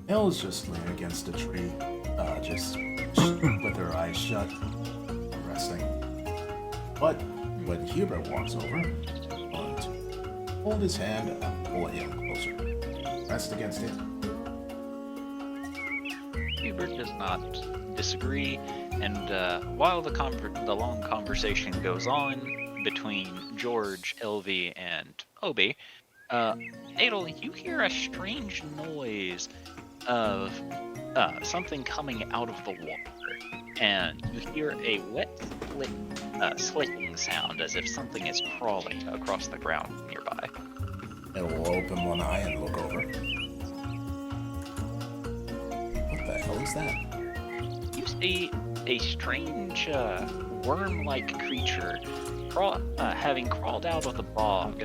Elle's just laying against a tree, just with her eyes shut, resting. But when Hubert walks over, going to hold his hand and pull him closer, rest against it. Hubert does not disagree, and while the long conversation goes on between George, Elvie, and Obi, Adel, you hear a strange noise of something coming out of the water, and you hear a wet slicking sound as if something is crawling across the ground nearby. It will open one eye and look over. What the hell is that? You see a strange worm-like creature having crawled out of the bog,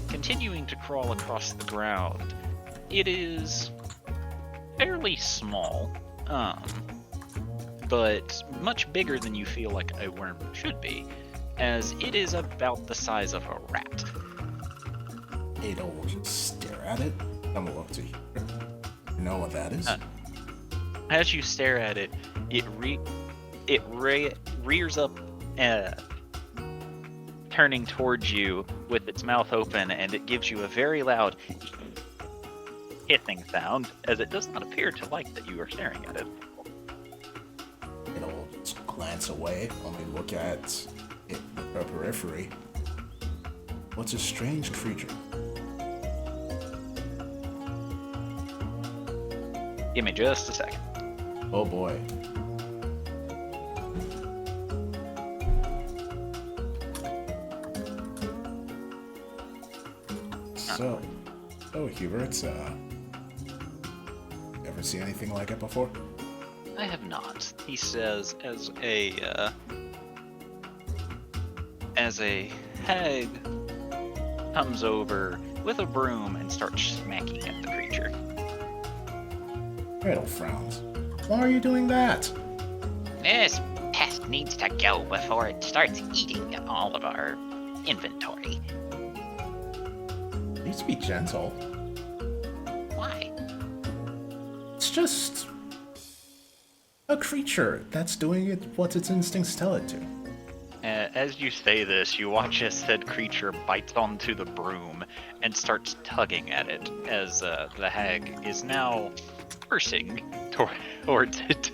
continuing to crawl across the ground. It is fairly small, but much bigger than you feel like a worm should be, as it is about the size of a rat. Ada will just stare at it, and will look to Hubert. You know what that is? As you stare at it, it rears up, turning towards you with its mouth open, and it gives you a very loud hissing sound, as it does not appear to like that you are staring at it. It'll just glance away, only look at it with her periphery. What's a strange creature? Give me just a second. Oh boy. So Hubert, ever see anything like it before? I have not. He says, as a hag comes over with a broom and starts smacking at the creature. Riddle frowns. Why are you doing that? This pest needs to go before it starts eating all of our inventory. Please be gentle. Why? It's just a creature that's doing it what its instincts tell it to. As you say this, you watch as said creature bites onto the broom and starts tugging at it, as the hag is now cursing towards it.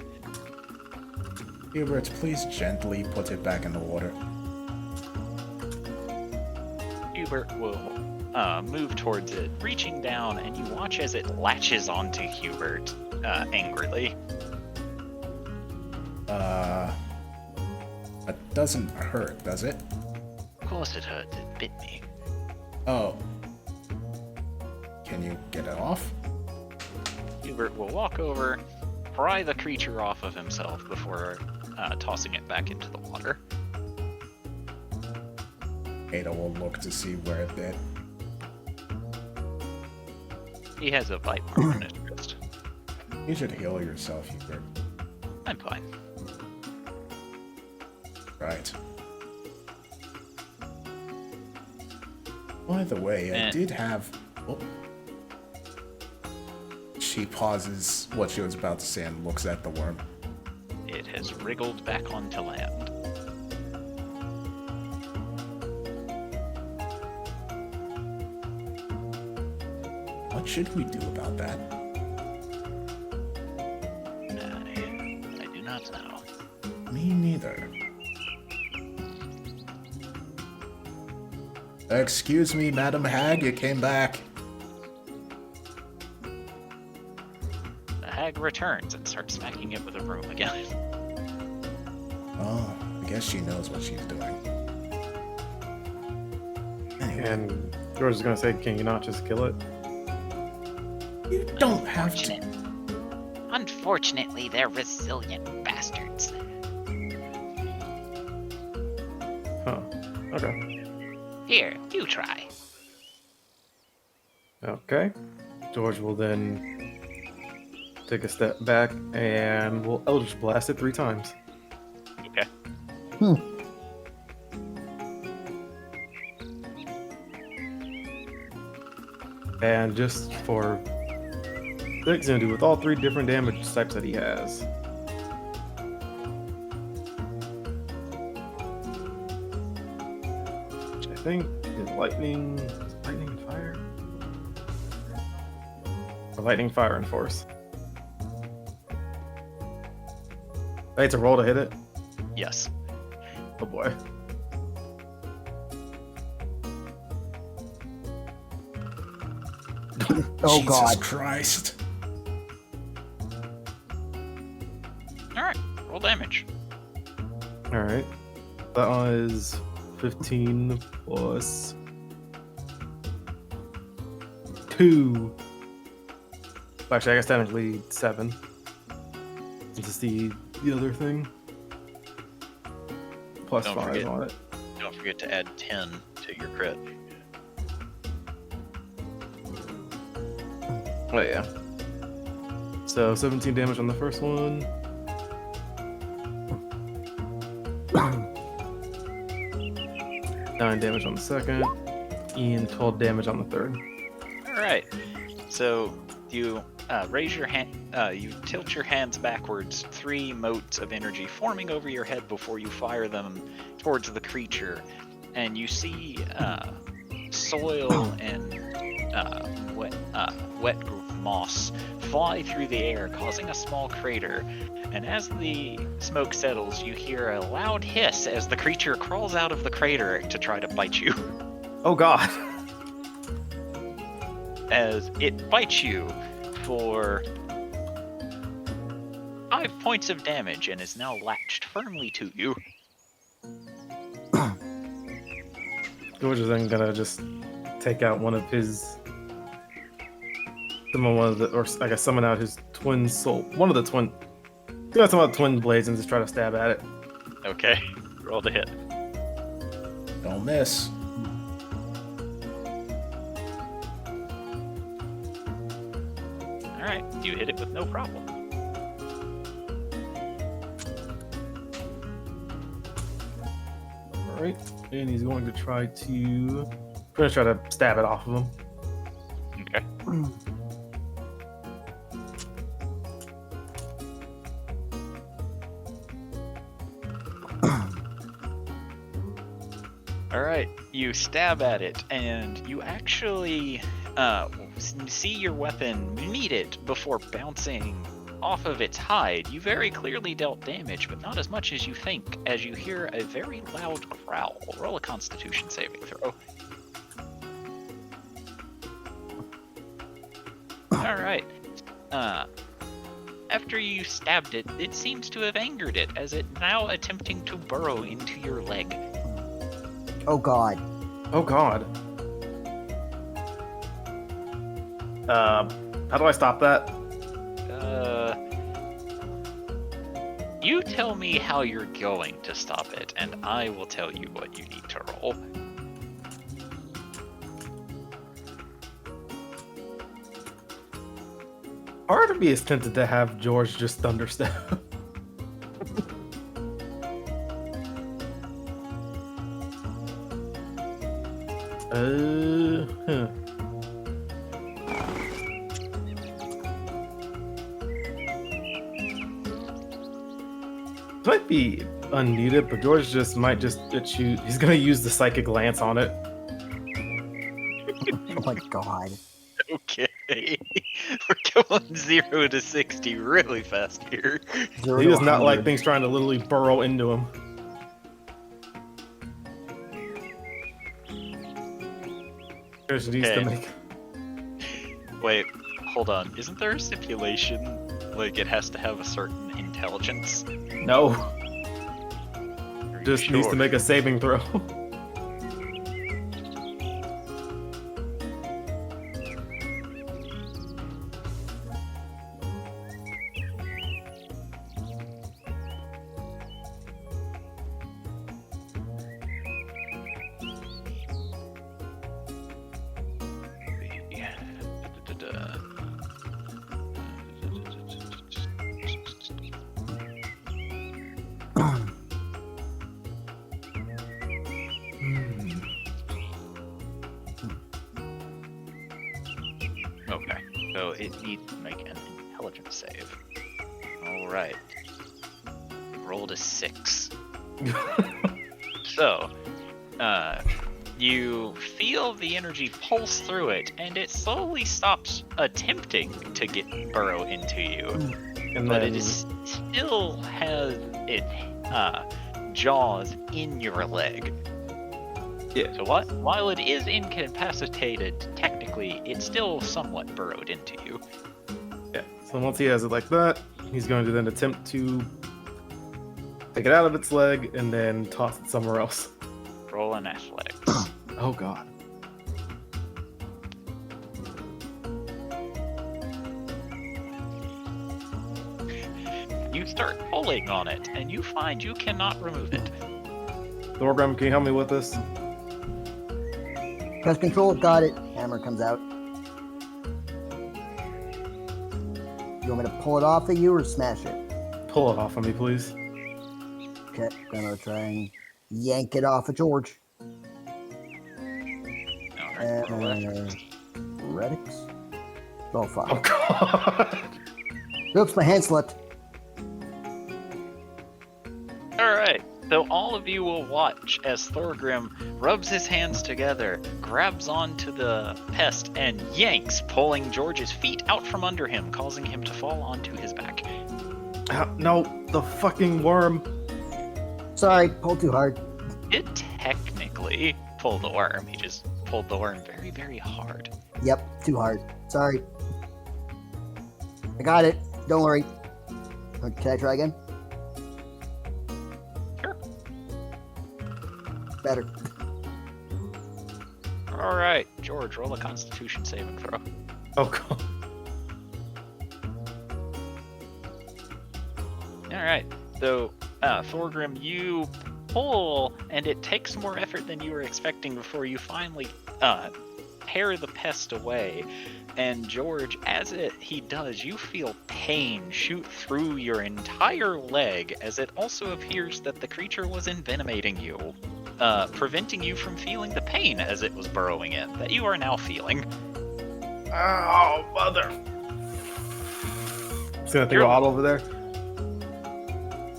Hubert, please gently put it back in the water. Hubert will move towards it, reaching down, and you watch as it latches onto Hubert angrily. It doesn't hurt, does it? Of course it hurt. It bit me. Oh. Can you get it off? Hubert will walk over, pry the creature off of himself before tossing it back into the water. Ada will look to see where it bit. He has a bite mark on his wrist. You should heal yourself, Hubert. I'm fine. Right. By the way, I And- did have... Oh. She pauses what she was about to say and looks at the worm. It has wriggled back onto land. What should we do about that? I do not know. Me neither. Excuse me, Madam Hag, you came back. The hag returns and starts smacking it with a broom again. Oh, I guess she knows what she's doing. Anyway, And George is gonna say, can you not just kill it? you don't have to. Unfortunately, they're resilient bastards. Huh. Okay. Here, you try. Okay. George will then take a step back and will Eldritch Blast it 3 times. Okay. And just for... He's gonna do with all 3 different damage types that he has. Which I think is lightning... Is it lightning and fire? Or lightning, fire, and force. Hey, it's a roll to hit it. Yes. Oh boy. Oh Jesus God. Christ. Alright, roll damage. Alright. That one is 15 plus 2. Actually, I guess technically 7. Since it's the other thing. Plus Don't 5 forget. on it. Don't forget to add 10 to your crit. Oh yeah. So 17 damage on the first one. 9 damage on the second. And 12 damage on the third. Alright. So you raise your hand, you tilt your hands backwards, 3 motes of energy forming over your head before you fire them towards the creature. And you see soil and wet moss fly through the air, causing a small crater. And as the smoke settles, you hear a loud hiss as the creature crawls out of the crater to try to bite you. Oh god! As it bites you for 5 points of damage and is now latched firmly to you. George is then gonna just take out one of his... Summon one of the... Or I guess summon out his twin soul. One of the twin... He's gonna summon out twin blades and just try to stab at it. Okay, roll the hit. Don't miss. Alright, you hit it with no problem. Alright. And he's going to try to... Gonna try to stab it off of him. Okay. Alright, you stab at it, and you actually see your weapon meet it before bouncing off of its hide. You very clearly dealt damage, but not as much as you think, as you hear a very loud growl. Roll a Constitution saving throw. Alright. After you stabbed it, it seems to have angered it, as it now attempting to burrow into your leg. Oh God. Oh god. How do I stop that? You tell me how you're going to stop it, and I will tell you what you need to roll. Part of me is tempted to have George just thunderstab. Huh. Might be unneeded, but George might just shoot. He's gonna use the psychic lance on it. Oh my god. Okay. We're going 0 to 60 really fast here. 0 He to does not like 100. things trying to literally burrow into him. George needs to Okay. make. Wait, hold on. Isn't there a stipulation? Like, it has to have a certain intelligence? No. Are you Just needs to sure? make a saving throw. Okay, so it needs to make an intelligence save. Alright. Rolled a 6. So, you feel the energy pulse through it, and it slowly stops attempting to burrow into you. And But then it still has its jaws in your leg. Yeah. So while it is incapacitated, technically, it's still somewhat burrowed into you. yeah. So once he has it like that, he's going to then attempt to take it out of its leg and then toss it somewhere else. Roll an athletics. Oh god. You start pulling on it, and you find you cannot remove it. Thorgrim, can you help me with this? Pest control, got it. Hammer comes out. You want me to pull it off of you or smash it? Pull it off of me, please. Okay, gonna try and yank it off of George. Alright, roll left. Redix? Oh fuck. Oh god. Oops, my hand slipped. Alright, so all of you will watch as Thorgrim rubs his hands together, grabs onto the pest, and yanks, pulling George's feet out from under him, causing him to fall onto his back. No, the fucking worm. Sorry, pulled too hard. It technically pulled the worm, he just pulled the worm very, very hard. Yep, too hard. Sorry. I got it. Don't worry. Can I try again? Sure. Better. Alright, George, roll a constitution saving throw. Oh god. Alright, so Thorgrim, you pull, and it takes more effort than you were expecting before you finally tear the pest away. And George, as he does, you feel pain shoot through your entire leg, as it also appears that the creature was envenomating you, preventing you from feeling the pain as it was burrowing in, that you are now feeling. Oh, mother. It's gonna take You're- a while over there.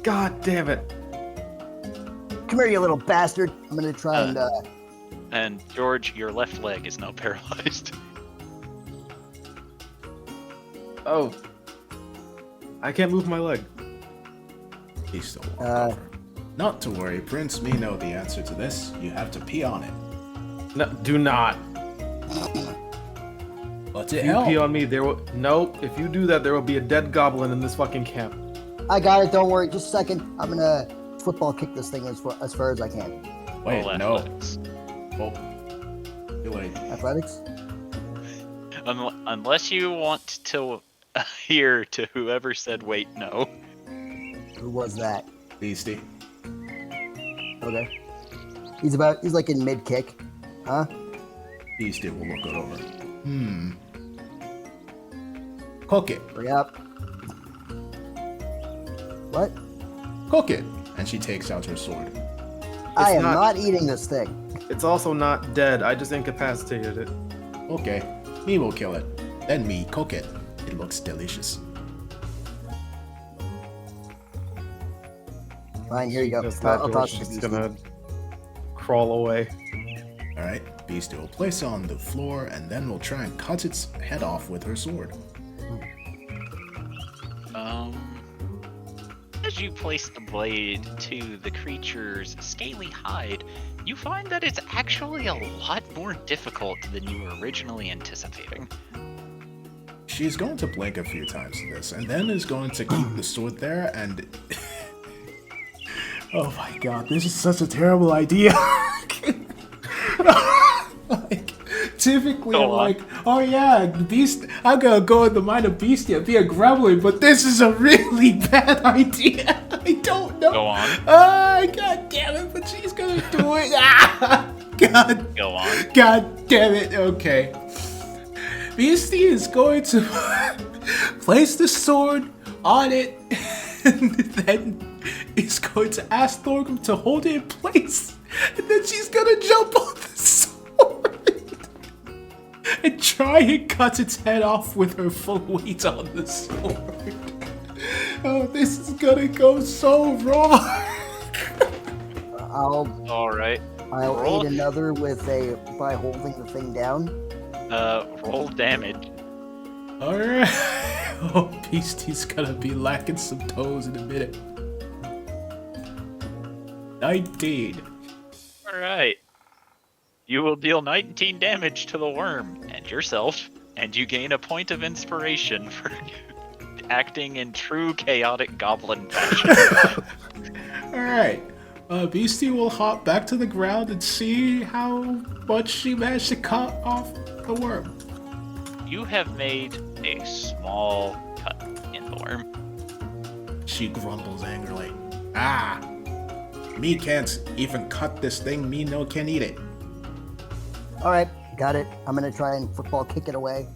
God damn it. Come here, you little bastard. I'm gonna try and And George, your left leg is now paralyzed. Oh. I can't move my leg. He still walked over. Not to worry, Prince. Me know the answer to this. You have to pee on it. No, do not. But If it you help. pee on me, there will. Nope. If you do that, there will be a dead goblin in this fucking camp. I got it. Don't worry. Just a second. I'm gonna football kick this thing as far as I can. Wait, Roll no. athletics. Oh, too late. Athletics. Unless you want to hear to whoever said wait, no. Who was that? Beastie. Okay. He's like in mid kick. Huh? Beastie will look it over. Cook it. Hurry up. What? Cook it. And she takes out her sword. I am not- not eating this thing. It's also not dead. I just incapacitated it. Okay, me will kill it. Then me cook it. It looks delicious. Fine, here you go. Just that I'll George toss it to is Beastie. gonna crawl away. Alright, Beastie will place it on the floor and then we'll try and cut its head off with her sword. As you place the blade to the creature's scaly hide, you find that it's actually a lot more difficult than you were originally anticipating. She's going to blink a few times to this, and then is going to keep the sword there, and... oh my god, this is such a terrible idea! Like, typically I'm like, oh yeah, Beast, I'm gonna go in the mind of Beastie and be a gremlin, but this is a really bad idea. I don't know. Go on. Ah, god damn it, but she's gonna do it. Ah, god. Go on. God damn it. Okay. Beastie is going to place the sword on it, and then is going to ask Thorgrim to hold it in place, and then she's gonna jump on the sword and try and cut its head off with her full weight on the sword. Oh, this is gonna go so wrong. Alright. I'll Roll. aid another by holding the thing down. Roll damage. Alright. Oh, Beastie's gonna be lacking some toes in a minute. 19. Alright. You will deal 19 damage to the worm and yourself, and you gain a point of inspiration for acting in true chaotic goblin fashion. Alright. Beastie will hop back to the ground and see how much she managed to cut off the worm. You have made a small cut in the worm. She grumbles angrily. Ah! Me can't even cut this thing, me no can eat it. Alright, got it. I'm gonna try and football kick it away.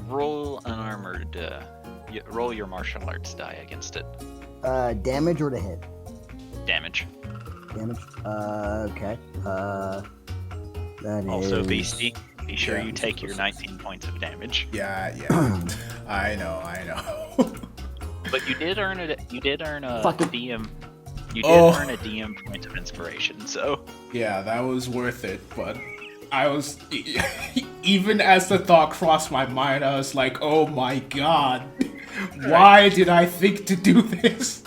Roll an armored, roll your martial arts die against it. Damage or to hit? Damage. Damage. Okay. That Also, is... Beastie, be sure Yeah. you take your 19 points of damage. Yeah. I know. But you did earn a Fuck it. DM. You did earn a DM point of inspiration, so Yeah, that was worth it, but I was... even as the thought crossed my mind, I was like, oh my god. Why did I think to do this?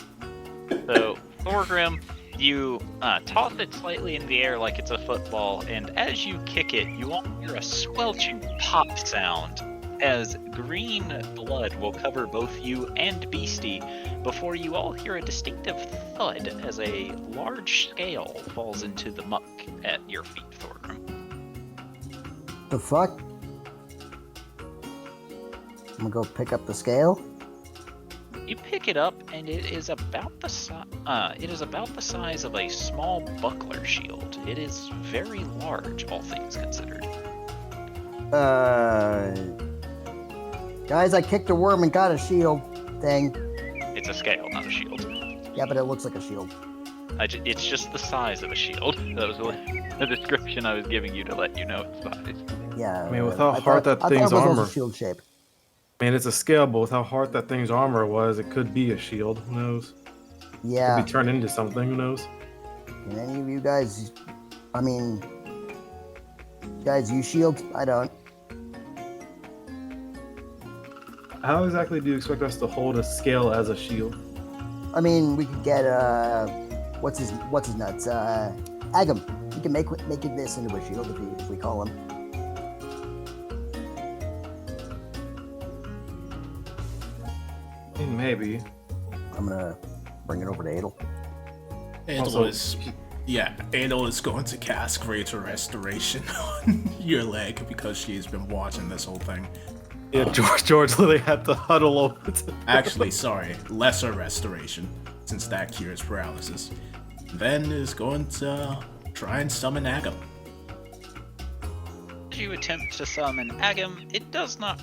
So, Thorgrim, you toss it slightly in the air like it's a football, and as you kick it, you all hear a squelching pop sound as green blood will cover both you and Beastie before you all hear a distinctive thud as a large scale falls into the muck at your feet, Thorgrim. The fuck? I'm gonna go pick up the scale. You pick it up, and it is about the size of a small buckler shield. It is very large, all things considered. Guys, I kicked a worm and got a shield thing. It's a scale, not a shield. Yeah, but it looks like a shield. It's just the size of a shield. That was the description I was giving you to let you know its size. Yeah. I mean, with how hard that I thing's thought it was armor. also shield shape. I mean, it's a scale, but with how hard that thing's armor was, it could be a shield. Who knows? Yeah. Could be turned into something. Who knows? Can any of you guys? I mean, guys, use shields? I don't. How exactly do you expect us to hold a scale as a shield? I mean, we could get what's his nuts? Agam. We can make it this into a shield if we call him. I mean, maybe. I'm gonna bring it over to Adel. Adel is going to cast Greater Restoration on your leg because she's been watching this whole thing. Yeah, George literally had to huddle over to... Actually, sorry, Lesser Restoration, since that cures paralysis. Then is going to try and summon Agam. As you attempt to summon Agam, it does not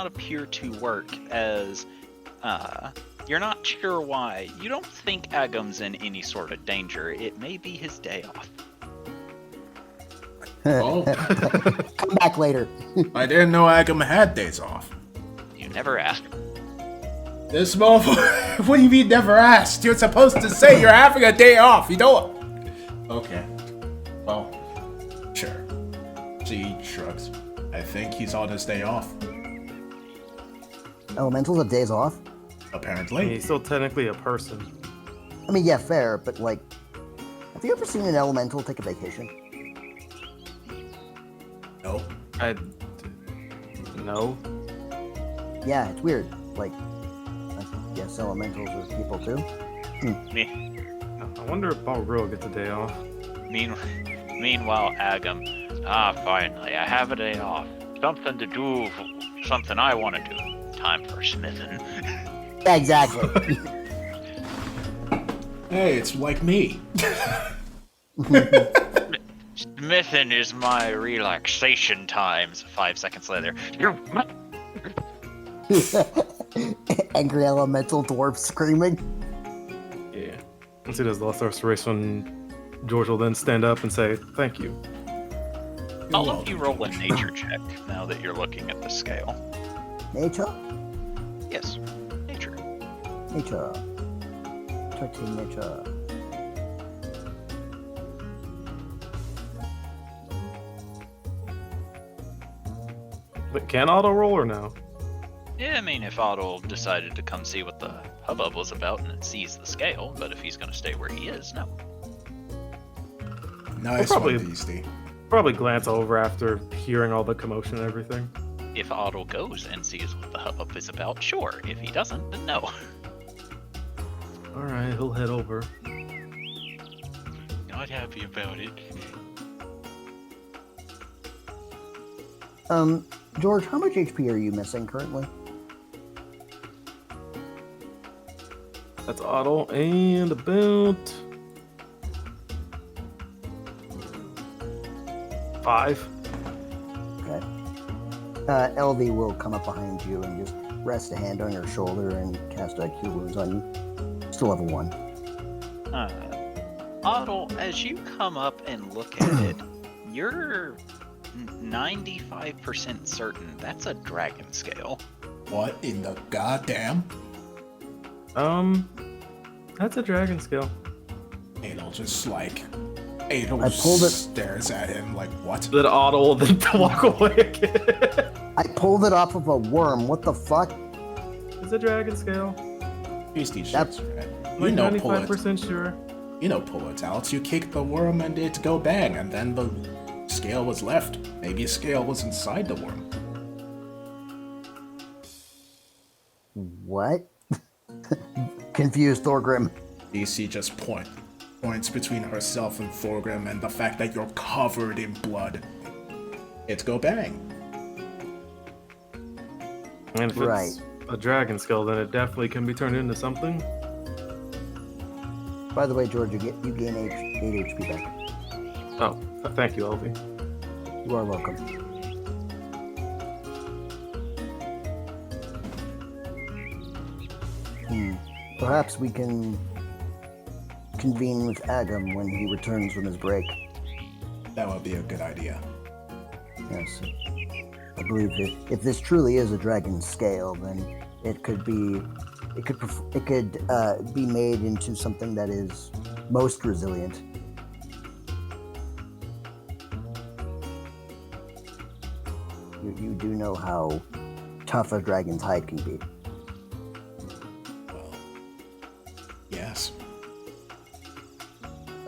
appear to work as you're not sure why. You don't think Agam's in any sort of danger. It may be his day off. Oh, Come back later. I didn't know Agam had days off. You never asked. This motherfucker. What do you mean never asked? You're supposed to say you're having a day off. You don't. Okay. Well, sure. She shrugs. I think he's on his day off. Elementals have days off? Apparently. He's still technically a person. I mean, yeah, fair, but like, have you ever seen an elemental take a vacation? No. No. Yeah, it's weird. Like, I guess elementals are people too. I wonder if Balgro gets a day off. Meanwhile, Agam, finally, I have a day off. Something to do, something I want to do. Time for smithing. Yeah, exactly. Hey, it's like me. Smithing is my relaxation times. 5 seconds later. Angry elemental dwarf screaming. Yeah. Once he does the last race one, George will then stand up and say, "Thank you." I'll let you roll a nature check now that you're looking at the scale. Nature? Yes, nature. Nature. 13 nature. But can auto roll or no? Yeah, I mean, if Otto decided to come see what the hubbub was about and it sees the scale, but if he's going to stay where he is, no. Nice probably- one, Beastie. Probably glance over after hearing all the commotion and everything. If Otto goes and sees what the hubbub is about, sure. If he doesn't, then no. Alright, he'll head over. Not happy about it. George, how much HP are you missing currently? That's auto and about 5. Okay. LV will come up behind you and just rest a hand on your shoulder and cast a Cure Wounds on you. Still level 1. Otto, as you come up and look at it, you're 95% certain that's a dragon scale. What in the goddamn? That's a dragon scale. Adel just like... Adel I pulled it- stares at him like, what? Then auto will then walk away again. I pulled it off of a worm. What the fuck? It's a dragon scale. Beastie That's- shits, right? Like You know, pull it. 95% sure. You know, pull it out. You kick the worm and it go bang, and then the scale was left. Maybe a scale was inside the worm. What? Confused Thorgrim. DC just points between herself and Thorgrim and the fact that you're covered in blood. It go bang. And if Right. it's a dragon skull, then it definitely can be turned into something. By the way, George, you gain 8 HP back. Oh, thank you, Elvie. You are welcome. Perhaps we can convene with Agam when he returns from his break. That would be a good idea. Yes. I believe if this truly is a dragon scale, then it could be made into something that is most resilient. You do know how tough a dragon's hide can be. Well, yes.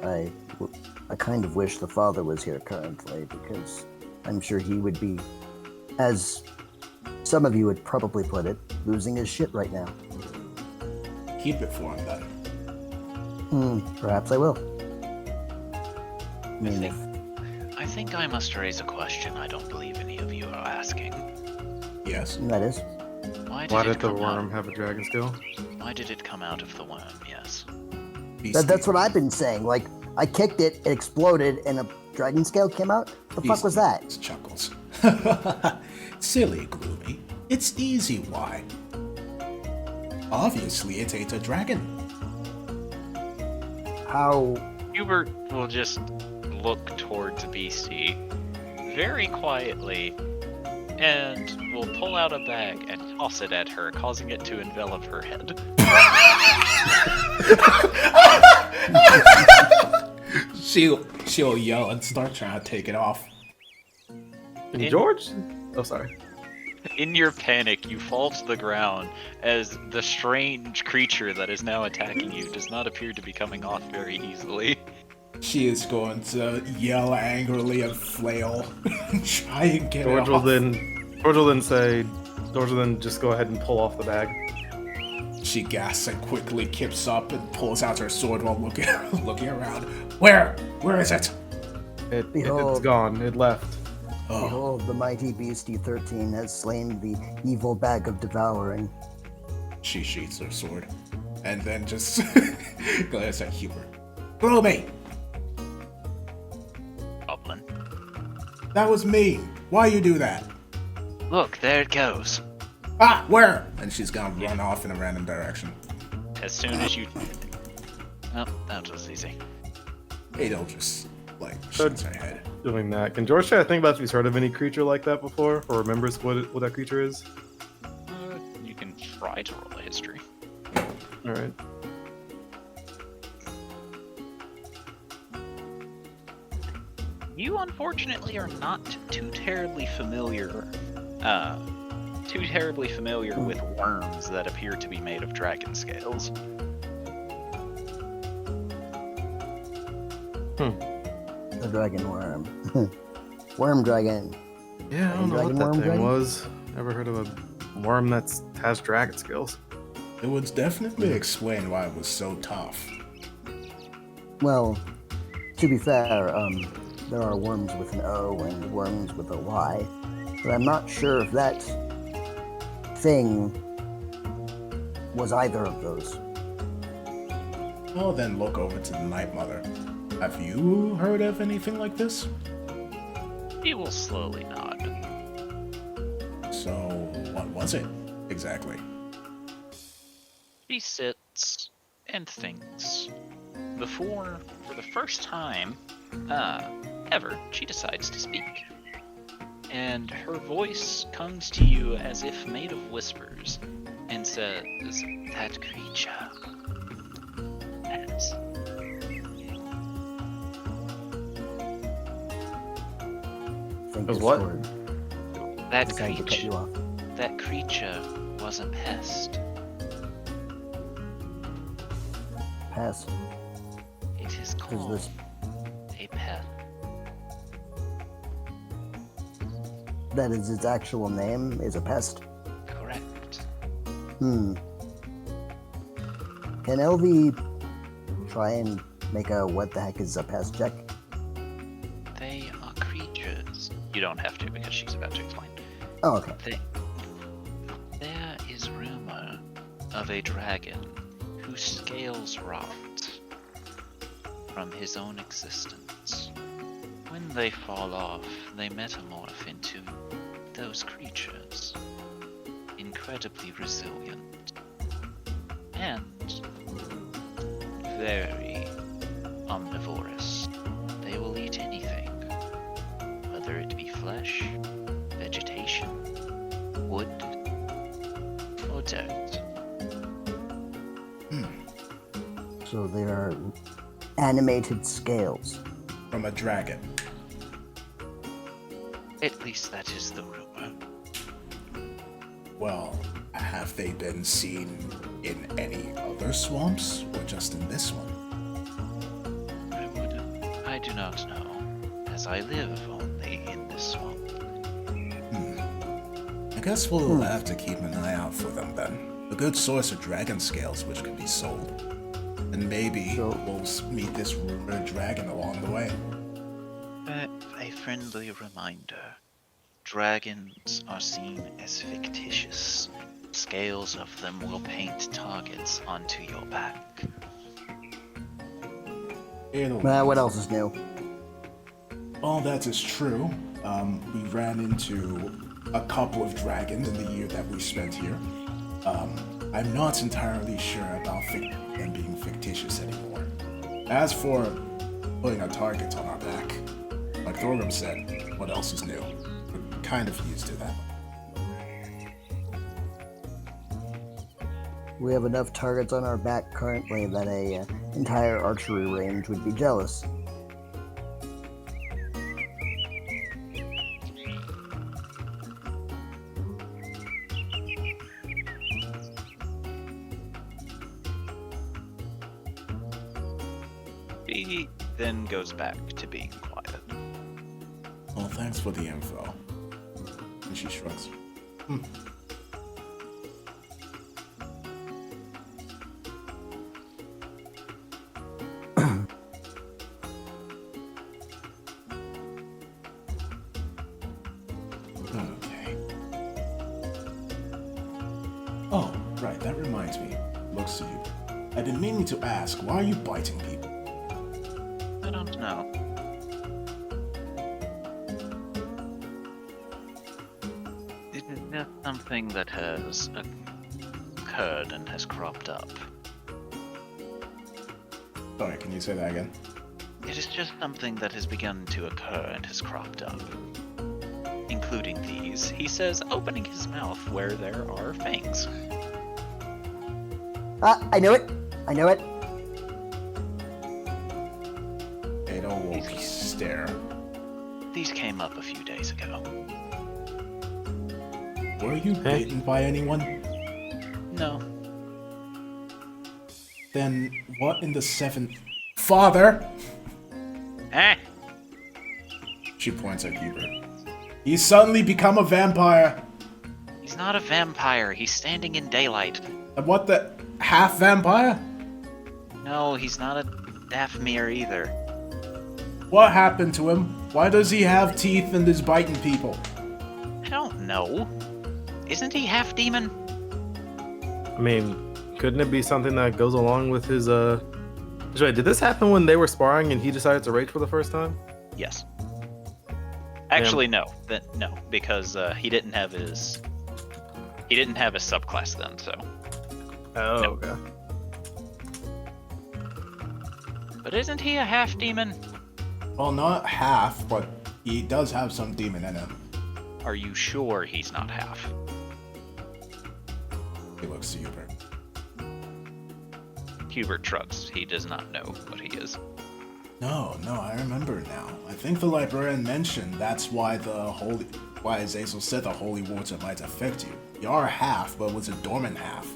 I kind of wish the father was here currently, because I'm sure he would be, as some of you would probably put it, losing his shit right now. Keep it for him then. Perhaps I will. I mean, I think I must raise a question I don't believe any of you are asking. Yes. that is. Why Why did did the it come worm out? have a dragon skull? Why did it come out of the worm? Yes. That's what I've been saying. Like, I kicked it, it exploded, and a dragon scale came out? The fuck was that? Beastie chuckles. Silly, Gloomy. It's easy why. Obviously, it ate a dragon. How? Hubert will just look towards Beastie very quietly and will pull out a bag and toss it at her, causing it to envelop her head. She'll yell and start trying to take it off. And George? Oh, sorry. In your panic, you fall to the ground as the strange creature that is now attacking you does not appear to be coming off very easily. She is going to yell angrily and flail and try and get George it will off. George will then just go ahead and pull off the bag. She gasps and quickly kips up and pulls out her sword while looking around. Where is it? It's Behold. gone. It left. Oh, Behold, the mighty beastie 13 has slain the evil bag of devouring. she sheaths her sword and then just glares at Hubert. Throw me! Goblin. That was me. Why you do that? Look, there it goes. Ah, where? And she's gonna run off in a random direction. As soon as you... Oh, that was easy. Adel just, shakes her head. Doing that. Can George try to think about if he's heard of any creature like that before, or remembers what that creature is? You can try to roll a history. All right. You unfortunately are not too terribly familiar with worms that appear to be made of dragon scales. The dragon worm. Worm dragon. Yeah, I don't know what Dragon that worm thing dragon? was. Never heard of a worm that has dragon skills. It would definitely explain why it was so tough. Well, to be fair, there are worms with an O and worms with a Y, but I'm not sure if that thing was either of those. I'll then look over to the Night Mother. Have you heard of anything like this? He will slowly nod. So, what was it exactly? She sits and thinks before, for the first time ever, she decides to speak. And her voice comes to you as if made of whispers and says, "That creature has..." Think Of his what? sword. That Decided to cut you creature, off. that creature was a pest. Pass. It is Who's called this? a pest. That is its actual name, is a pest. Correct. Can LV try and make a what the heck is a pest check? They are creatures. You don't have to because she's about to explain. Oh, okay. There is rumor of a dragon whose scales rot from his own existence. When they fall off, they metamorph into those creatures. Incredibly resilient. And very omnivorous. They will eat anything, whether it be flesh, vegetation, wood, or dirt. So they are animated scales. From a dragon. At least that is the rumor. Well, have they been seen in any other swamps, or just in this one? I do not know, as I live only in this swamp. I guess we'll have to keep an eye out for them then. A good source of dragon scales which can be sold. And maybe So- we'll meet this rumored dragon along the way. A friendly reminder. Dragons are seen as fictitious. Scales of them will paint targets onto your back. What else is new? All that is true. We ran into a couple of dragons in the year that we spent here. I'm not entirely sure about them being fictitious anymore. As for putting a target on our back, like Thorgrim said, what else is new? We're kind of used to that. We have enough targets on our back currently that a entire archery range would be jealous. He then goes back to being quiet. Well, thanks for the info. And she shrugs. Okay. Oh, right, that reminds me. Looks to you. I've been meaning to ask, why are you biting people? I don't know. It is just something that has occurred and has cropped up. Sorry, can you say that again? It is just something that has begun to occur and has cropped up. Including these, he says, opening his mouth where there are fangs. I know it! I know it! Ada will stare. These came up a few days ago. Were you bitten by anyone? No. Then what in the seventh... Father! Eh? She points at Hubert. He's suddenly become a vampire. He's not a vampire. He's standing in daylight. And what the... half vampire? No, he's not a Daphmir either. What happened to him? Why does he have teeth and is biting people? I don't know. Isn't he half demon? I mean, couldn't it be something that goes along with his, Wait, did this happen when they were sparring and he decided to rage for the first time? Yes. Actually, no. No, because he didn't have his subclass then, so. Oh, No. okay. But isn't he a half demon? Well, not half, but he does have some demon in him. Are you sure he's not half? He looks to Hubert. Hubert shrugs. He does not know what he is. No, I remember now. I think the librarian mentioned that's why why Azazel said the holy water might affect you. You are half, but was a dormant half.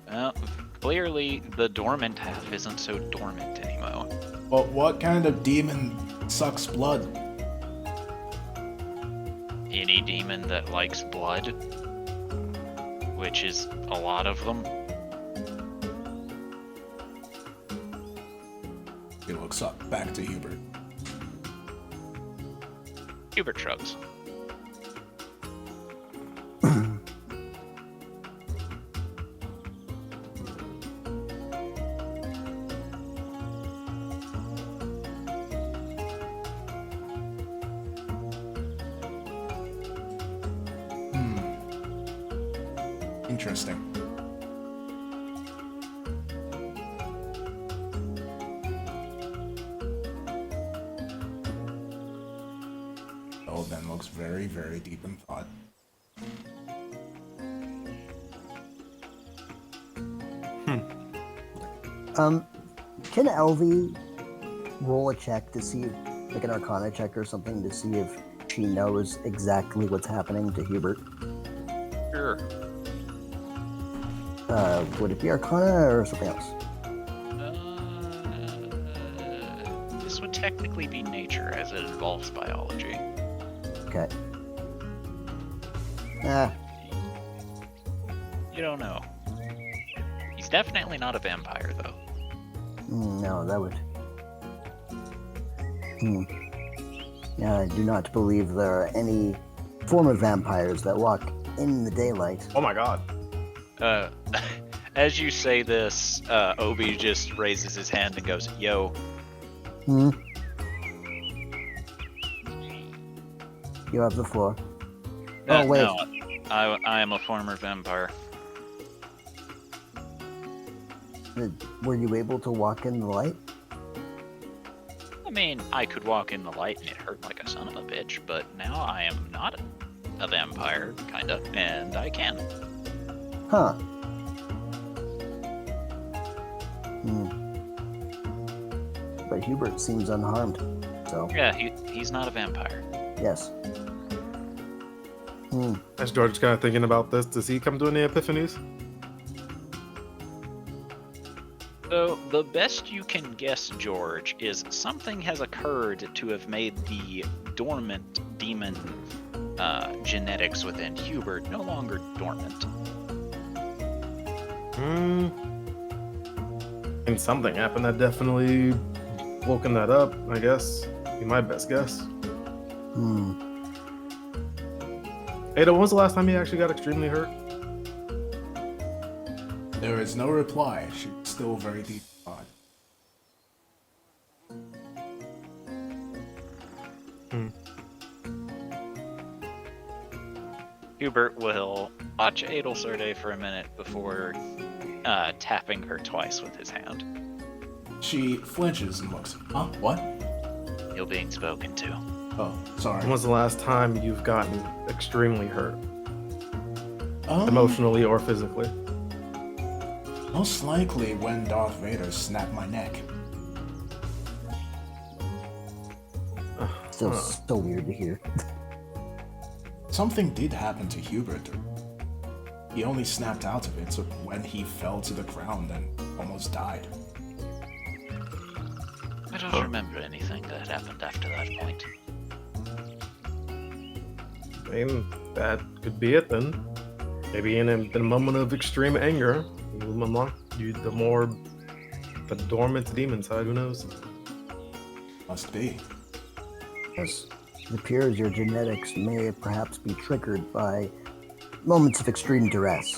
Well, clearly the dormant half isn't so dormant anymore. But what kind of demon sucks blood? Any demon that likes blood, which is a lot of them. He looks up, back to Hubert. Hubert shrugs. Interesting. Oh, then looks very, very deep in thought. Can Elvie roll a check to see, like an Arcana check or something, to see if she knows exactly what's happening to Hubert? Sure. Would it be Arcana or something else? This would technically be nature, as it involves biology. Okay. You don't know. He's definitely not a vampire, though. No, that would... Yeah, I do not believe there are any form of vampires that walk in the daylight. Oh my god. As you say this, Obi just raises his hand and goes, "Yo." You have the floor. Oh, wait. No, I am a former vampire. Were you able to walk in the light? mean, I could walk in the light and it hurt like a son of a bitch, but now I am not a vampire, kinda, and I can. Huh. But Hubert seems unharmed, so Yeah, he's not a vampire. yes. As George is kind of thinking about this, does he come to any epiphanies? So, the best you can guess, George, is something has occurred to have made the dormant demon genetics within Hubert no longer dormant. And something happened that definitely woken that up, I guess. Be my best guess. Ada, when was the last time you actually got extremely hurt? There is no reply. She's still very deep in thought. Hubert will watch Adelsurde for a minute before tapping her twice with his hand. She flinches and looks. Huh? What? You're being spoken to. Oh, sorry. When was the last time you've gotten extremely hurt? Emotionally or physically? Most likely when Darth Vader snapped my neck. Still so weird to hear. Something did happen to Hubert. He only snapped out of it when he fell to the ground and almost died. I don't remember anything that happened after that point. I mean, that could be it then. Maybe in a moment of extreme anger, you unlock the dormant demon side, who knows? Must be. Yes. It appears your genetics may perhaps be triggered by moments of extreme duress.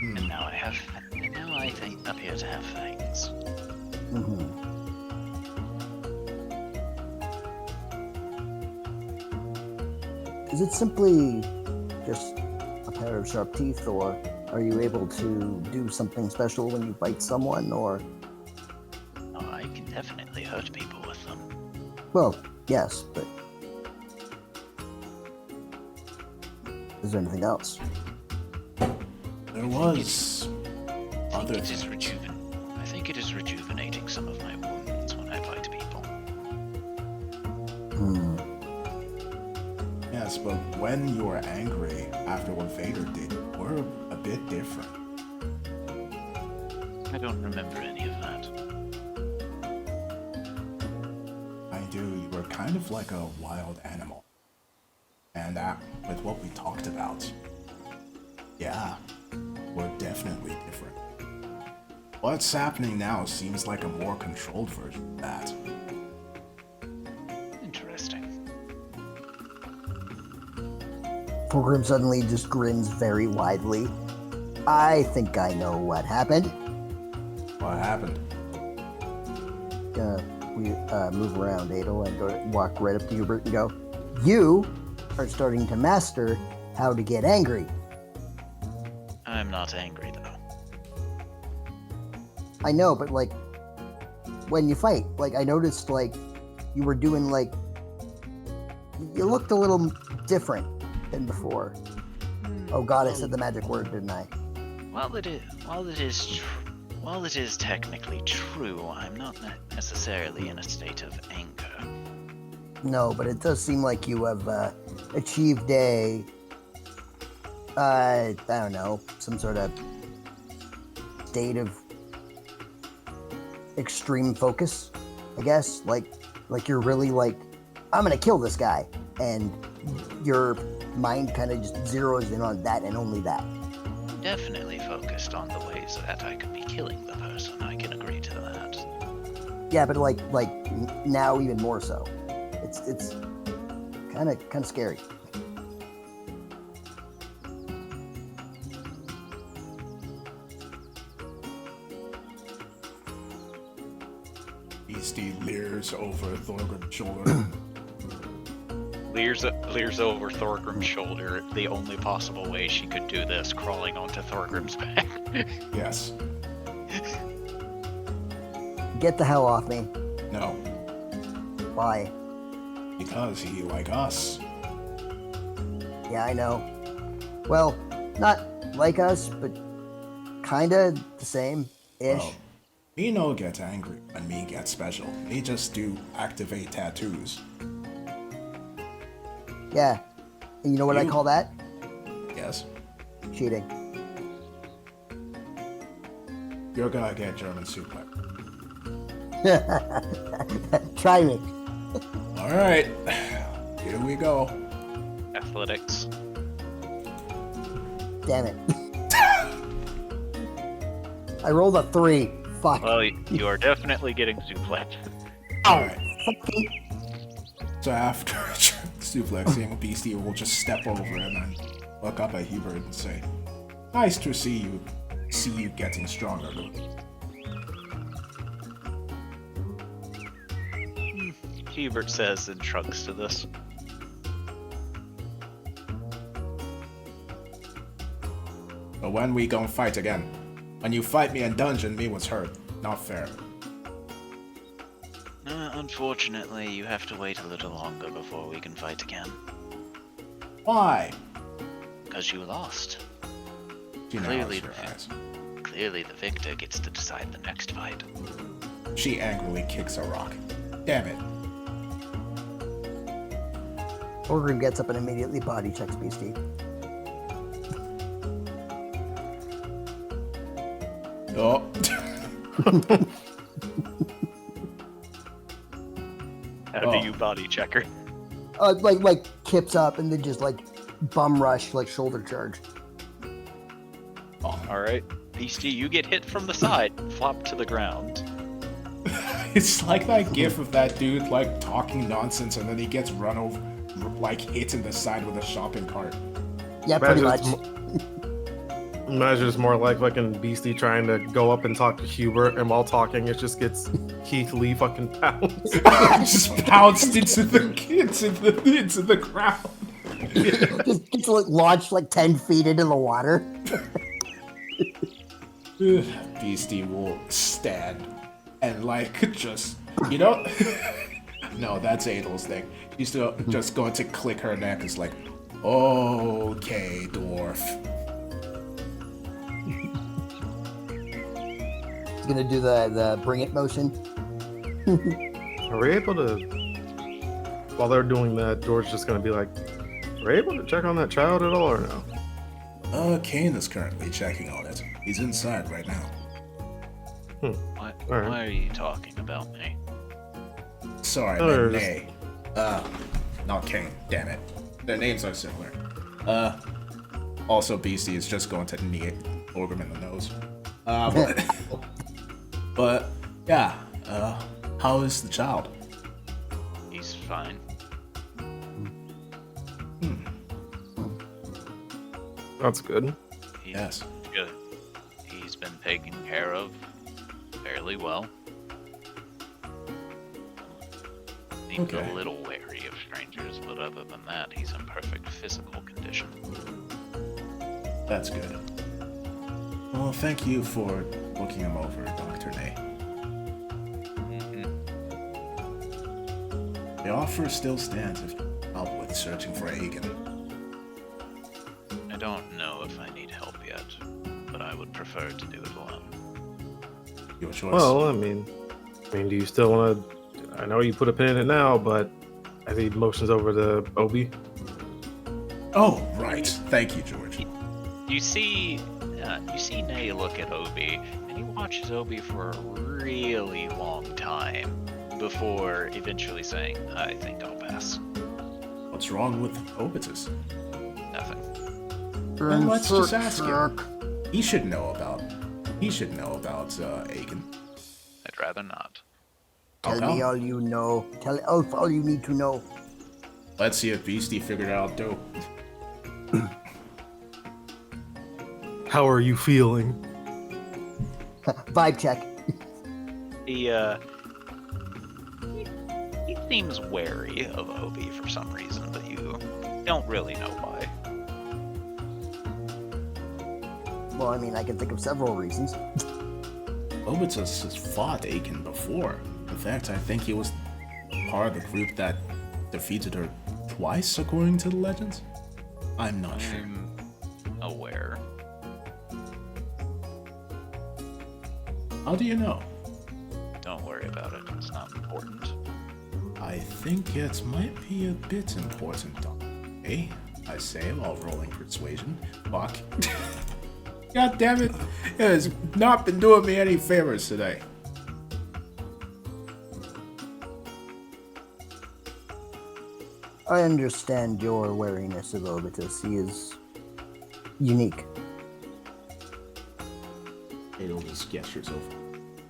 And now I think appear to have fangs. Is it simply just a pair of sharp teeth, or are you able to do something special when you bite someone, or... Oh, I can definitely hurt people with them. Well, yes, but... Is there anything else? There was other things. I think it is rejuvenating some of my wounds when I bite people. Yes, but when you were angry after what Vader did, we're a bit different. I don't remember any of that. I do. You were kind of like a wild animal. And that, with what we talked about, yeah, we're definitely different. What's happening now seems like a more controlled version of that. Interesting. Fulgrim suddenly just grins very widely. I think I know what happened. What happened? We move around Adel and walk right up to Hubert and go, you are starting to master how to get angry. I'm not angry, though. I know, but like, when you fight, like, I noticed, like, you were doing, like, you looked a little different than before. Oh god, I said the magic word, didn't I? While it is technically true, I'm not necessarily in a state of anger. No, but it does seem like you have achieved I don't know, some sort of state of extreme focus, I guess. Like you're really like, I'm gonna kill this guy, and your mind kind of just zeroes in on that and only that. Definitely focused on the ways that I could be killing the person. I can agree to that. Yeah, but like now even more so. It's kind of scary. Beastie leers over Thorgrim's shoulder. Leers over Thorgrim's shoulder, the only possible way she could do this, crawling onto Thorgrim's back. Yes. Get the hell off me. No, Why? because he like us. Yeah, I know. Well, not like us, but kinda the same-ish. Well, me no get angry when me get special. Me just do activate tattoos. Yeah. And you know what I You- call that? Yes, Cheating. you're gonna get German suplex. Try me. All right, here we go. Athletics. Damn it. I rolled a 3. Fuck. Well, you are definitely getting suplexed. All right. Fucking- So after suplexing, Beastie will just step over him and look up at Hubert and say, "Nice to see you getting stronger." Hubert says and shrugs to this. But when we gon' fight again? When you fight me in dungeon, me was hurt. Not fair. Unfortunately, you have to wait a little longer before we can fight again. Why? Because you lost. She Clearly narrows her eyes. Clearly, the victor gets to decide the next fight. She angrily kicks a rock. Damn it. Orgrim gets up and immediately body checks Beastie. Oh. How do you body check her? Like kips up and then just like bum rush, like shoulder charge. Oh. Alright. Beastie, you get hit from the side, flop to the ground. It's like that gif of that dude like talking nonsense and then he gets run over, like hit in the side with a shopping cart. Yeah, pretty much. Imagine it's more like fucking Beastie trying to go up and talk to Hubert, and while talking, it just gets Keith Lee fucking pounced. Just pounced into the ground. Just gets like launched like 10 feet into the water. Beastie will stand and like just, you know, no, that's Adel's thing. She's still just going to click her neck. It's like, okay, dwarf. He's gonna do the bring it motion. Are we able to, while they're doing that, George's just gonna be like, are we able to check on that child at all or no? Kane is currently checking on it. He's inside right now. Why Alright. are you talking about me? Sorry, Oh, man, there's- Nay. Not Kane, damn it. Their names are similar. Also Beastie is just going to knee Orgrim in the nose. But yeah, how is the child? He's fine. That's good. He's Yes. good. He's been taken care of fairly well. Seems Okay. a little wary of strangers, but other than that, he's in perfect physical condition. That's good. Well, thank you for looking him over, Dr. Nay. The offer still stands if you help with searching for Hagen. I don't know if I need help yet, but I would prefer to do it alone. Your choice. Well, I mean, do you still want to? I know you put a pin in it now, but I think motions over to Obi. Oh, right. Thank you, George. You see Nay look at Obi, and he watches Obi for a really long time before eventually saying, "I think I'll pass." What's wrong with Obitus? Nothing. Then let's just ask him. He should know about Hagen. I'd rather not. Tell Okay. me all you know. Tell all you need to know. Let's see if Beastie figured it out too. How are you feeling? Vibe check. He seems wary of Obi for some reason, but you don't really know why. Well, I mean, I can think of several reasons. Obitus has fought Aiken before. In fact, I think he was part of the group that defeated her twice, according to the legends. I'm not sure. I'm aware. How do you know? Don't worry about it. It's not important. I think it might be a bit important, eh? I say while rolling persuasion. Fuck. God damn it. It has not been doing me any favors today. I understand your wariness of Obitus. He is unique. Adel just gestures over.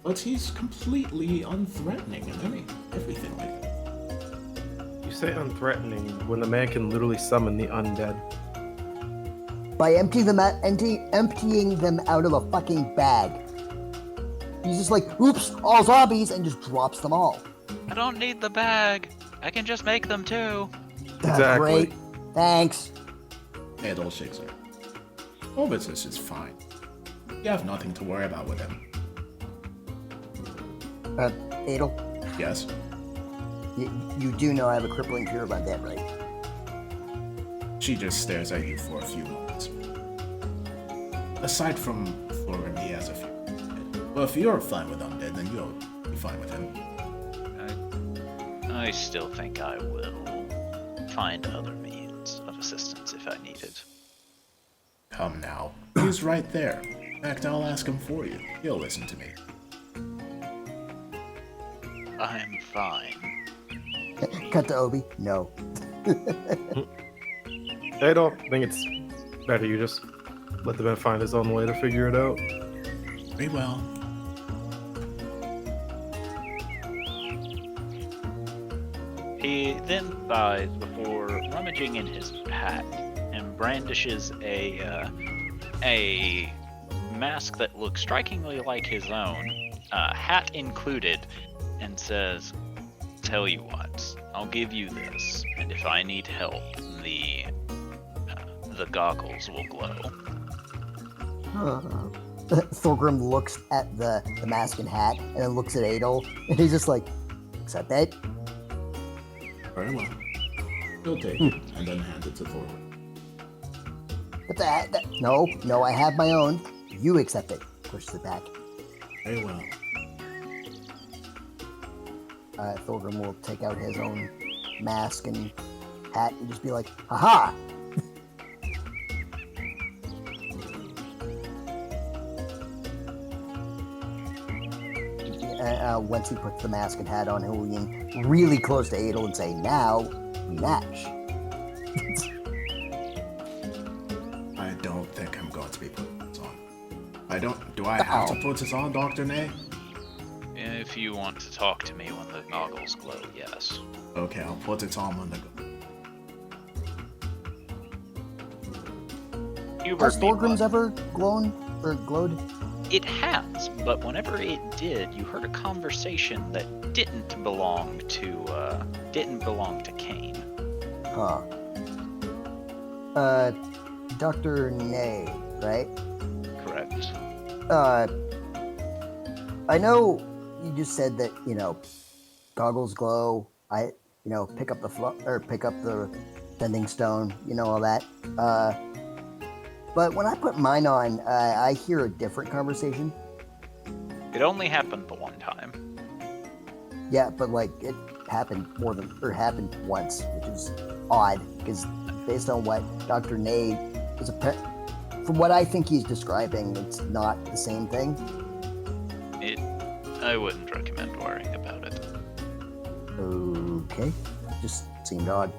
But he's completely unthreatening and everything like that. You say unthreatening when the man can literally summon the undead. By emptying them out of a fucking bag. He's just like, oops, all zombies, and just drops them all. I don't need the bag. I can just make them too. Exactly. Great. Thanks. Adel shakes her. Obitus is fine. You have nothing to worry about with him. Adel, Yes? you do know I have a crippling fear about that, right? She just stares at you for a few moments. Aside from Thorin, he has a few. Well, if you're fine with undead, then you'll be fine with him. I still think I will find other means of assistance if I need it. Come now. He's right there. In fact, I'll ask him for you. He'll listen to me. I'm fine. Cut to Obi. No. I don't think it's better you just let the man find his own way to figure it out. Very well. He then sighs before rummaging in his pack and brandishes a mask that looks strikingly like his own, hat included, and says, "Tell you what, I'll give you this, and if I need help, the goggles will glow." Thorgrim looks at the mask and hat, and then looks at Adel, and he's just like, accept that? Very well. He'll take it, and then hand it to Thorin. But no, I have my own. You accept it. Pushes it back. Very well. Thorgrim will take out his own mask and hat and just be like, haha! Once he puts the mask and hat on, he'll lean really close to Adel and say, now, we match. I don't think I'm going to be putting this on. Do I have to put this on, Dr. Nay? If you want to talk to me when the goggles glow, yes. Okay, I'll put it on when the... Has Thorgrim's ever glowed? It has, but whenever it did, you heard a conversation that didn't belong to Kane. Huh. Dr. Nay, right? Correct. I know you just said that, goggles glow. Pick up the pick up the bending stone, all that. But when I put mine on, I hear a different conversation. It only happened the one time. Yeah, but it happened happened once, which is odd because based on what Dr. Nay is from what I think he's describing, it's not the same thing. I wouldn't recommend worrying about it. Okay, just seemed odd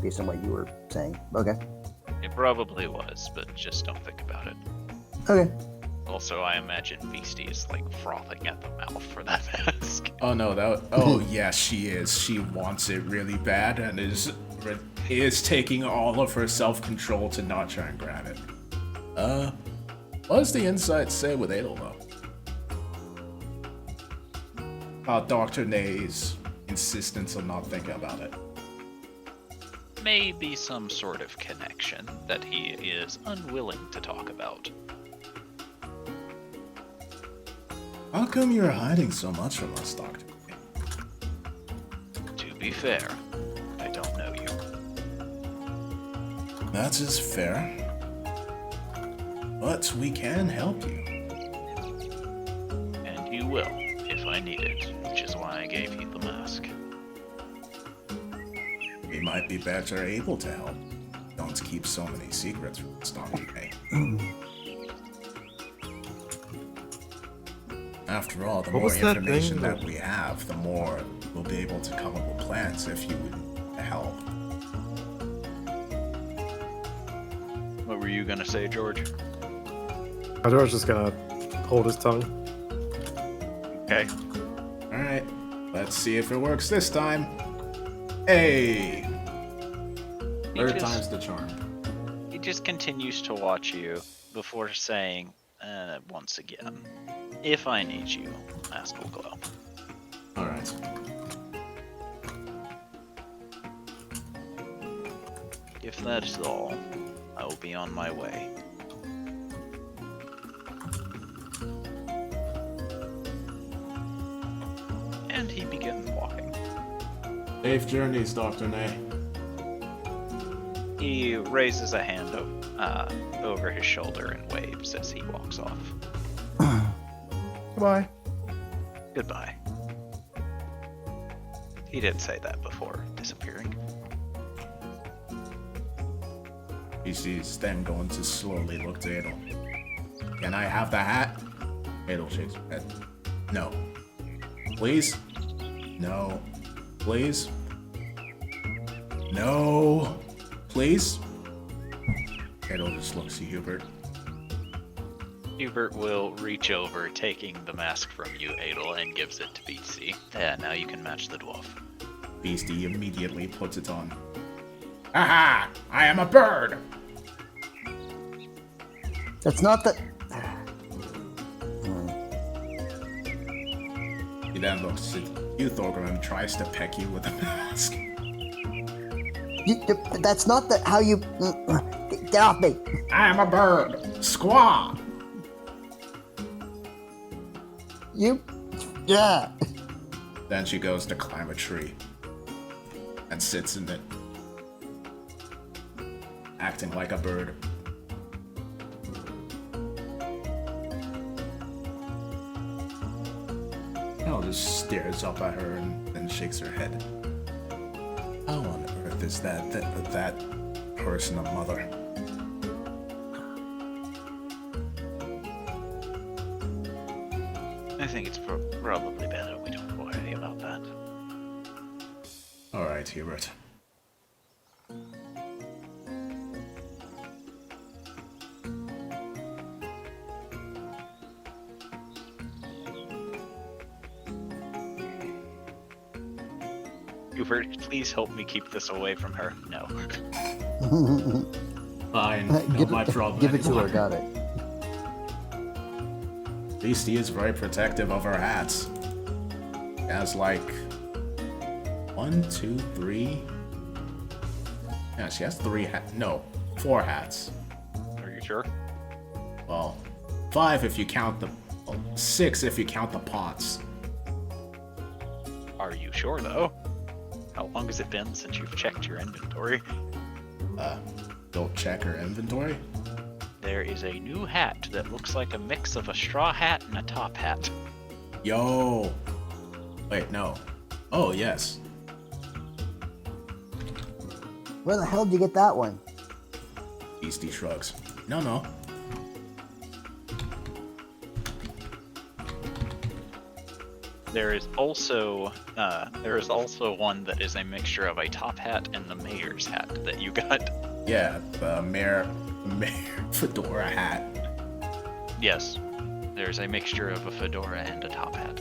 based on what you were saying. Okay. It probably was, but just don't think about it. Okay. Also, I imagine Beastie is frothing at the mouth for that mask. Oh no, oh yeah, she is. She wants it really bad and is taking all of her self-control to not try and grab it. What does the insight say with Adel though? About Dr. Nay's insistence on not thinking about it. Maybe some sort of connection that he is unwilling to talk about. How come you're hiding so much from us, Doctor? To be fair, I don't know you. That is fair. But we can help you. And you will, if I need it, which is why I gave you the mask. We might be better able to help. Don't keep so many secrets from us, Dr. May. After all, the What more was that information thing that that- we have, the more we'll be able to come up with plans if you would help. What were you gonna say, George? I was just gonna hold his tongue. Okay. Alright, let's see if it works this time. Hey! Third time's the charm. He just continues to watch you before saying, once again, if I need you, mask will glow. Alright. If that is all, I will be on my way. And he begins walking. Safe journeys, Dr. Nay. He raises a hand over his shoulder and waves as he walks off. Goodbye. Goodbye. He did say that before disappearing. He sees them going to slowly look to Adel. Can I have the hat? Adel shakes her head. No. Please? No. Please? No. Please? Adel just looks at Hubert. Hubert will reach over, taking the mask from you, Adel, and gives it to Beastie. Yeah, now you can match the dwarf. Beastie immediately puts it on. Aha! I am a bird! That's not the. He then looks at you, Thorgrim, and tries to peck you with the mask. That's not the how you. Get off me! I am a bird! Squaw! You. Yeah. Then she goes to climb a tree and sits in it, acting like a bird. Elle just stares up at her and then shakes her head. How on earth is that person a mother? I think it's probably better we don't worry about that. Alright, Hubert. Hubert, please help me keep this away from her. No. Fine, not my problem. Give it to her. anymore. Got it. Beastie is very protective of her hats. She has like 1, 2, 3. Yeah, she has 3 hats. No, 4 hats. Are you sure? Well, 5 if you count the. Well, 6 if you count the pots. Are you sure, though? How long has it been since you've checked your inventory? Don't check her inventory. There is a new hat that looks like a mix of a straw hat and a top hat. Yo. Wait, no. Oh, yes. Where the hell did you get that one? Beastie shrugs. No. There is also one that is a mixture of a top hat and the mayor's hat that you got. Yeah, the mayor fedora hat. Yes, there's a mixture of a fedora and a top hat.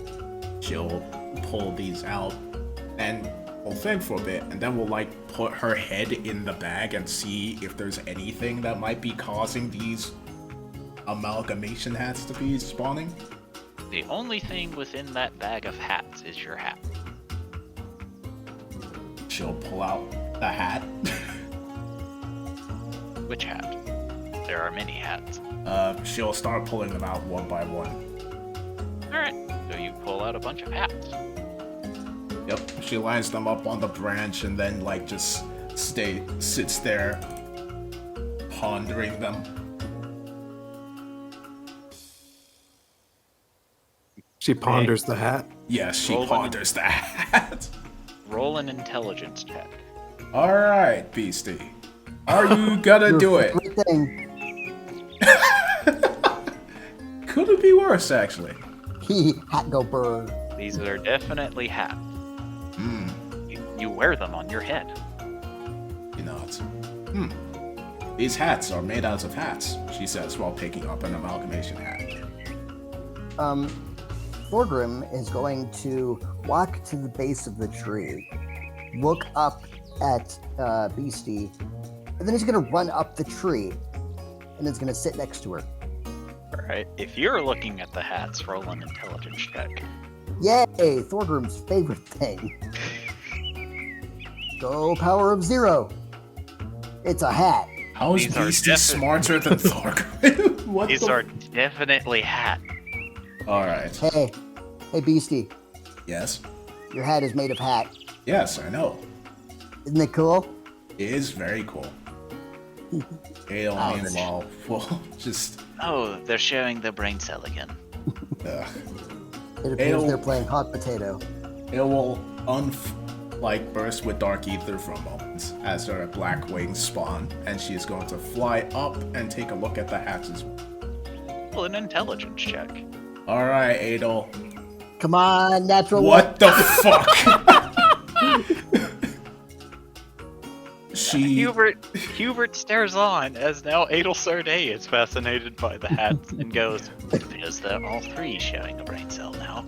She'll pull these out and we'll think for a bit, and then we'll like put her head in the bag and see if there's anything that might be causing these amalgamation hats to be spawning. The only thing within that bag of hats is your hat. She'll pull out the hat. Which hat? There are many hats. She'll start pulling them out one by one. Alright. So you pull out a bunch of hats. Yep, she lines them up on the branch and then like just sits there pondering them. She ponders the hat. Yes, she ponders the hat. Roll an intelligence check. Alright, Beastie. Are you gonna do it? Could it be worse, actually? Hat go burr. These are definitely hats. You wear them on your head. You know, it's... These hats are made out of hats, she says while picking up an amalgamation hat. Thorgrim is going to walk to the base of the tree, look up at Beastie, and then he's going to run up the tree, and is going to sit next to her. Alright, if you're looking at the hats, roll an intelligence check. Yay! Thorgrim's favorite thing. Go power of 0. It's a hat. How is Beastie smarter than Thorgrim? These are definitely hats. Alright. Hey Beastie. Yes? Your hat is made of hat. Yes, I know. Isn't it cool? It is very cool. Meanwhile, well, just... Oh, they're sharing their brain cell again. It appears they're playing hot potato. It will burst with dark ether for a moment as her black wings spawn, and she is going to fly up and take a look at the hats as well. Roll an intelligence check. Alright, Adel. Come on, natural What the fuck? Hubert stares on as now Adel Sarday is fascinated by the hats and goes, because they're all three sharing a brain cell now.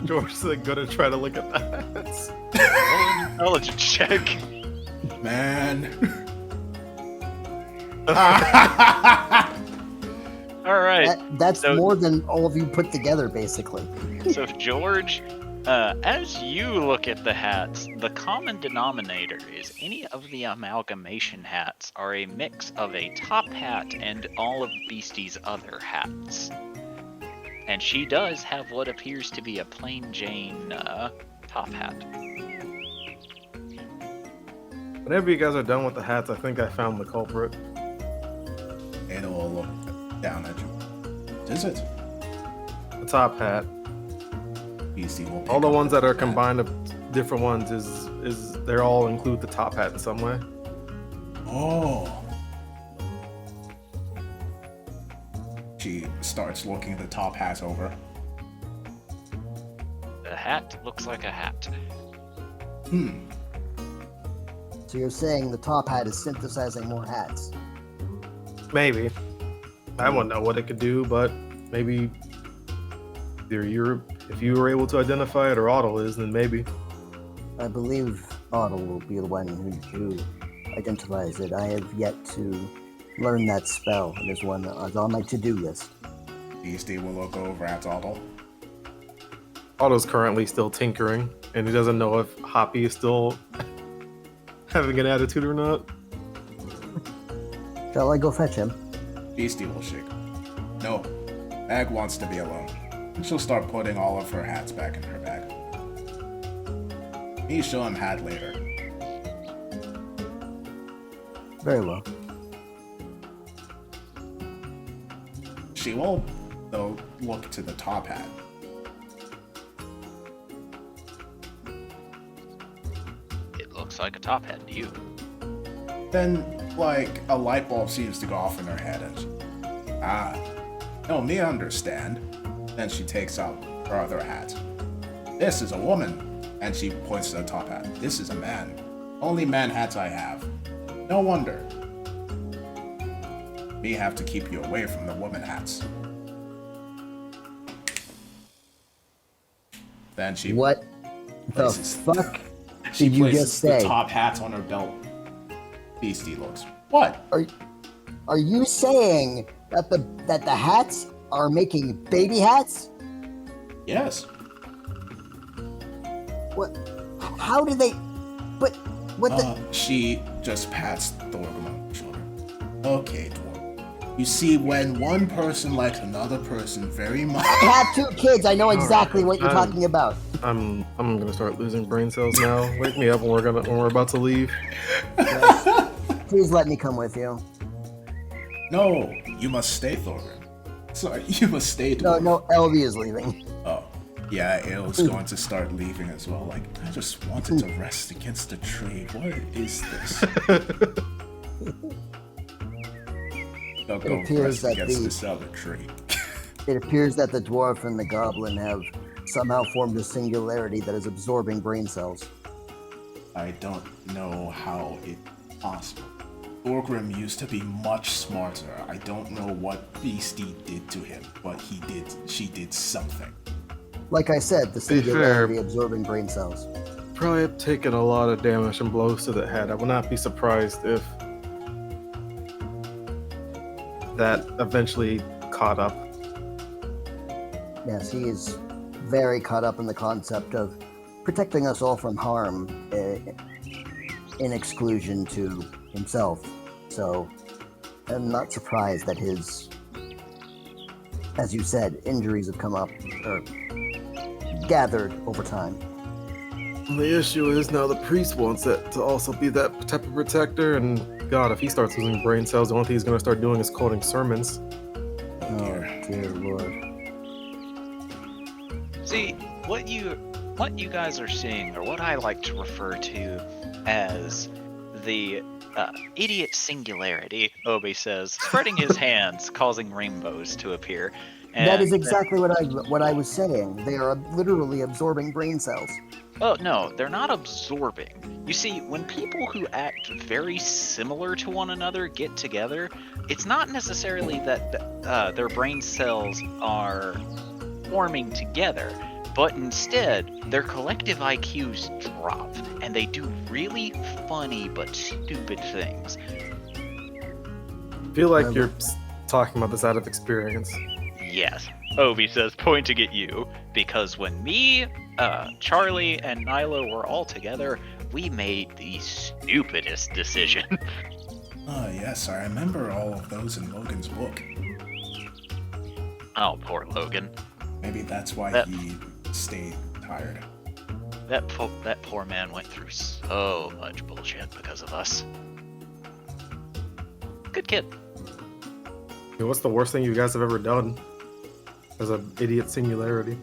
George's gonna try to look at the hats. Roll an intelligence check. Man. Alright. That's more than all of you put together, basically. So George, as you look at the hats, the common denominator is any of the amalgamation hats are a mix of a top hat and all of Beastie's other hats. And she does have what appears to be a plain Jane top hat. Whenever you guys are done with the hats, I think I found the culprit. Adel will look down at you. What is it? The top hat. Beastie will All the ones that are combined of different ones is they all include the top hat in some way. Oh. She starts looking the top hat over. The hat looks like a hat. So you're saying the top hat is synthesizing more hats? Maybe. I wouldn't know what it could do, but maybe if you were able to identify it or Otto is, then maybe. I believe Otto will be the one who identifies it. I have yet to learn that spell. It is one that is on my to-do list. Beastie will look over at Otto. Otto's currently still tinkering, and he doesn't know if Hoppy is still having an attitude or not. Shall I go fetch him? Beastie will shake. No. Mag wants to be alone. And she'll start putting all of her hats back in her bag. Me show him hat later. Very well. She will, though, look to the top hat. It looks like a top hat to you. Then, like, a light bulb seems to go off in her head and no, me understand. Then she takes out her other hat. This is a woman. And she points to the top hat. This is a man. Only man hats I have. No wonder. Me have to keep you away from the woman hats. Then she... What the fuck she did you places just say? the top hat on her belt. Beastie looks. What? Are you saying that the hats are making baby hats? Yes. What? How did they? But what the? She just pats Thorgrim on the shoulder. Okay, Dwarf. You see, when one person likes another person very much... I have 2 kids. I know exactly what you're talking about. I'm gonna start losing brain cells now. Wake me up when we're about to leave. Yes. Please let me come with you. No, you must stay, Thorgrim. Sorry, you must stay, Dwarf. No, Elvie is leaving. Oh, yeah, Ail's going to start leaving as well. Like, I just wanted to rest against a tree. What is this? They'll go rest against this other tree. It appears that the dwarf and the goblin have somehow formed a singularity that is absorbing brain cells. I don't know how it's possible. Thorgrim used to be much smarter. I don't know what Beastie did to him, but she did something. Like I said, the singularity absorbing brain cells. Probably have taken a lot of damage and blows to the head. I would not be surprised if that eventually caught up. Yes, he is very caught up in the concept of protecting us all from harm in exclusion to himself. So I'm not surprised that his, as you said, injuries have come up or gathered over time. The issue is now the priest wants it to also be that type of protector, and God, if he starts losing brain cells, the only thing he's going to start doing is quoting sermons. Oh, dear Lord. See, what you guys are seeing, or what I like to refer to as the idiot singularity, Obi says, spreading his hands, causing rainbows to appear. And that is exactly what I was saying. They are literally absorbing brain cells. Oh, no, they're not absorbing. You see, when people who act very similar to one another get together, it's not necessarily that their brain cells are forming together, but instead, their collective IQs drop, and they do really funny but stupid things. I feel like you're talking about this out of experience. Yes. Obi says, pointing at you, because when me, Charlie, and Nilo were all together, we made the stupidest decision. Yes, I remember all of those in Logan's book. Oh, poor Logan. Maybe that's why he stayed tired. That poor man went through so much bullshit because of us. Good kid. Hey, what's the worst thing you guys have ever done as an idiot singularity?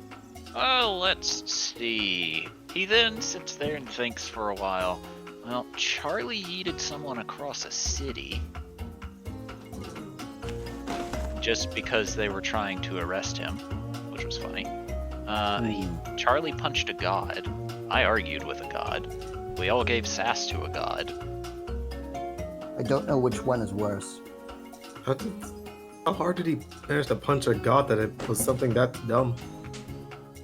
Oh, let's see. He then sits there and thinks for a while. Well, Charlie yeeted someone across a city just because they were trying to arrest him, which was funny. Charlie punched a god. I argued with a god. We all gave sass to a god. I don't know which one is worse. How hard did he manage to punch a god that it was something that dumb?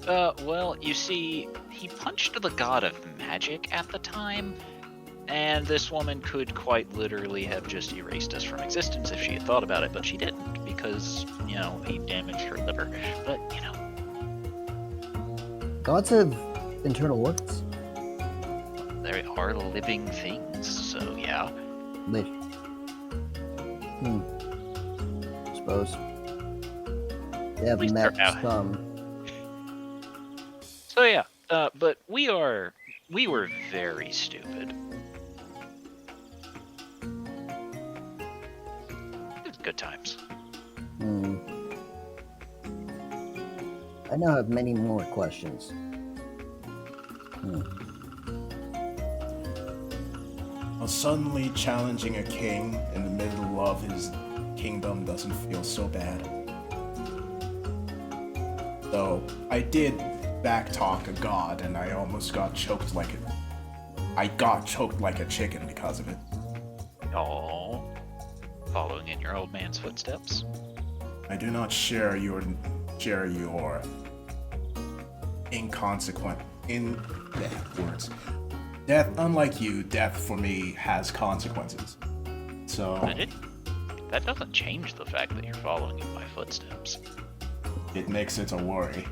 Well, you see, he punched the god of magic at the time, and this woman could quite literally have just erased us from existence if she had thought about it, but she didn't, because, you know, he damaged her liver. But, you know. Gods have internal organs. They are living things, so yeah. Suppose. They have met some. So yeah, but we were very stupid. It was good times. I now have many more questions. Well, suddenly challenging a king in the middle of his kingdom doesn't feel so bad. Though, I did backtalk a god and I almost got choked like a chicken because of it. Oh, following in your old man's footsteps. I do not share your inconsequent words. Death, unlike you, death for me has consequences. So that doesn't change the fact that you're following in my footsteps. It makes it a worry.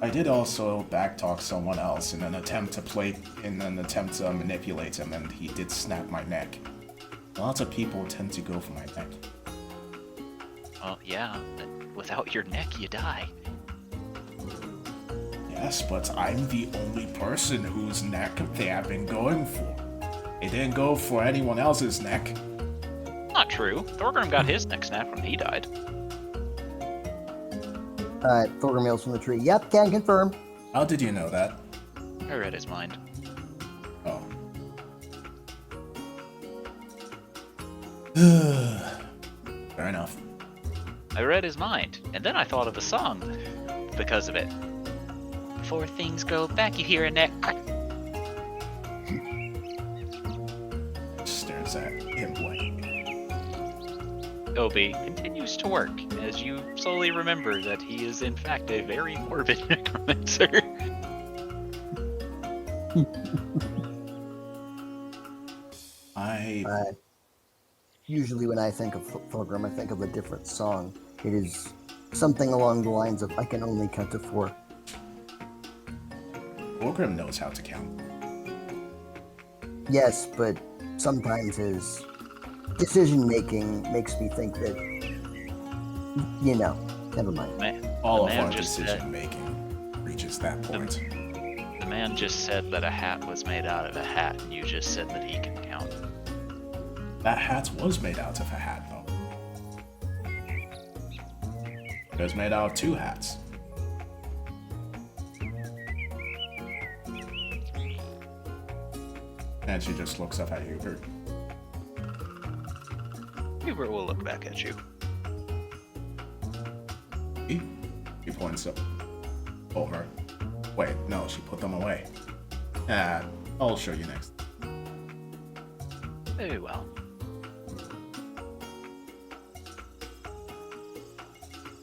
I did also backtalk someone else in an attempt to manipulate him, and he did snap my neck. Lots of people tend to go for my neck. Well, yeah, but without your neck, you die. Yes, but I'm the only person whose neck they have been going for. They didn't go for anyone else's neck. Not true. Thorgrim got his neck snapped when he died. Alright, Thorgrim yells from the tree. Yep, can confirm. How did you know that? I read his mind. Oh. Fair enough. I read his mind, and then I thought of a song because of it. Before things go back, you hear a neck crack. Stares at him blankly. Obi continues to work as you slowly remember that he is in fact a very morbid necromancer. Usually when I think of Thorgrim, I think of a different song. It is something along the lines of, I can only count to 4. Thorgrim knows how to count. Yes, but sometimes his decision-making makes me think that, never mind. All of our decision-making reaches that point. The man just said that a hat was made out of a hat, and you just said that he can count. That hat was made out of a hat, though. It was made out of 2 hats. And she just looks up at Hubert. Hubert will look back at you. He points up over. Wait, no, she put them away. I'll show you next. Very well.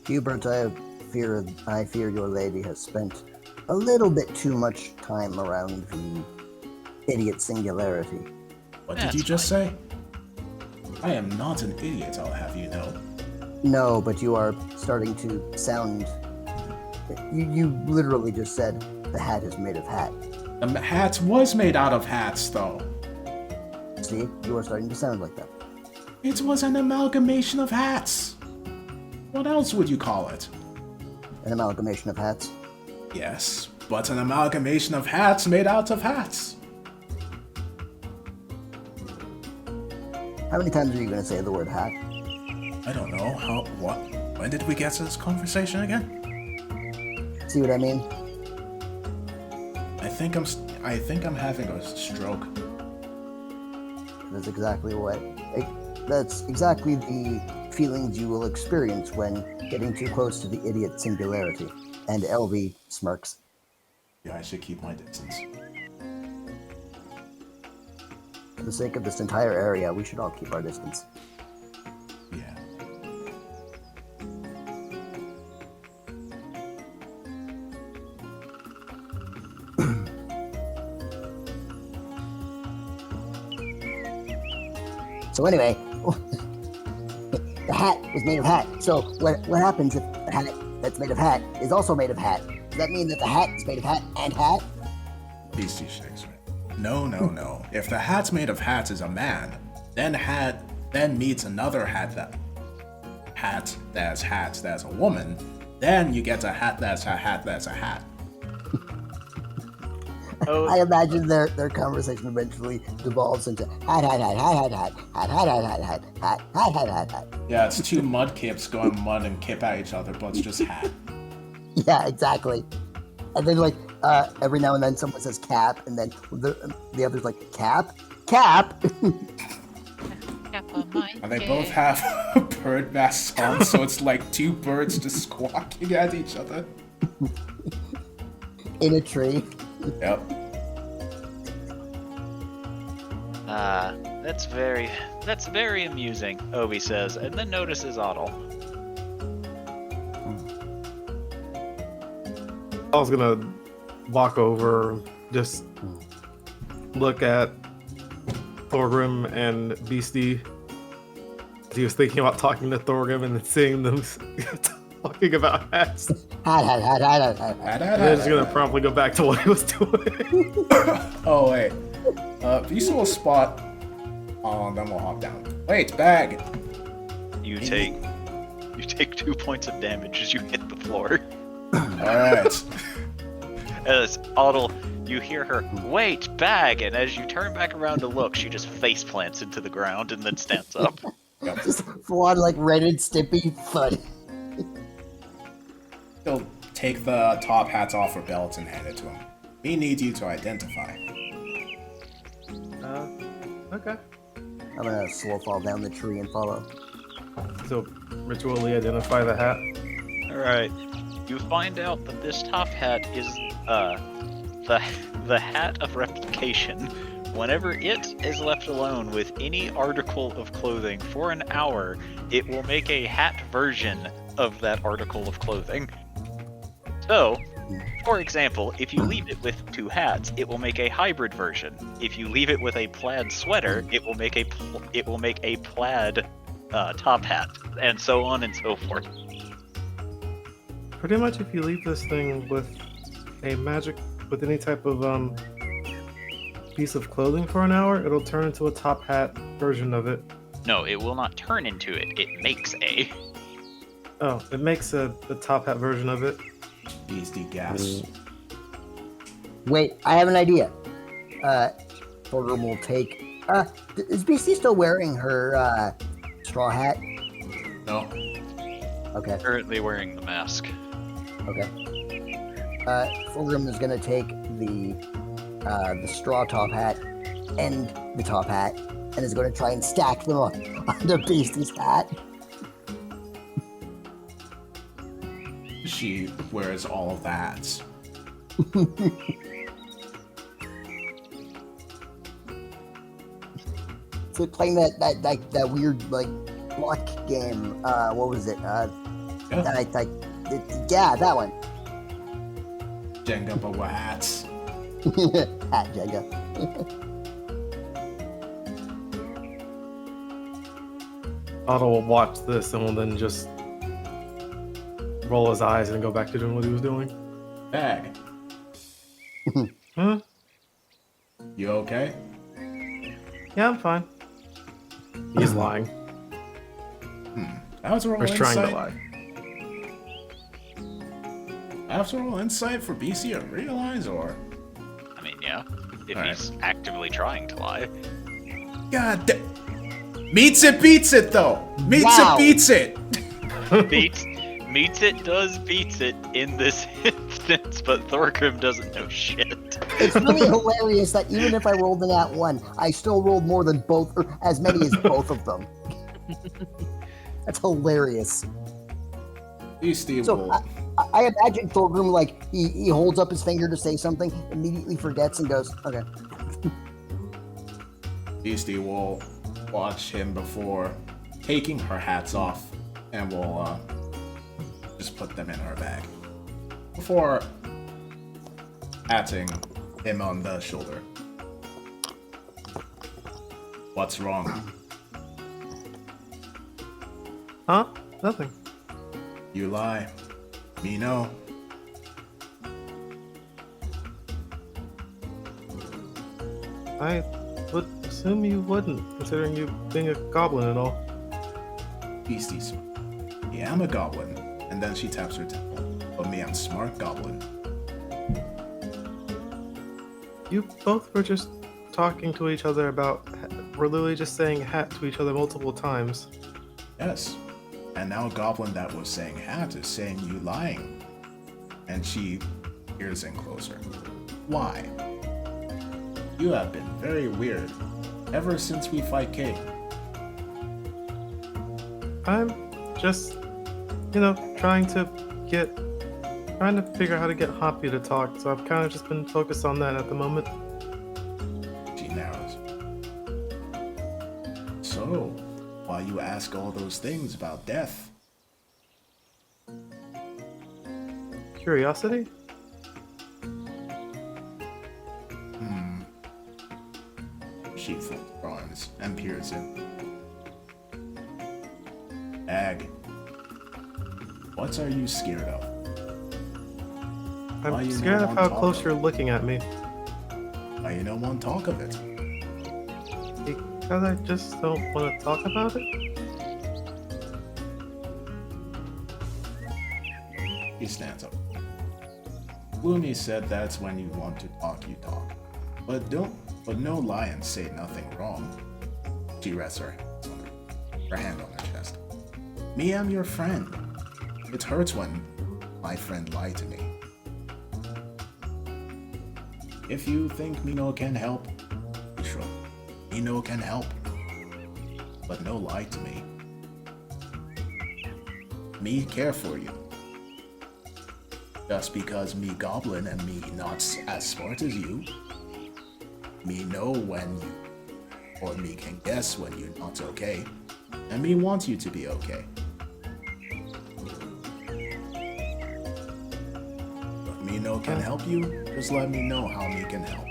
Hubert, I fear your lady has spent a little bit too much time around the idiot singularity. What did you just say? I am not an idiot, I'll have you know. No, but you are starting to sound... You literally just said the hat is made of hat. The hat was made out of hats, though. See, you are starting to sound like that. It was an amalgamation of hats. What else would you call it? An amalgamation of hats? Yes, but an amalgamation of hats made out of hats. How many times are you going to say the word hat? I don't know. What? When did we get to this conversation again? See what I mean? I think I'm having a stroke. That's exactly that's exactly the feelings you will experience when getting too close to the idiot singularity. And LV smirks. Yeah, I should keep my distance. For the sake of this entire area, we should all keep our distance. Yeah. So anyway, the hat was made of hat. So what happens if the hat that's made of hat is also made of hat? Does that mean that the hat is made of hat and hat? Beastie shakes, right? No. If the hat's made of hats is a man, then meets another hat that's a woman, then you get a hat that's a hat that's a hat. Oh. I imagine their conversation eventually devolves into hat. Yeah, it's 2 mud kips going mud and kip at each other, but it's just hat. Yeah, exactly. And then every now and then someone says cap, and then the other's like cap. And they both have bird masks on, so it's like 2 birds just squawking at each other. In a tree. Yep. That's very amusing, Obi says, and then notices Otto. I was gonna walk over, just look at Thorgrim and Beastie. He was thinking about talking to Thorgrim and then seeing them talking about hats. Hat. I'm just gonna promptly go back to what he was doing. Oh wait. Beastie will spot and then we'll hop down. Wait, bag! You take 2 points of damage as you hit the floor. Alright. As Otto, you hear her, "Wait, bag!" And as you turn back around to look, she just face plants into the ground and then stands up. Just full on like Ren and Stimpy thud. He'll take the top hats off her belt and hand it to him. We need you to identify. Okay. I'm gonna slow fall down the tree and follow. So, ritually identify the hat. Alright. You find out that this top hat is the hat of replication. Whenever it is left alone with any article of clothing for an hour, it will make a hat version of that article of clothing. So, for example, if you leave it with 2 hats, it will make a hybrid version. If you leave it with a plaid sweater, it will make a plaid top hat, and so on and so forth. Pretty much, if you leave this thing with with any type of piece of clothing for an hour, it'll turn into a top hat version of it. No, it will not turn into it. It makes a. Oh, it makes the top hat version of it. Beastie gas. Wait, I have an idea. Thorgrim will take. Is Beastie still wearing her straw hat? No. Okay. Currently wearing the mask. Okay. Thorgrim is gonna take the straw top hat and the top hat, and is going to try and stack them onto Beastie's hat. She wears all of the hats. So playing that weird like block game. What was it? Yeah, that one. Jenga, but with hats. Hat Jenga. Otto will watch this and will then just roll his eyes and go back to doing what he was doing. Bag. Huh? You okay? Yeah, I'm fine. He's lying. I have to roll Or he's insight. trying to lie. I have to roll insight for BC to realize, or? I mean, yeah. If All he's actively trying to lie. God damn. Meets it beats it, though. Meets Wow. it beats it. Meets it does beats it in this instance, but Thorgrim doesn't know shit. It's really hilarious that even if I rolled an at 1, I still rolled more than both, or as many as both of them. That's hilarious. Beastie So will. I imagine Thorgrim like he holds up his finger to say something, immediately forgets and goes, okay. Beastie will watch him before taking her hats off, and will just put them in her bag before patting him on the shoulder. What's wrong? Huh? Nothing. You lie. Me know. I would assume you wouldn't, considering you being a goblin and all. Beasties. Yeah, I'm a goblin. And then she taps her temple. But me, I'm smart goblin. You both were just talking to each other about. We're literally just saying hat to each other multiple times. Yes. And now a goblin that was saying hat is saying you lying. And she peers in closer. Why? You have been very weird ever since we fight King. I'm just, trying to figure out how to get Hoppy to talk, so I've kind of just been focused on that at the moment. She narrows. So, why you ask all those things about death? Curiosity? She folds her arms and peers in. Ag, what are you scared of? Why I'm you scared no of one how talk close of you're it? looking at me. Why you no one talk of it? Because I just don't want to talk about it. He stands up. Gloomy said that's when you want to talk, you talk. But no lions say nothing wrong. She rests her hand on her chest. Me, I'm your friend. It hurts when my friend lied to me. If you think Mino can help, he shrugged. Mino can help, but no lie to me. Me care for you. Just because me goblin and me not as smart as you, me know when you, or me can guess when you're not okay, and me want you to be okay. If me know can help you, just let me know how me can help.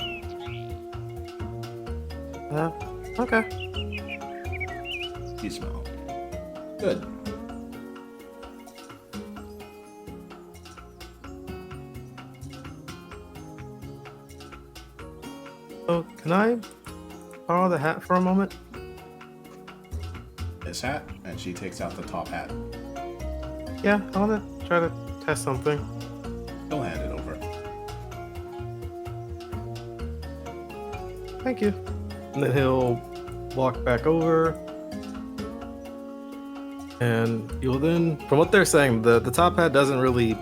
Okay. He smiled. Good. So, can I borrow the hat for a moment? This hat, and she takes out the top hat. Yeah, I want to try to test something. He'll hand it over. Thank you. And then he'll walk back over. And you'll then, from what they're saying, the top hat doesn't really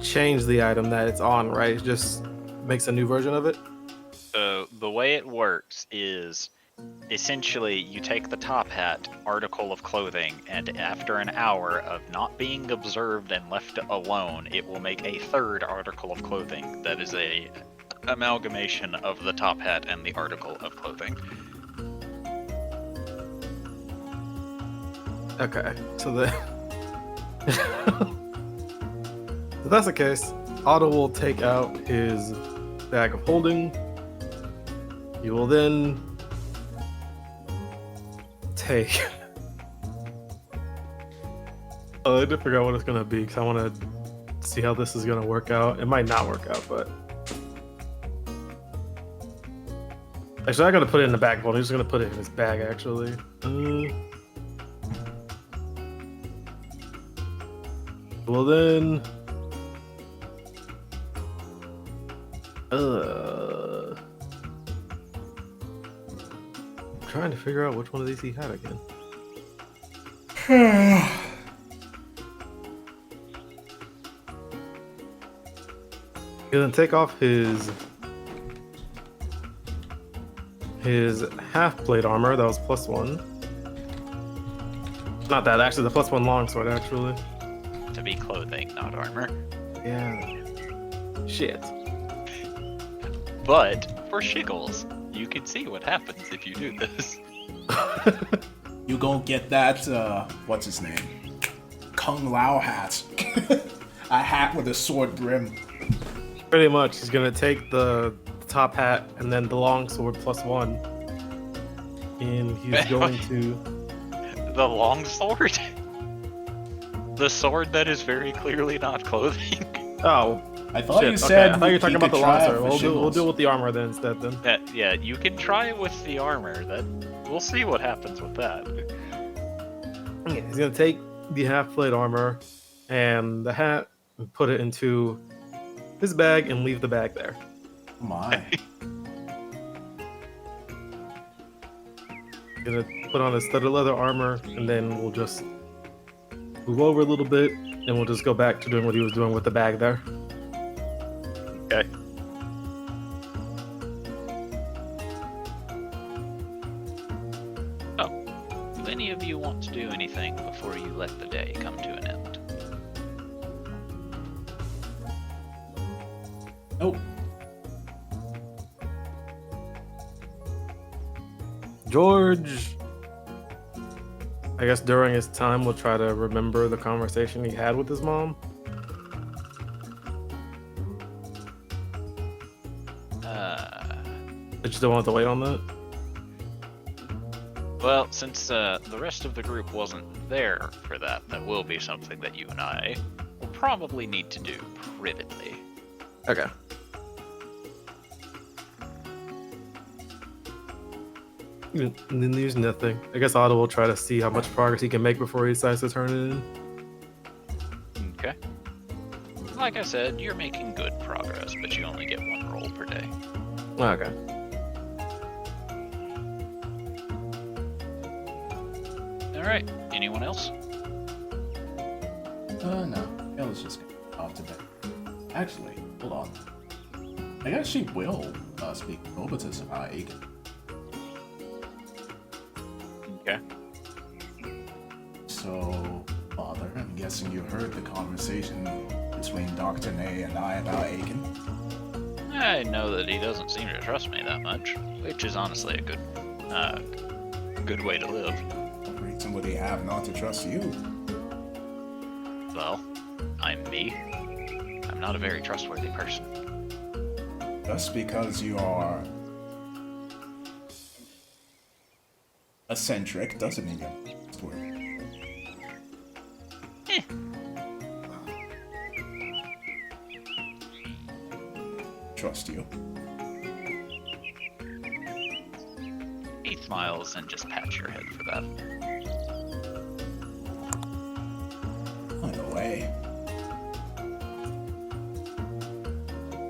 change the item that it's on, right? It just makes a new version of it? So the way it works is essentially you take the top hat, article of clothing, and after an hour of not being observed and left alone, it will make a third article of clothing that is a amalgamation of the top hat and the article of clothing. Okay, so if that's the case, Otto will take out his bag of holding. He will then take. I need to figure out what it's gonna be because I want to see how this is gonna work out. It might not work out, but actually, I'm gonna put it in the bag. I'm just gonna put it in his bag. Actually. Well then, I'm trying to figure out which one of these he had again. He'll then take off his half plate armor. That was +1. Not that, actually, the +1 longsword, actually. To be clothing, not armor. Yeah. Shit. But for shiggles, you can see what happens if you do this. You gon' get that, what's his name? Kung Lao hat. A hat with a sword brim. Pretty much, he's gonna take the top hat and then the longsword +1. And he's going to... The longsword? The sword that is very clearly not clothing. Oh. I thought shit. you said I thought you were talking about the longsword. longsword. We'll deal with the armor then instead then. Yeah, you can try it with the armor. We'll see what happens with that. Yeah, he's gonna take the half plate armor and the hat and put it into his bag and leave the bag there. Oh my. Gonna put on his studded leather armor and then we'll just move over a little bit and we'll just go back to doing what he was doing with the bag there. Okay. Oh, do any of you want to do anything before you let the day come to an end? Nope. George, I guess during his time, will try to remember the conversation he had with his mom. I just don't want to wait on that. Well, since the rest of the group wasn't there for that will be something that you and I will probably need to do privately. Okay. And then there's nothing. I guess Otto will try to see how much progress he can make before he decides to turn it in. Okay. Like I said, you're making good progress, but you only get 1 roll per day. Okay. Alright, anyone else? No. Yeah, let's just get off to bed. Actually, hold on. I guess she will speak Robotus about Aiken. Okay. So, Father, I'm guessing you heard the conversation between Dr. Ney and I about Aiken? I know that he doesn't seem to trust me that much, which is honestly a good way to live. What reason would he have not to trust you? Well, I'm me. I'm not a very trustworthy person. Just because you are eccentric doesn't mean you're trustworthy. Trust you. He smiles and just pats your head for that. By the way,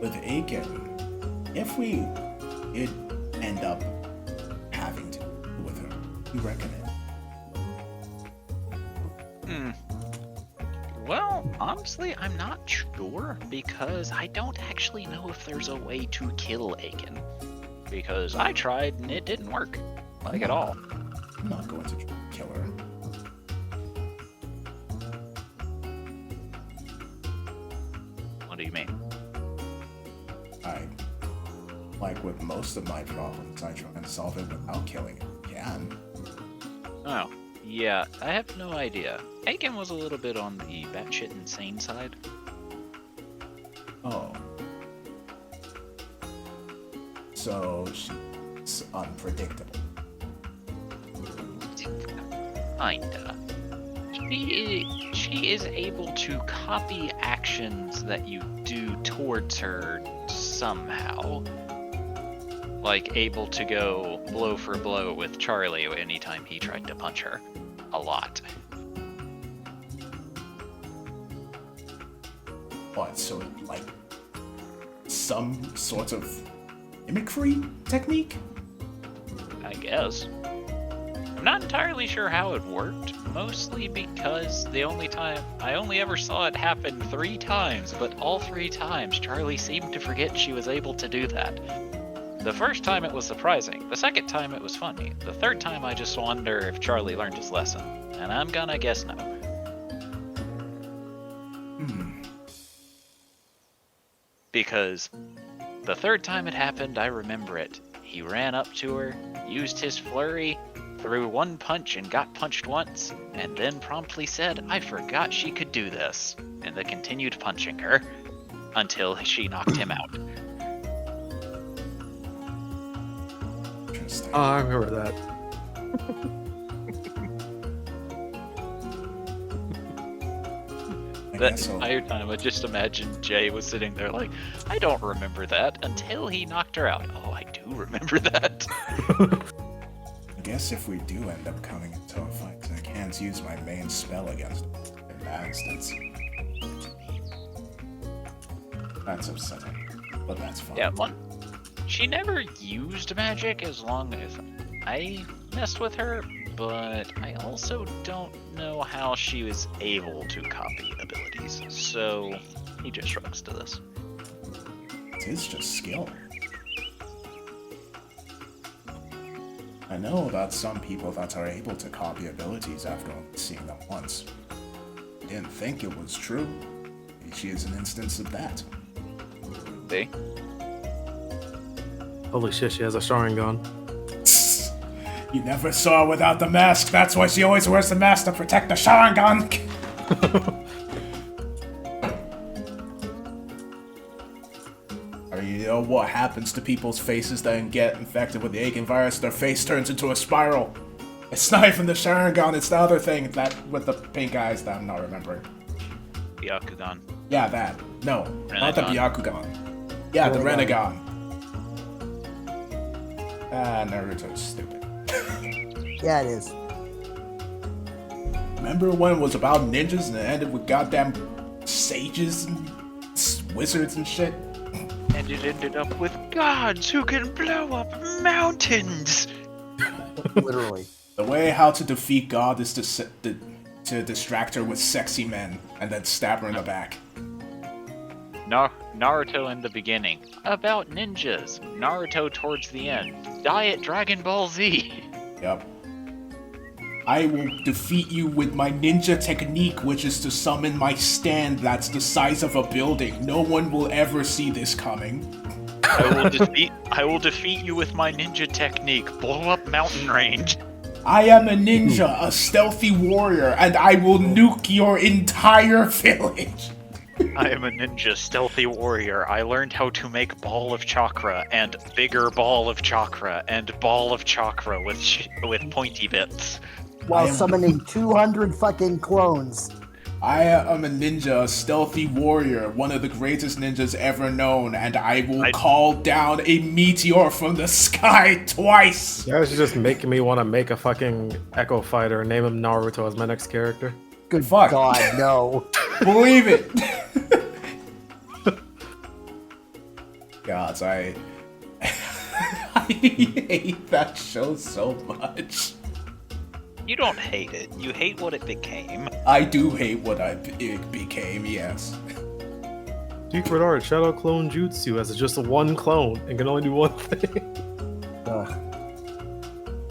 with Aiken, if we did end up having to deal with her, you reckon it? Well, honestly, I'm not sure, because I don't actually know if there's a way to kill Aiken. Because I tried and it didn't work. Like, at all. I'm not going to try to kill her. What do you mean? Like with most of my problems, I try and solve it without killing it. Can. Oh, yeah, I have no idea. Aiken was a little bit on the batshit insane side. Oh. So she's unpredictable. Kinda. She is able to copy actions that you do towards her somehow. Like, able to go blow for blow with Charlie anytime he tried to punch her. A lot. What, so like some sort of mimicry technique? I guess. I'm not entirely sure how it worked, mostly because I only ever saw it happen 3 times, but all 3 times Charlie seemed to forget she was able to do that. The first time it was surprising, the second time it was funny, the third time I just wonder if Charlie learned his lesson, and I'm gonna guess no. Because the third time it happened, I remember it. He ran up to her, used his flurry, threw 1 punch and got punched once, and then promptly said, "I forgot she could do this," and then continued punching her until she knocked him out. Interesting. Oh, I remember that. That guess so. entire time, I just imagined Jay was sitting there like, I don't remember that until he knocked her out. Oh, I do remember that. I guess if we do end up coming into a fight, I can't use my main spell against her in that instance. That's upsetting, but that's fine. Yeah, she never used magic as long as I messed with her, but I also don't know how she was able to copy abilities, so he just shrugs to this. It is just skill. I know about some people that are able to copy abilities after only seeing them once. I didn't think it was true. Maybe she is an instance of that. See? Holy shit, she has a Sharingan. You never saw her without the mask. That's why she always wears the mask to protect the Sharingan. You know what happens to people's faces that get infected with the Aiken virus? Their face turns into a spiral. It's not even the Sharingan, it's the other thing that with the pink eyes that I'm not remembering. Byakugan. Yeah, that. No, not the Byakugan. Yeah, the Renegon. Ah, Naruto's stupid. Yeah, it is. Remember when it was about ninjas and it ended with goddamn sages and wizards and shit? And it ended up with gods who can blow up mountains. Literally. The way how to defeat God is to distract her with sexy men and then stab her in the back. Naruto in the beginning. About ninjas. Naruto towards the end. Diet Dragon Ball Z. Yep. I will defeat you with my ninja technique, which is to summon my stand that's the size of a building. No one will ever see this coming. I will defeat you with my ninja technique. Blow up mountain range. I am a ninja, a stealthy warrior, and I will nuke your entire village. I am a ninja stealthy warrior. I learned how to make ball of chakra and bigger ball of chakra and ball of chakra with pointy bits. While summoning 200 fucking clones. I am a ninja, a stealthy warrior, one of the greatest ninjas ever known, and I will call down a meteor from the sky twice! You guys are just making me want to make a fucking Echo Fighter and name him Naruto as my next character. Good Fuck. God, no. Believe it! Gods, I hate that show so much. You don't hate it. You hate what it became. I do hate what it became, yes. Secret Art Shadow Clone Jutsu as just one clone and can only do one thing.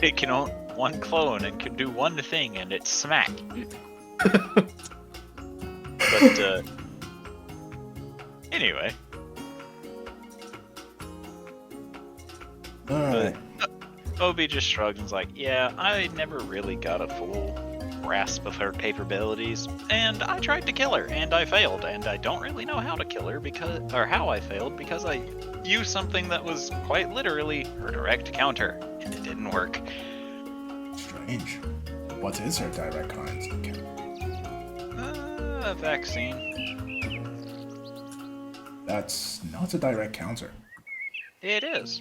It can own one clone and can do one thing, and it's smack. But, anyway. Alright. Obi just shrugs and's like, yeah, I never really got a full grasp of her capabilities, and I tried to kill her, and I failed, and I don't really know how to kill her how I failed, because I used something that was quite literally her direct counter, and it didn't work. Strange. What is her direct counter? A vaccine. That's not a direct counter. It is.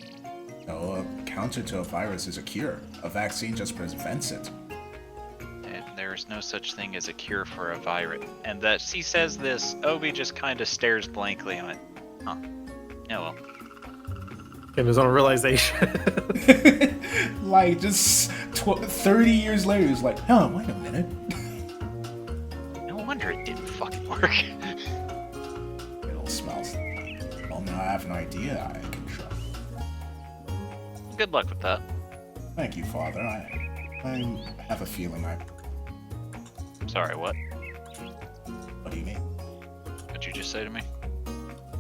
No, a counter to a virus is a cure. A vaccine just prevents it. And there's no such thing as a cure for a virus. And that he says this, Obi just kind of stares blankly on it. Huh. Oh well. And his own realization. Like, just 30 years later, he's like, huh, wait a minute. No wonder it didn't fucking work. It all smells. Well, now I have an idea I can try. Good luck with that. Thank you, Father. I have a feeling Sorry, what? What do you mean? What'd you just say to me?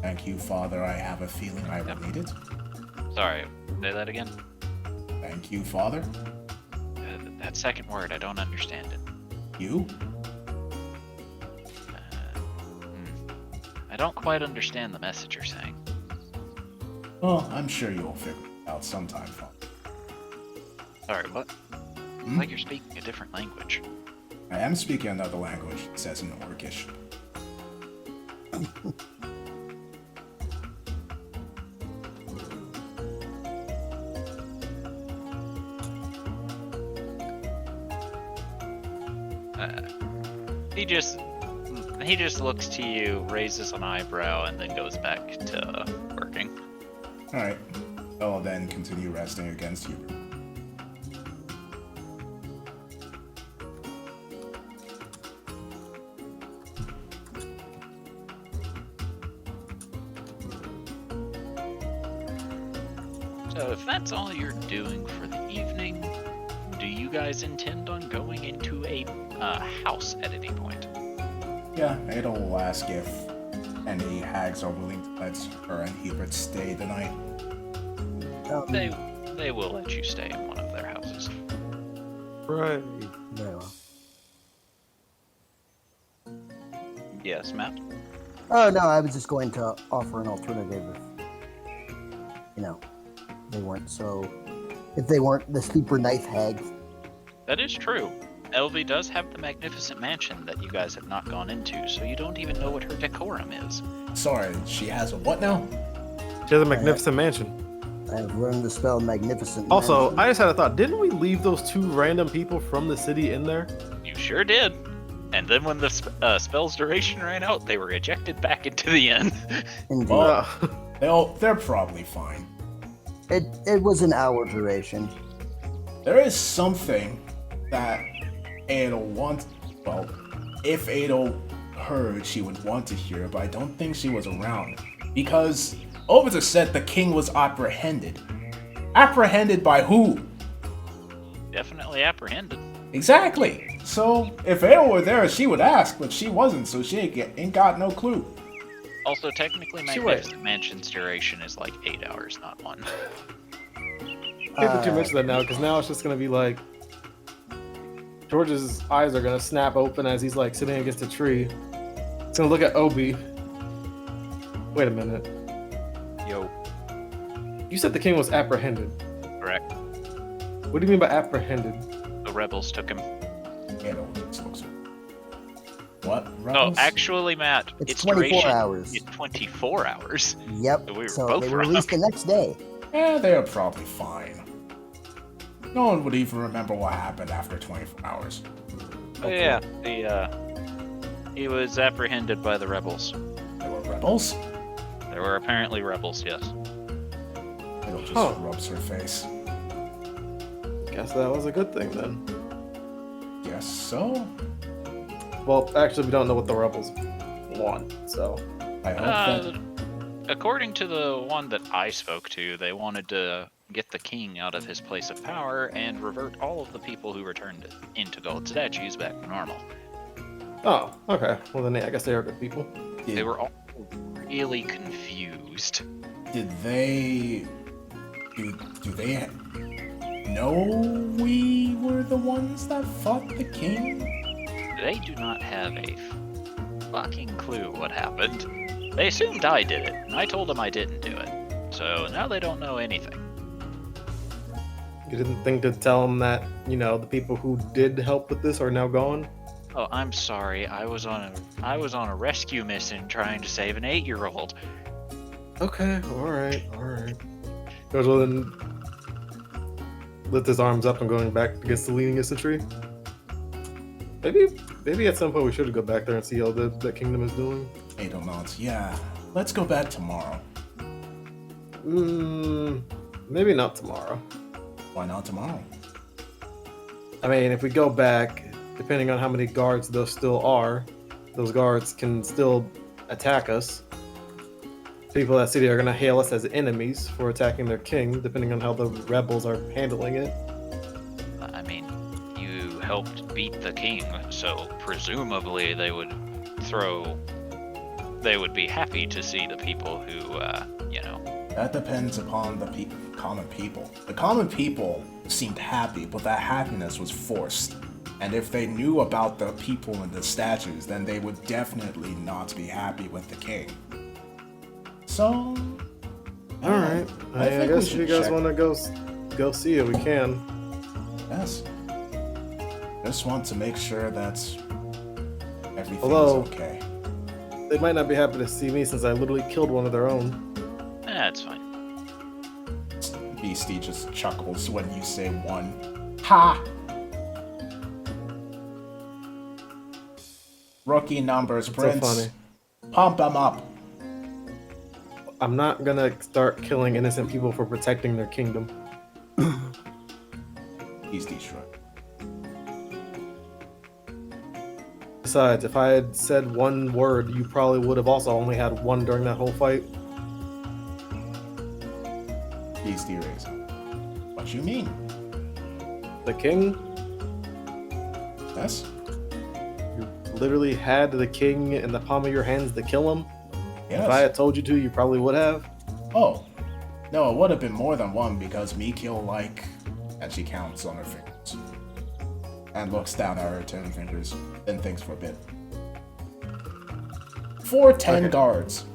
Thank you, Father. I have a feeling I will need it. Sorry, say that again? Thank you, Father. That second word, I don't understand it. You? I don't quite understand the message you're saying. Well, I'm sure you'll figure it out sometime, Father. Sorry, what? It's like you're speaking a different language. I am speaking another language. It says in Orcish. He just looks to you, raises an eyebrow, and then goes back to working. Alright. I'll then continue resting against you. So if that's all you're doing for the evening, do you guys intend on going into a house at any point? Yeah, it'll ask if any hags are willing to let her and Hubert stay the night. They will let you stay in one of their houses. Right. Very well. Yes, Matt? Oh, no, I was just going to offer an alternative if, if they weren't the super nice hags. That is true. Elvie does have the magnificent mansion that you guys have not gone into, so you don't even know what her decorum is. Sorry, she has a what now? She has a magnificent mansion. I have learned the spell Magnificent Also, Mansion. I just had a thought. Didn't we leave those 2 random people from the city in there? You sure did. And then when the spell's duration ran out, they were ejected back into the inn. Indeed. They're probably fine. It was an hour duration. There is something that Adel wants. Well, if Adel heard, she would want to hear, but I don't think she was around. Because Obiter said the king was apprehended. Apprehended by who? Definitely apprehended. Exactly. So, if Adel were there, she would ask, but she wasn't, so she ain't got no clue. Also, technically, Magnificent Mansion's duration is like 8 hours, not 1. I hate that you mention that now, because now it's just going to be like... George's eyes are going to snap open as he's like sitting against a tree. He's going to look at Obi. Wait a minute. Yo. You said the king was apprehended. Correct. What do you mean by apprehended? The rebels took him. Adel looks. What? Oh, Rebels? actually, Matt, It's 24 duration hours. is 24 hours. Yep. We were So both they were wrong. released the next day. They are probably fine. No one would even remember what happened after 24 hours. Oh, yeah, he was apprehended by the rebels. They were rebels? There were apparently rebels, yes. Adel just rubs her face. Guess that was a good thing then. Yes, so? Well, actually, we don't know what the rebels want, so... I hope that... According to the one that I spoke to, they wanted to get the king out of his place of power and revert all of the people who returned into gold statues back to normal. Oh, okay. Well, then I guess they are good people. They were all really confused. Did they... Do they know we were the ones that fought the king? They do not have a fucking clue what happened. They assumed I did it, and I told them I didn't do it. So now they don't know anything. You didn't think to tell them that, you know, the people who did help with this are now gone? Oh, I'm sorry. I was on a rescue mission trying to save an 8-year-old. Okay, alright. Goes well then lift his arms up and going back against the leaning against the tree. Maybe at some point we should go back there and see how that kingdom is doing. Adel nods. Yeah, let's go back tomorrow. Maybe not tomorrow. Why not tomorrow? I mean, if we go back, depending on how many guards there still are, those guards can still attack us. People in that city are going to hail us as enemies for attacking their king, depending on how the rebels are handling it. I mean, you helped beat the king, so presumably they would be happy to see the people who, That depends upon the common people. The common people seemed happy, but that happiness was forced. And if they knew about the people in the statues, then they would definitely not be happy with the king. So... Alright. I guess if you guys want to go see it, we can. Yes. Just want to make sure that everything's okay. They might not be happy to see me since I literally killed one of their own. That's fine. Beastie just chuckles when you say one. Ha! Rookie numbers, Prince. So funny. Pump them up. I'm not gonna start killing innocent people for protecting their kingdom. Beastie shrug. Besides, if I had said one word, you probably would have also only had one during that whole fight. Beastie raised. What you mean? The king? Yes? You literally had the king in the palm of your hands to kill him? Yes. If I had told you to, you probably would have. Oh. No, it would have been more than one because me kill like... And she counts on her fingers. And looks down at her 10 fingers, then thinks for a bit. 4 10 guards.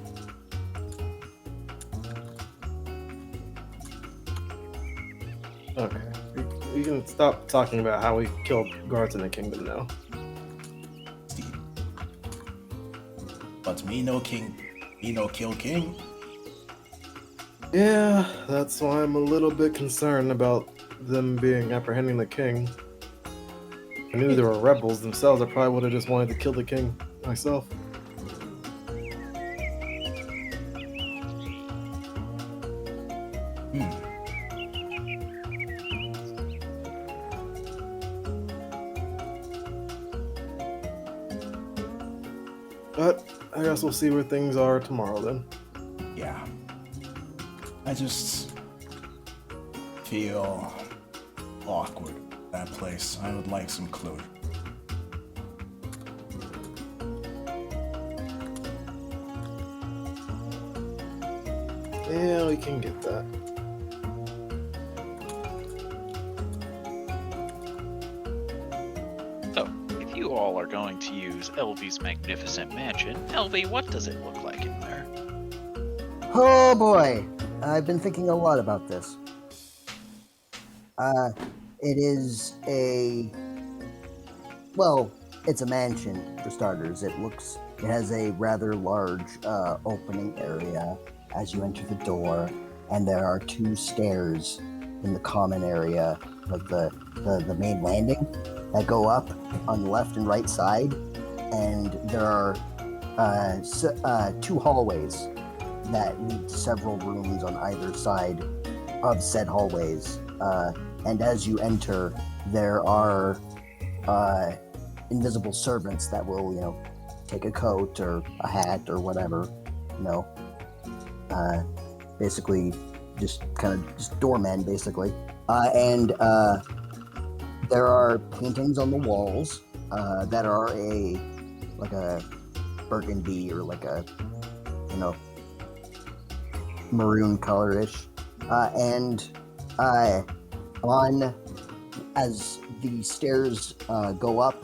Okay. We can stop talking about how we killed guards in the kingdom now. Steve. But me no king. Me no kill king. Yeah, that's why I'm a little bit concerned about them being apprehending the king. If I knew they were rebels themselves, I probably would have just wanted to kill the king myself. But I guess we'll see where things are tomorrow then. Yeah. I just feel awkward at that place. I would like some closure. Yeah, we can get that. So, if you all are going to use LV's magnificent mansion, LV, what does it look like in there? Oh boy, I've been thinking a lot about this. It is it's a mansion for starters. It has a rather large opening area as you enter the door, and there are 2 stairs in the common area of the main landing that go up on the left and right side, and there are 2 hallways that lead to several rooms on either side of said hallways. And as you enter, there are invisible servants that will, take a coat or a hat or whatever, basically just doormen, basically. And there are paintings on the walls that are a burgundy or maroon colorish, and as the stairs go up,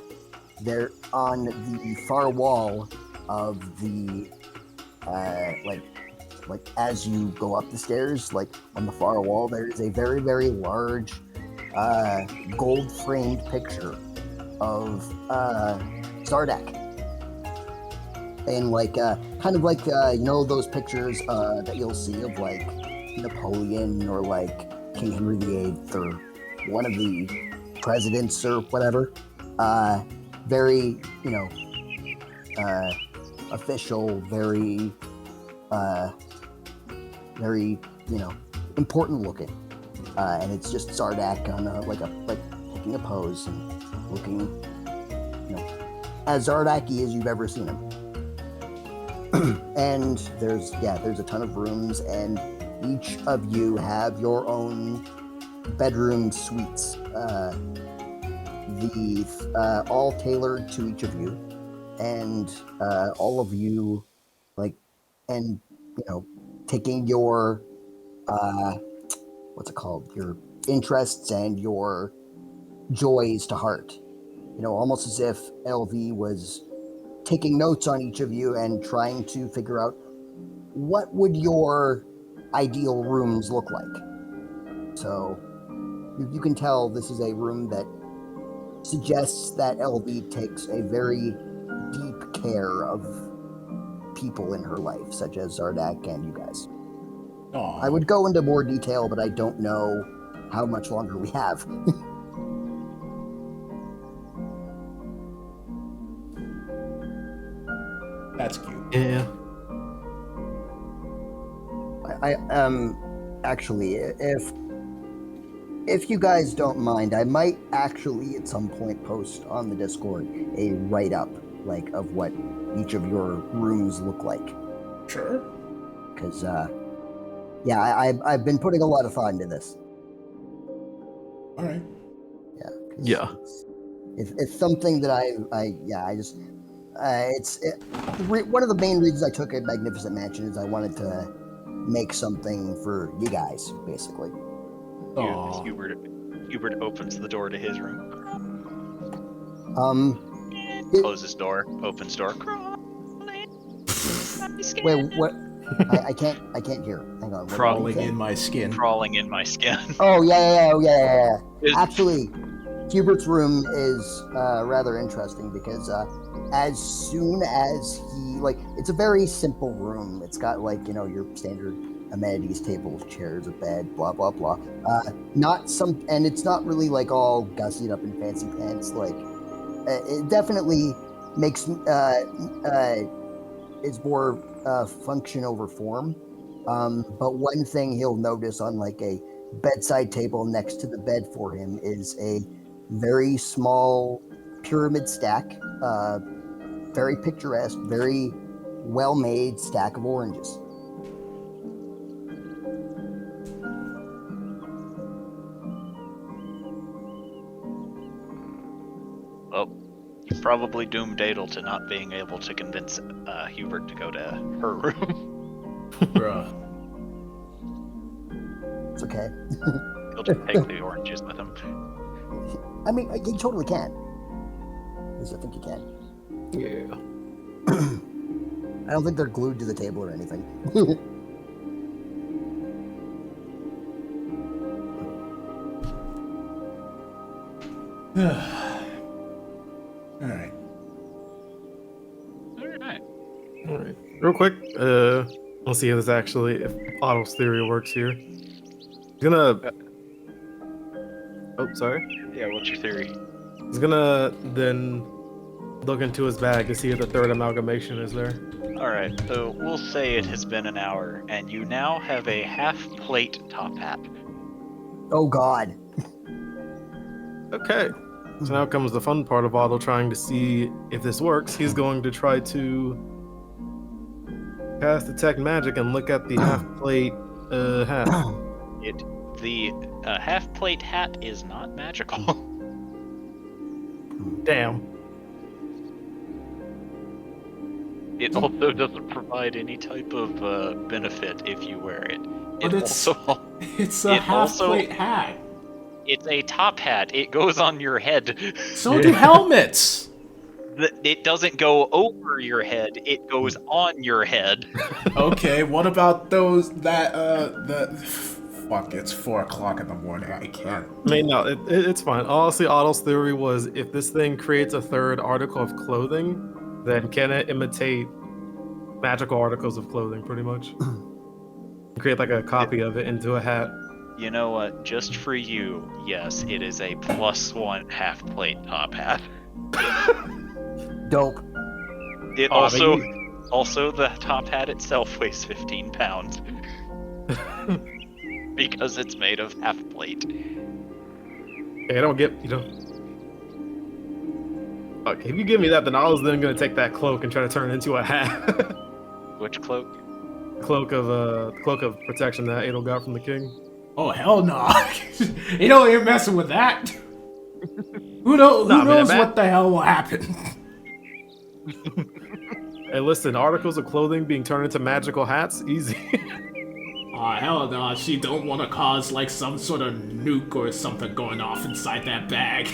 they're on the far wall of the as you go up the stairs, on the far wall, there is a very, very large gold framed picture of Zardak. And those pictures that you'll see of Napoleon or King Henry VIII or one of the presidents or whatever. Very, official, very, important looking. And it's just Zardak on taking a pose and looking, as Zardak-y as you've ever seen him. And there's a ton of rooms, and each of you have your own bedroom suites, all tailored to each of you, and all of you taking your your interests and your joys to heart, almost as if LV was taking notes on each of you and trying to figure out what would your ideal rooms look like. So you can tell this is a room that suggests that LV takes a very deep care of people in her life, such as Zardak and you guys. Aww. I would go into more detail, but I don't know how much longer we have. That's cute. Yeah. I actually, if you guys don't mind, I might actually at some point post on the Discord a write-up of what each of your rooms look like. Sure. Because I've been putting a lot of thought into this. All right. Yeah. It's something that one of the main reasons I took a Magnificent Mansion is I wanted to make something for you guys, basically. Hubert opens the door to his room. Closes door, opens door. Wait, what? I can't hear. Hang on. Crawling in my skin. Crawling in my skin. Oh yeah. Actually, Hubert's room is rather interesting because as soon as he it's a very simple room. It's got your standard amenities, tables, chairs, a bed, blah blah blah. And it's not really like all gussied up in fancy pants. Like it definitely makes it's more function over form. But one thing he'll notice on like a bedside table next to the bed for him is a very small pyramid stack, very picturesque, very well-made stack of oranges. Well, you probably doomed Adel to not being able to convince Hubert to go to her room. Bruh. It's okay. He'll just take the oranges with him. I mean, you totally can. At least I think you can. Yeah. I don't think they're glued to the table or anything. All right. All right. All right. Real quick, we'll see if this actually, if Otto's theory works here. He's gonna. Oh, sorry. Yeah, what's your theory? He's gonna then look into his bag to see if the third amalgamation is there. Alright, so we'll say it has been an hour, and you now have a half-plate top hat. Oh God. Okay. So now comes the fun part of Otto trying to see if this works. He's going to try to cast detect magic and look at the half-plate hat. The half-plate hat is not magical. Damn. It also doesn't provide any type of benefit if you wear it. But it's a half-plate hat. It's a top hat. It goes on your head. So do helmets. It doesn't go over your head. It goes on your head. Okay, what about those fuck, it's 4 o'clock in the morning. I can't. I mean, no, it's fine. Honestly, Otto's theory was if this thing creates a third article of clothing, then can it imitate magical articles of clothing, pretty much? Create like a copy of it into a hat. You know what? Just for you, yes, it is a +1 half-plate top hat. Dope. It also the top hat itself weighs 15 pounds. Because it's made of half plate. Hey, I don't get, Okay, if you give me that, then I was then gonna take that cloak and try to turn it into a hat. Which cloak? Cloak of protection that Adel got from the king. Oh hell no! You know you're messing with that. Who knows what the hell will happen? Hey, listen, articles of clothing being turned into magical hats, easy. Oh hell no! She don't want to cause like some sort of nuke or something going off inside that bag.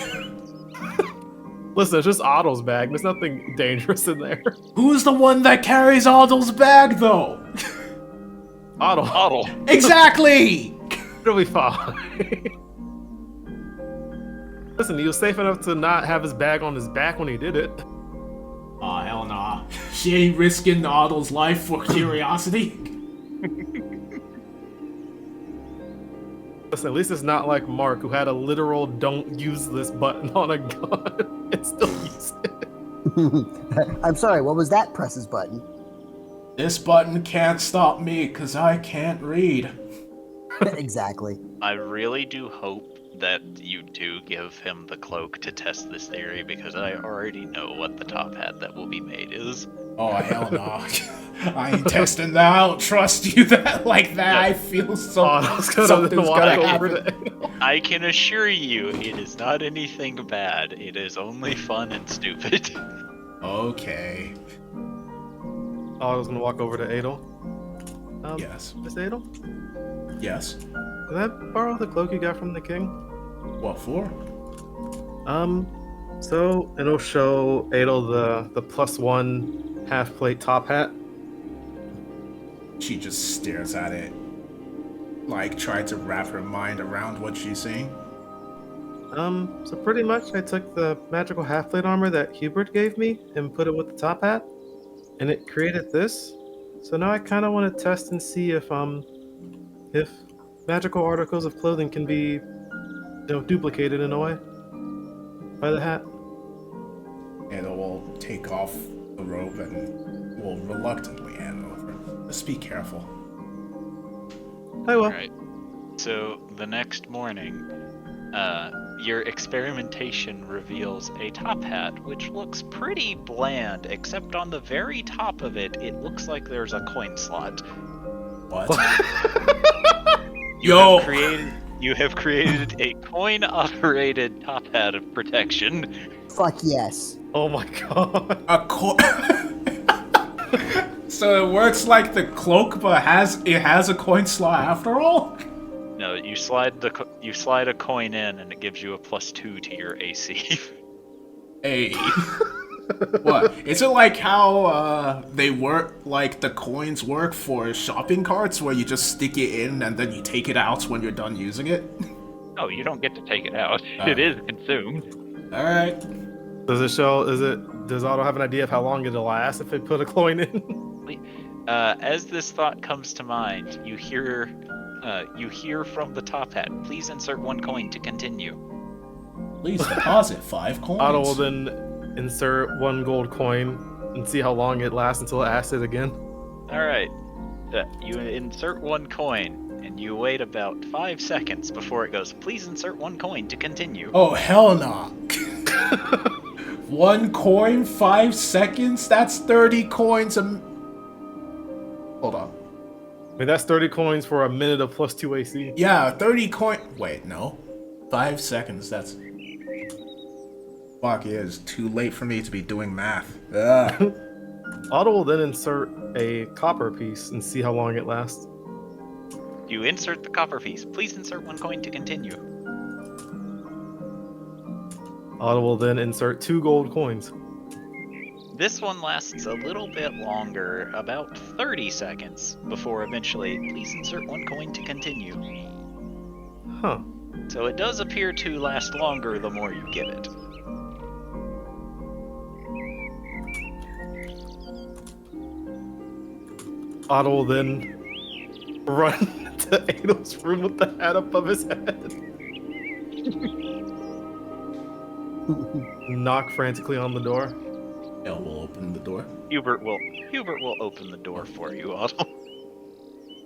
Listen, it's just Otto's bag. There's nothing dangerous in there. Who's the one that carries Otto's bag though? Otto. Exactly. It'll be fine. Listen, he was safe enough to not have his bag on his back when he did it. Oh hell nah! She ain't risking Otto's life for curiosity. Listen, at least it's not like Mark, who had a literal "don't use this" button on a gun and still used it. I'm sorry, what was that presses button? This button can't stop me because I can't read. Exactly. I really do hope that you do give him the cloak to test this theory, because I already know what the top hat that will be made is. Oh hell no! I ain't testing that. I don't trust you that like that. Yeah. I feel so. Something's gonna happen. I can assure you, it is not anything bad. It is only fun and stupid. Okay. I was gonna walk over to Adel. Yes. Miss Adel? Yes. Can I borrow the cloak you got from the king? What for? So it'll show Adel the +1 half-plate top hat. She just stares at it, like trying to wrap her mind around what she's seeing. So pretty much I took the magical half-plate armor that Hubert gave me and put it with the top hat, and it created this. So now I kind of want to test and see if if magical articles of clothing can be, duplicated in a way by the hat. And we'll take off the robe and we'll reluctantly hand it over. Just be careful. I will. Alright. So the next morning, your experimentation reveals a top hat, which looks pretty bland, except on the very top of it, it looks like there's a coin slot. What? You have created a coin-operated top hat of protection. Fuck yes. Oh my god. A So it works like the cloak, but it has a coin slot after all? No, you slide a coin in, and it gives you a +2 to your AC. Hey. What? Is it like how they work, like the coins work for shopping carts, where you just stick it in and then you take it out when you're done using it? Oh, you don't get to take it out. It is consumed. Alright. Does Otto have an idea of how long it'll last if they put a coin in? As this thought comes to mind, you hear from the top hat. Please insert 1 coin to continue. Please deposit 5 coins. Otto will then insert 1 gold coin and see how long it lasts until it asks it again. Alright. You insert 1 coin, and you wait about 5 seconds before it goes, please insert 1 coin to continue. Oh, hell no. 1 coin, 5 seconds? That's 30 coins Hold on. I mean, that's 30 coins for a minute of +2 AC. Yeah, 30 coin. Wait, no. 5 seconds, that's. Fuck, it is too late for me to be doing math. Ugh. Otto will then insert a copper piece and see how long it lasts. You insert the copper piece. Please insert 1 coin to continue. Otto will then insert 2 gold coins. This one lasts a little bit longer, about 30 seconds, before eventually, please insert 1 coin to continue. Huh. So it does appear to last longer the more you give it. Otto will then run to Adel's room with the hat above his head. Knock frantically on the door. Elle will open the door. Hubert will open the door for you, Otto.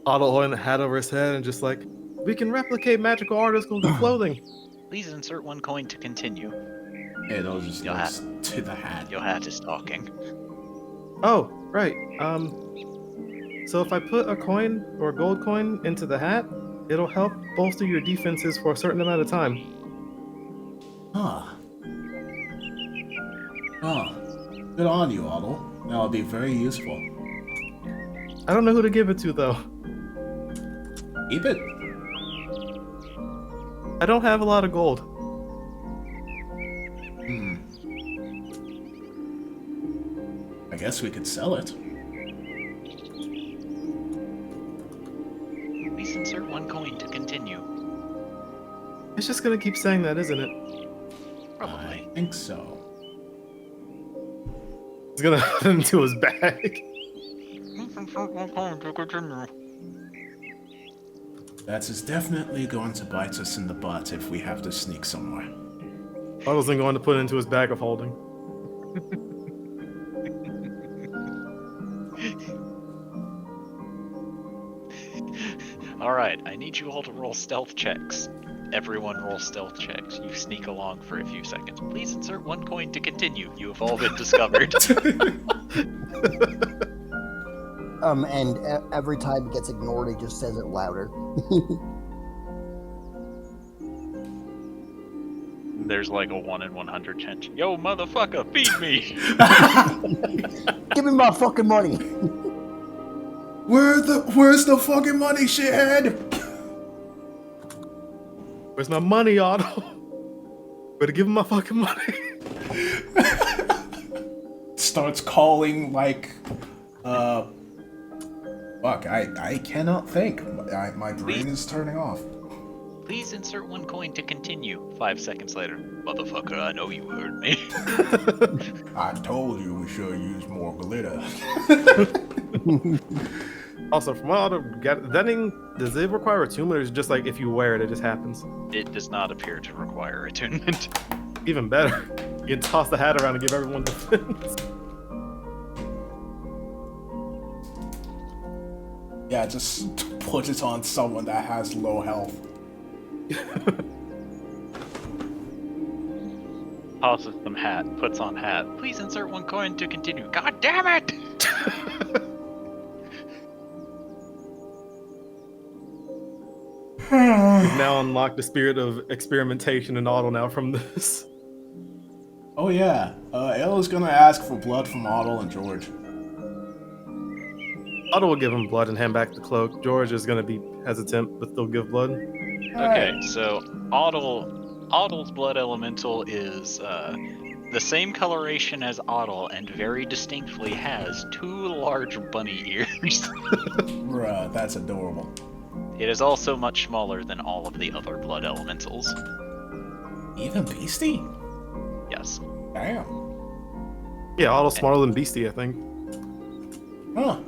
Otto holding the hat over his head and just like, we can replicate magical articles of clothing. Please insert 1 coin to continue. It'll just Your looks to the hat. Your hat is talking. Oh, right. So if I put a coin or a gold coin into the hat, it'll help bolster your defenses for a certain amount of time. Huh. Oh. Good on you, Otto. That'll be very useful. I don't know who to give it to, though. Keep it. I don't have a lot of gold. I guess we could sell it. Please insert 1 coin to continue. It's just gonna keep saying that, isn't it? Probably. I think so. It's gonna put it into his bag. That's definitely going to bite us in the butt if we have to sneak somewhere. Otto's then going to put it into his bag of holding. Alright, I need you all to roll stealth checks. Everyone roll stealth checks. You sneak along for a few seconds. Please insert 1 coin to continue. You have all been discovered. And every time it gets ignored, it just says it louder. There's like a 1 in 100 chance. Yo, motherfucker, feed me! Give me my fucking money. Where's the fucking money, shithead? Where's my money, Otto? Better give him my fucking money. Starts calling like, fuck, I cannot think. My brain is turning off. Please insert 1 coin to continue. 5 seconds later. Motherfucker, I know you heard me. I told you we should use more glitter. Also, from what Denning, does it require attunement, or is it just like if you wear it, it just happens? It does not appear to require attunement. Even better. You can toss the hat around and give everyone defense. Yeah, just put it on someone that has low health. Tosses some hat, puts on hat. Please insert 1 coin to continue. God damn it! We've now unlocked the spirit of experimentation in Otto now from this. Oh yeah, Ayla's gonna ask for blood from Otto and George. Otto will give him blood and hand back the cloak. George is gonna be hesitant, but still give blood. Okay, so Oddle's blood elemental is the same coloration as Oddle and very distinctly has 2 large bunny ears. Bruh, that's adorable. It is also much smaller than all of the other blood elementals. Even Beastie? Yes. Damn. Yeah, Otto's smaller than Beastie, I think. Huh.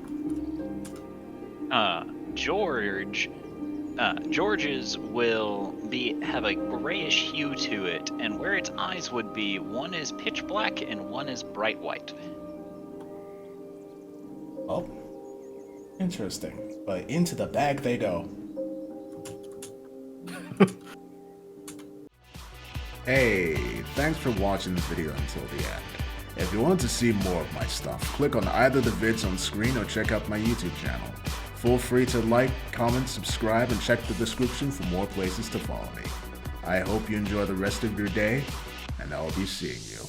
George's will have a grayish hue to it, and where its eyes would be, one is pitch black and one is bright white. Oh. Interesting. But into the bag they go. Hey, thanks for watching the video until the end. If you want to see more of my stuff, click on either the vids on screen or check out my YouTube channel. Feel free to like, comment, subscribe, and check the description for more places to follow me. I hope you enjoy the rest of your day, and I'll be seeing you.